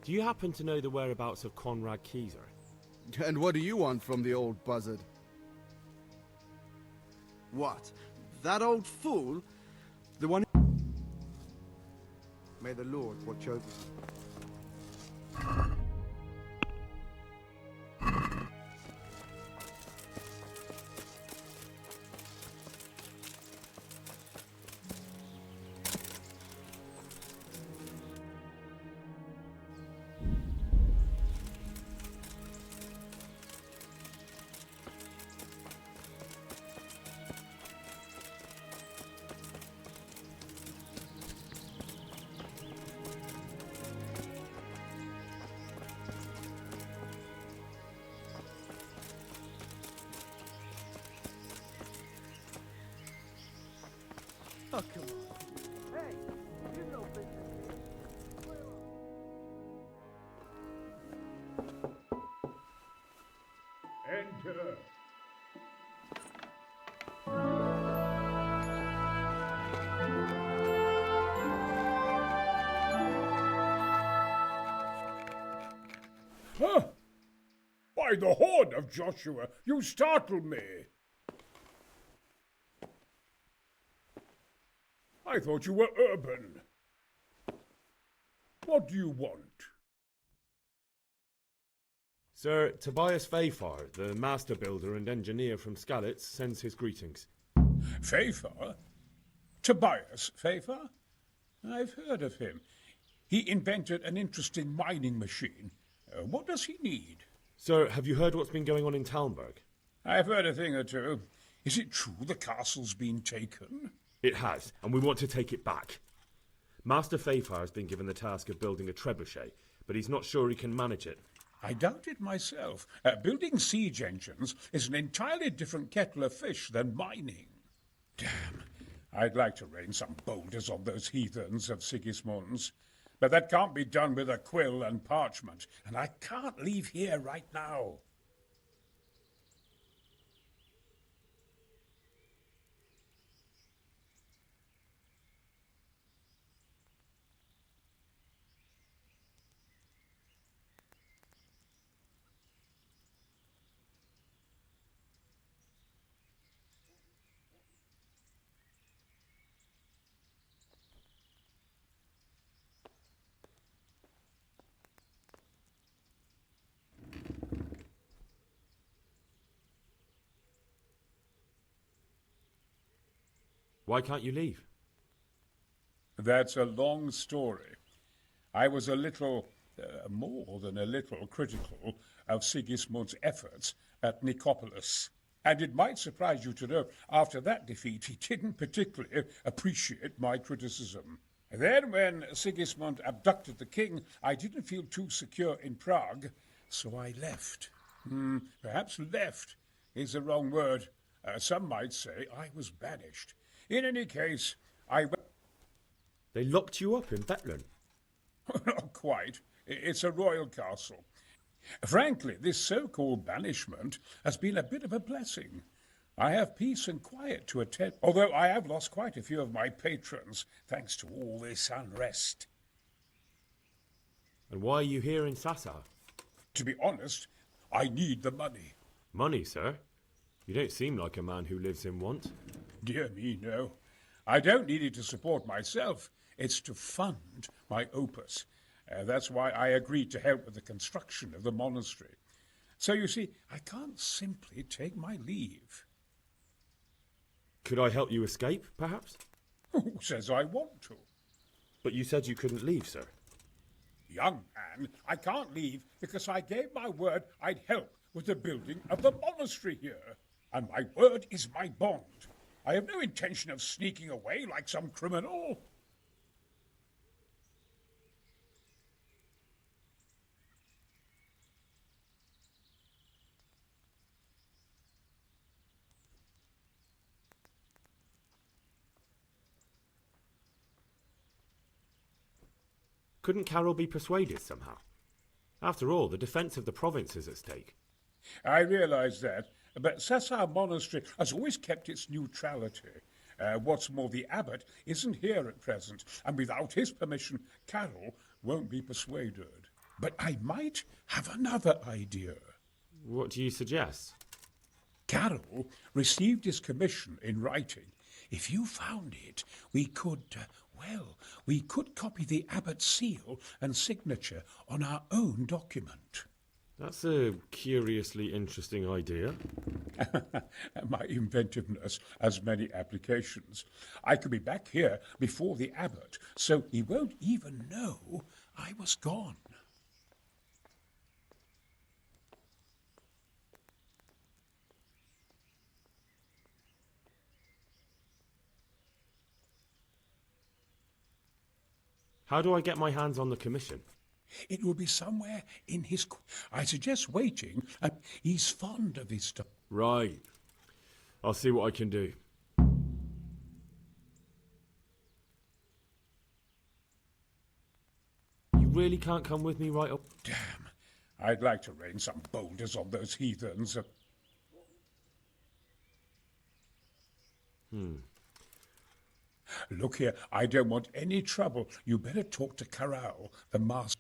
Do you happen to know the whereabouts of Conrad Keyser? And what do you want from the old buzzard? What? That old fool? The one... May the Lord watch over you. Oh, come on. Hey, you know business. Enter. Huh? By the horn of Joshua, you startle me. I thought you were urban. What do you want? Sir Tobias Fayfar, the master builder and engineer from Skalitz, sends his greetings. Fayfar? Tobias Fayfar? I've heard of him. He invented an interesting mining machine. What does he need? Sir, have you heard what's been going on in Talmberg? I've heard a thing or two. Is it true the castle's been taken? It has, and we want to take it back. Master Fayfar has been given the task of building a trebuchet, but he's not sure he can manage it. I doubt it myself. Building siege engines is an entirely different kettle of fish than mining. Damn, I'd like to rain some boulders on those heathens of Sigismund's. But that can't be done with a quill and parchment, and I can't leave here right now. Why can't you leave? That's a long story. I was a little, more than a little, critical of Sigismund's efforts at Nicopolis. And it might surprise you to know, after that defeat, he didn't particularly appreciate my criticism. Then, when Sigismund abducted the king, I didn't feel too secure in Prague, so I left. Perhaps left is the wrong word. Some might say I was banished. In any case, They locked you up in Bethlem? Not quite. It's a royal castle. Frankly, this so-called banishment has been a bit of a blessing. I have peace and quiet to attend, although I have lost quite a few of my patrons, thanks to all this unrest. And why are you here in Sassa? To be honest, I need the money. Money, sir? You don't seem like a man who lives in want. Dear me, no. I don't need it to support myself. It's to fund my opus. That's why I agreed to help with the construction of the monastery. So you see, I can't simply take my leave. Could I help you escape, perhaps? Who says I want to? But you said you couldn't leave, sir. Young man, I can't leave because I gave my word I'd help with the building of the monastery here. And my word is my bond. I have no intention of sneaking away like some criminal. Couldn't Carol be persuaded somehow? After all, the defence of the province is at stake. I realize that, but Sassa Monastery has always kept its neutrality. What's more, the abbot isn't here at present, and without his permission, Carol won't be persuaded. But I might have another idea. What do you suggest? Carol received his commission in writing. If you found it, we could copy the abbot's seal and signature on our own document. That's a curiously interesting idea. My inventiveness has many applications. I could be back here before the abbot, so he won't even know I was gone. How do I get my hands on the commission? It will be somewhere in his... I suggest waiting. He's fond of his stuff. Right. I'll see what I can do. You really can't come with me right up? Damn. I'd like to rain some boulders on those heathens. Look here, I don't want any trouble. You better talk to Caral, the master.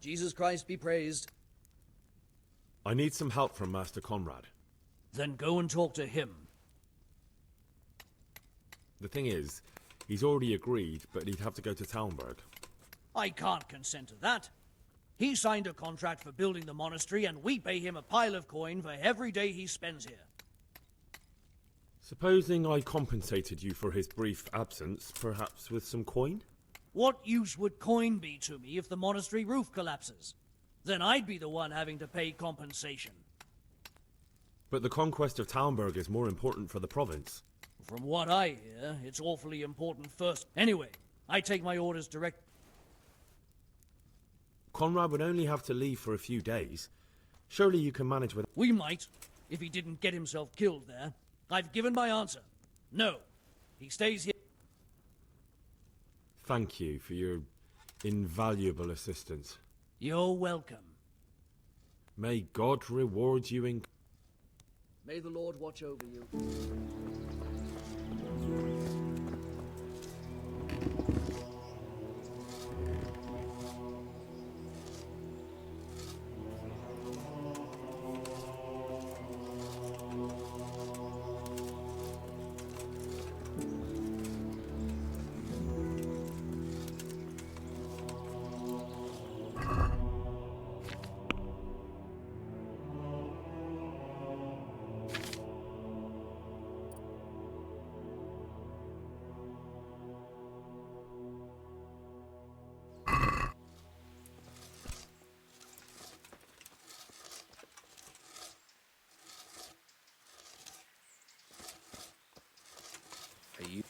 Jesus Christ be praised. I need some help from Master Conrad. Then go and talk to him. The thing is, he's already agreed, but he'd have to go to Talmberg. I can't consent to that. He signed a contract for building the monastery, and we pay him a pile of coin for every day he spends here. Supposing I compensated you for his brief absence, perhaps with some coin? What use would coin be to me if the monastery roof collapses? Then I'd be the one having to pay compensation. But the conquest of Talmberg is more important for the province. From what I hear, it's awfully important first. Anyway, I take my orders direct. Conrad would only have to leave for a few days. Surely you can manage with... We might, if he didn't get himself killed there. I've given my answer. No. He stays here. Thank you for your invaluable assistance. You're welcome. May God reward you in... May the Lord watch over you. Are you...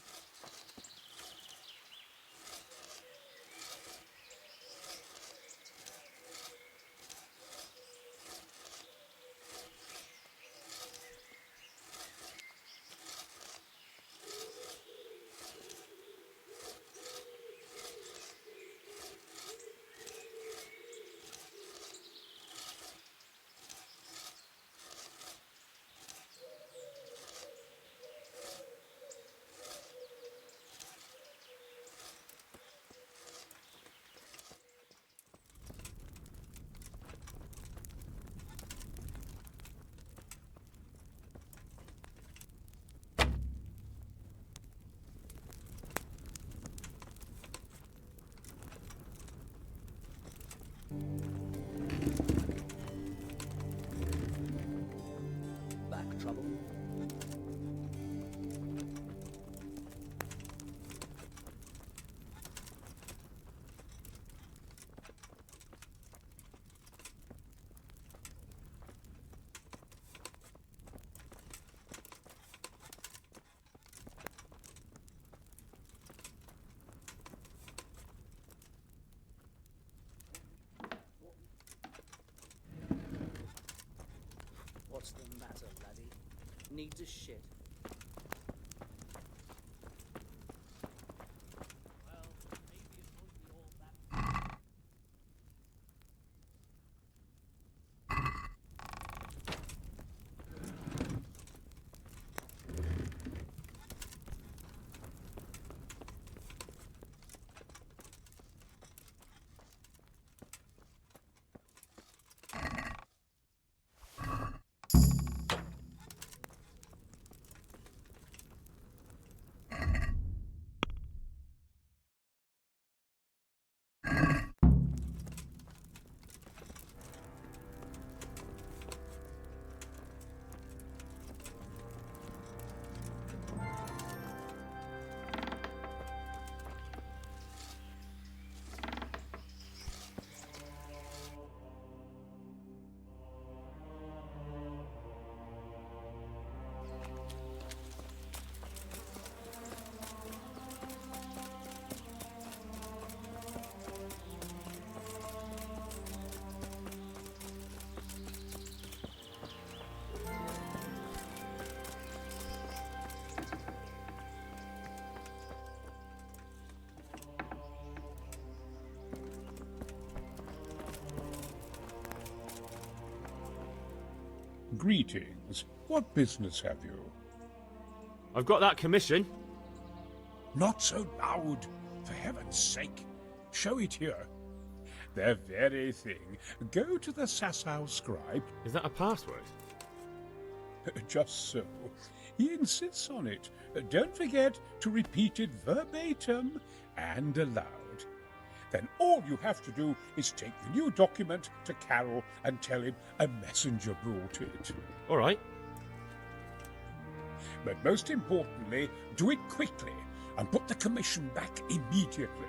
Back trouble. What's the matter, laddie? Needs a shit. Greetings. What business have you? I've got that commission. Not so loud, for heaven's sake. Show it here. The very thing. Go to the Sasau scribe. Is that a password? Just so. He insists on it. Don't forget to repeat it verbatim and aloud. Then all you have to do is take the new document to Carol and tell him a messenger brought it. All right. But most importantly, do it quickly and put the commission back immediately.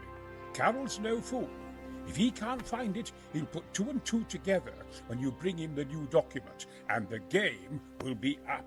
Carol's no fool. If he can't find it, he'll put 2 and 2 together when you bring him the new document, and the game will be up.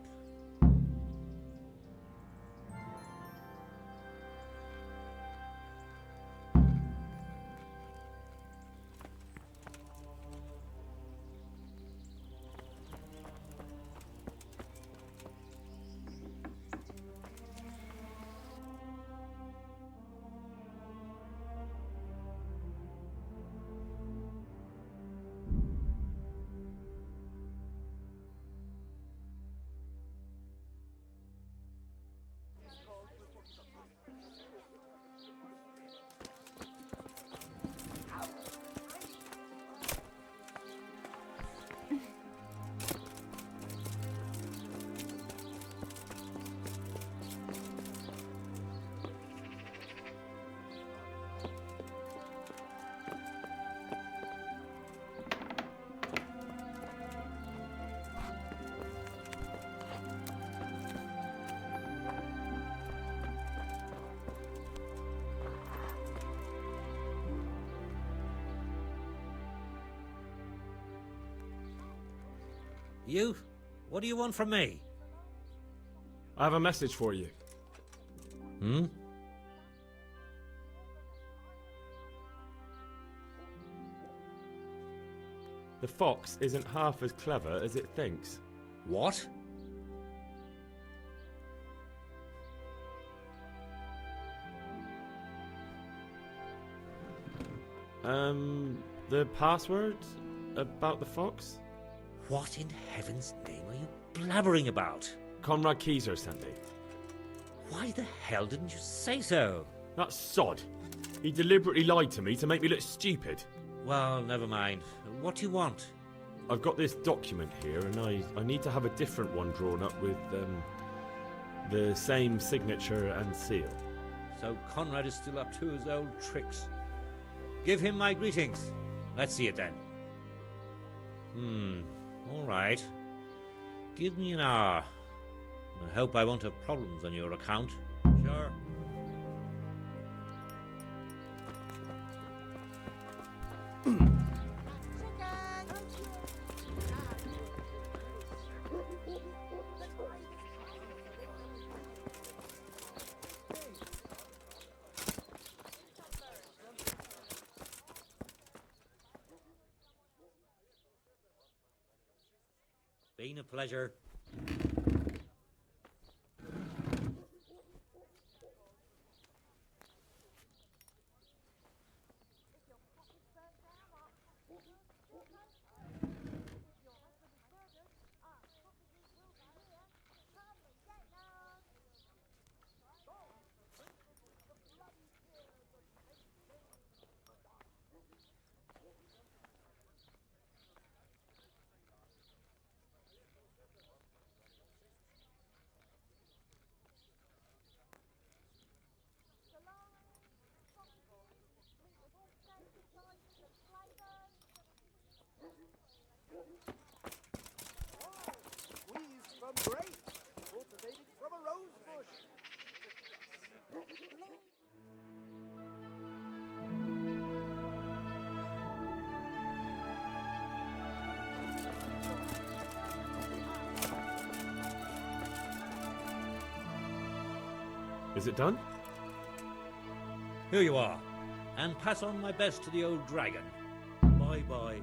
You? What do you want from me? I have a message for you. Hmm? The fox isn't half as clever as it thinks. What? The password about the fox? What in heaven's name are you blabbering about? Conrad Keyser sent me. Why the hell didn't you say so? That sod. He deliberately lied to me to make me look stupid. Well, never mind. What do you want? I've got this document here, and I need to have a different one drawn up with the same signature and seal. So Conrad is still up to his old tricks. Give him my greetings. Let's see it then. All right. Give me an hour. I hope I won't have problems on your account. Sure. Been a pleasure. Squeezed from grapes, cultivated from a rose bush. Is it done? Here you are. And pass on my best to the old dragon. Bye-bye.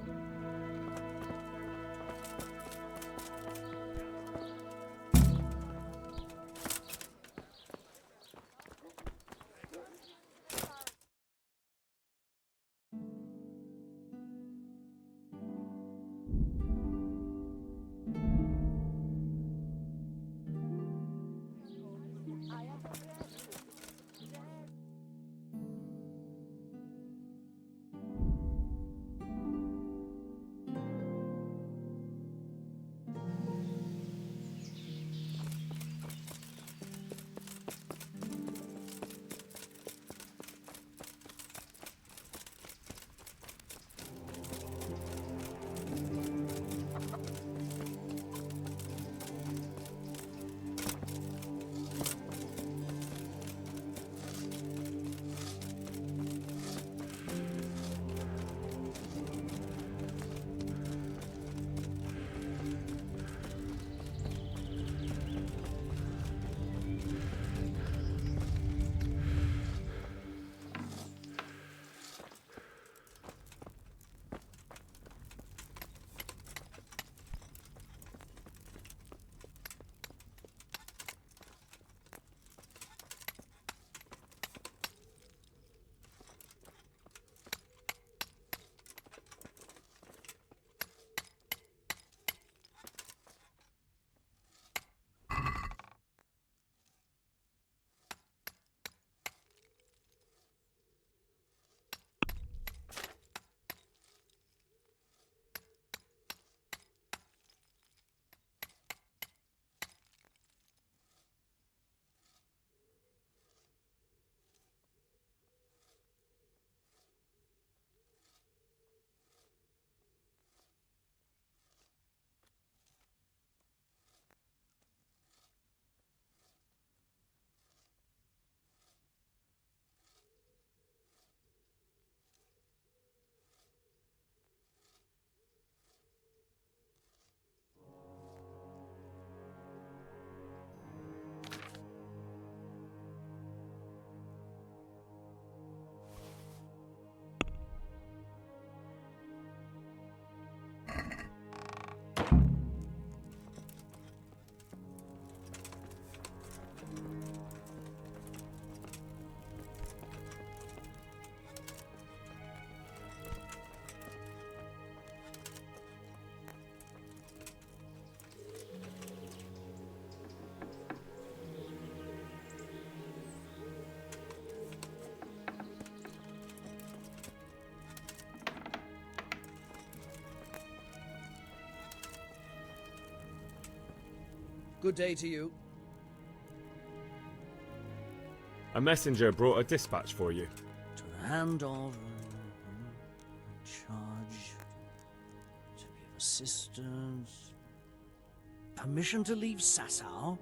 Good day to you. A messenger brought a dispatch for you. To the hand of charge to give assistance. Permission to leave Sasau?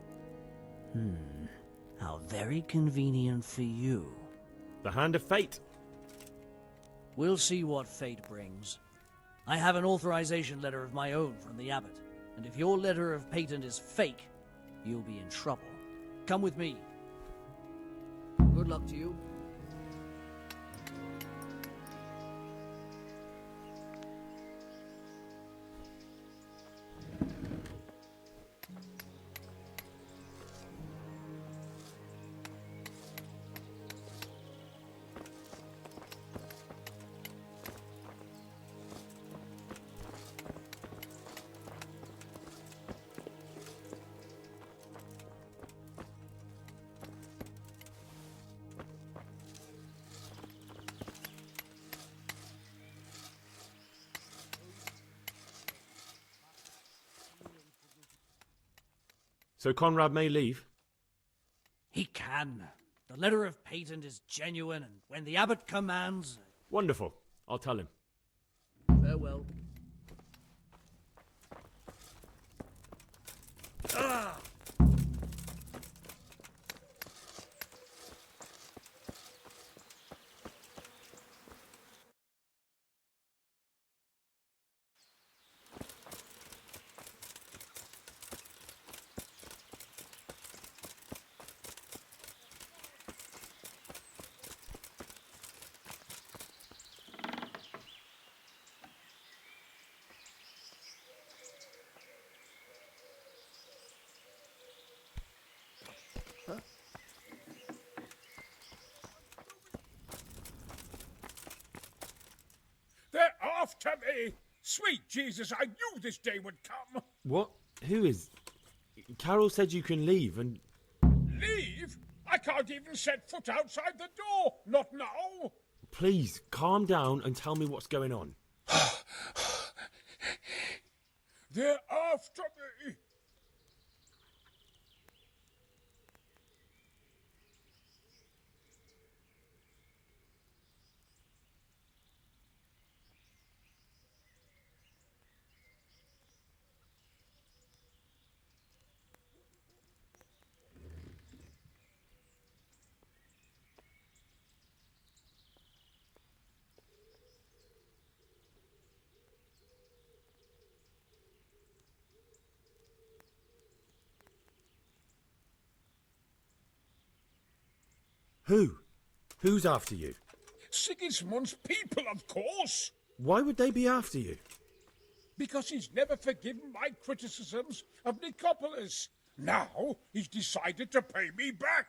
How very convenient for you. The hand of fate. We'll see what fate brings. I have an authorization letter of my own from the abbot, and if your letter of patent is fake, you'll be in trouble. Come with me. Good luck to you. So Conrad may leave? He can. The letter of patent is genuine, and when the abbot commands... Wonderful. I'll tell him. Farewell. Ah! They're after me! Sweet Jesus, I knew this day would come! What? Who is... Carol said you can leave and... Leave? I can't even set foot outside the door! Not now! Please, calm down and tell me what's going on. They're after me! Who? Who's after you? Sigismund's people, of course! Why would they be after you? Because he's never forgiven my criticisms of Nicopolis. Now he's decided to pay me back.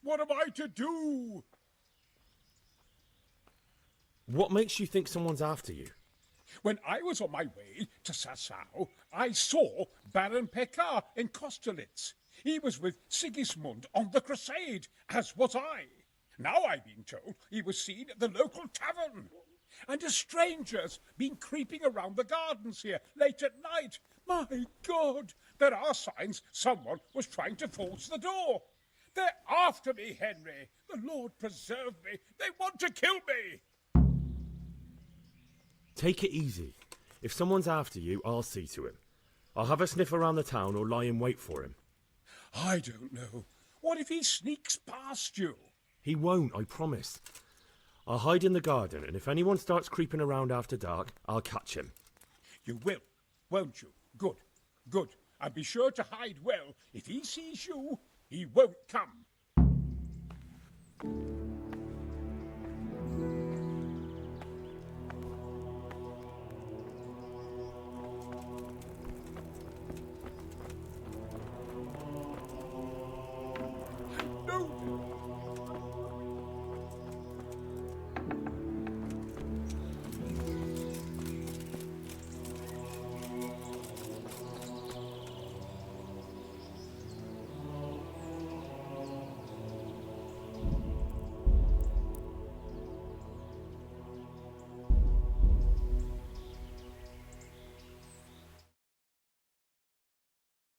What am I to do? What makes you think someone's after you? When I was on my way to Sasau, I saw Baron Pekar in Kosterlitz. He was with Sigismund on the crusade, as was I. Now I've been told he was seen at the local tavern. And a stranger's been creeping around the gardens here late at night. My God, there are signs someone was trying to force the door. They're after me, Henry. The Lord preserve me. They want to kill me. Take it easy. If someone's after you, I'll see to him. I'll have a sniff around the town or lie in wait for him. I don't know. What if he sneaks past you? He won't, I promise. I'll hide in the garden, and if anyone starts creeping around after dark, I'll catch him. You will, won't you? Good, good. And be sure to hide well. If he sees you, he won't come.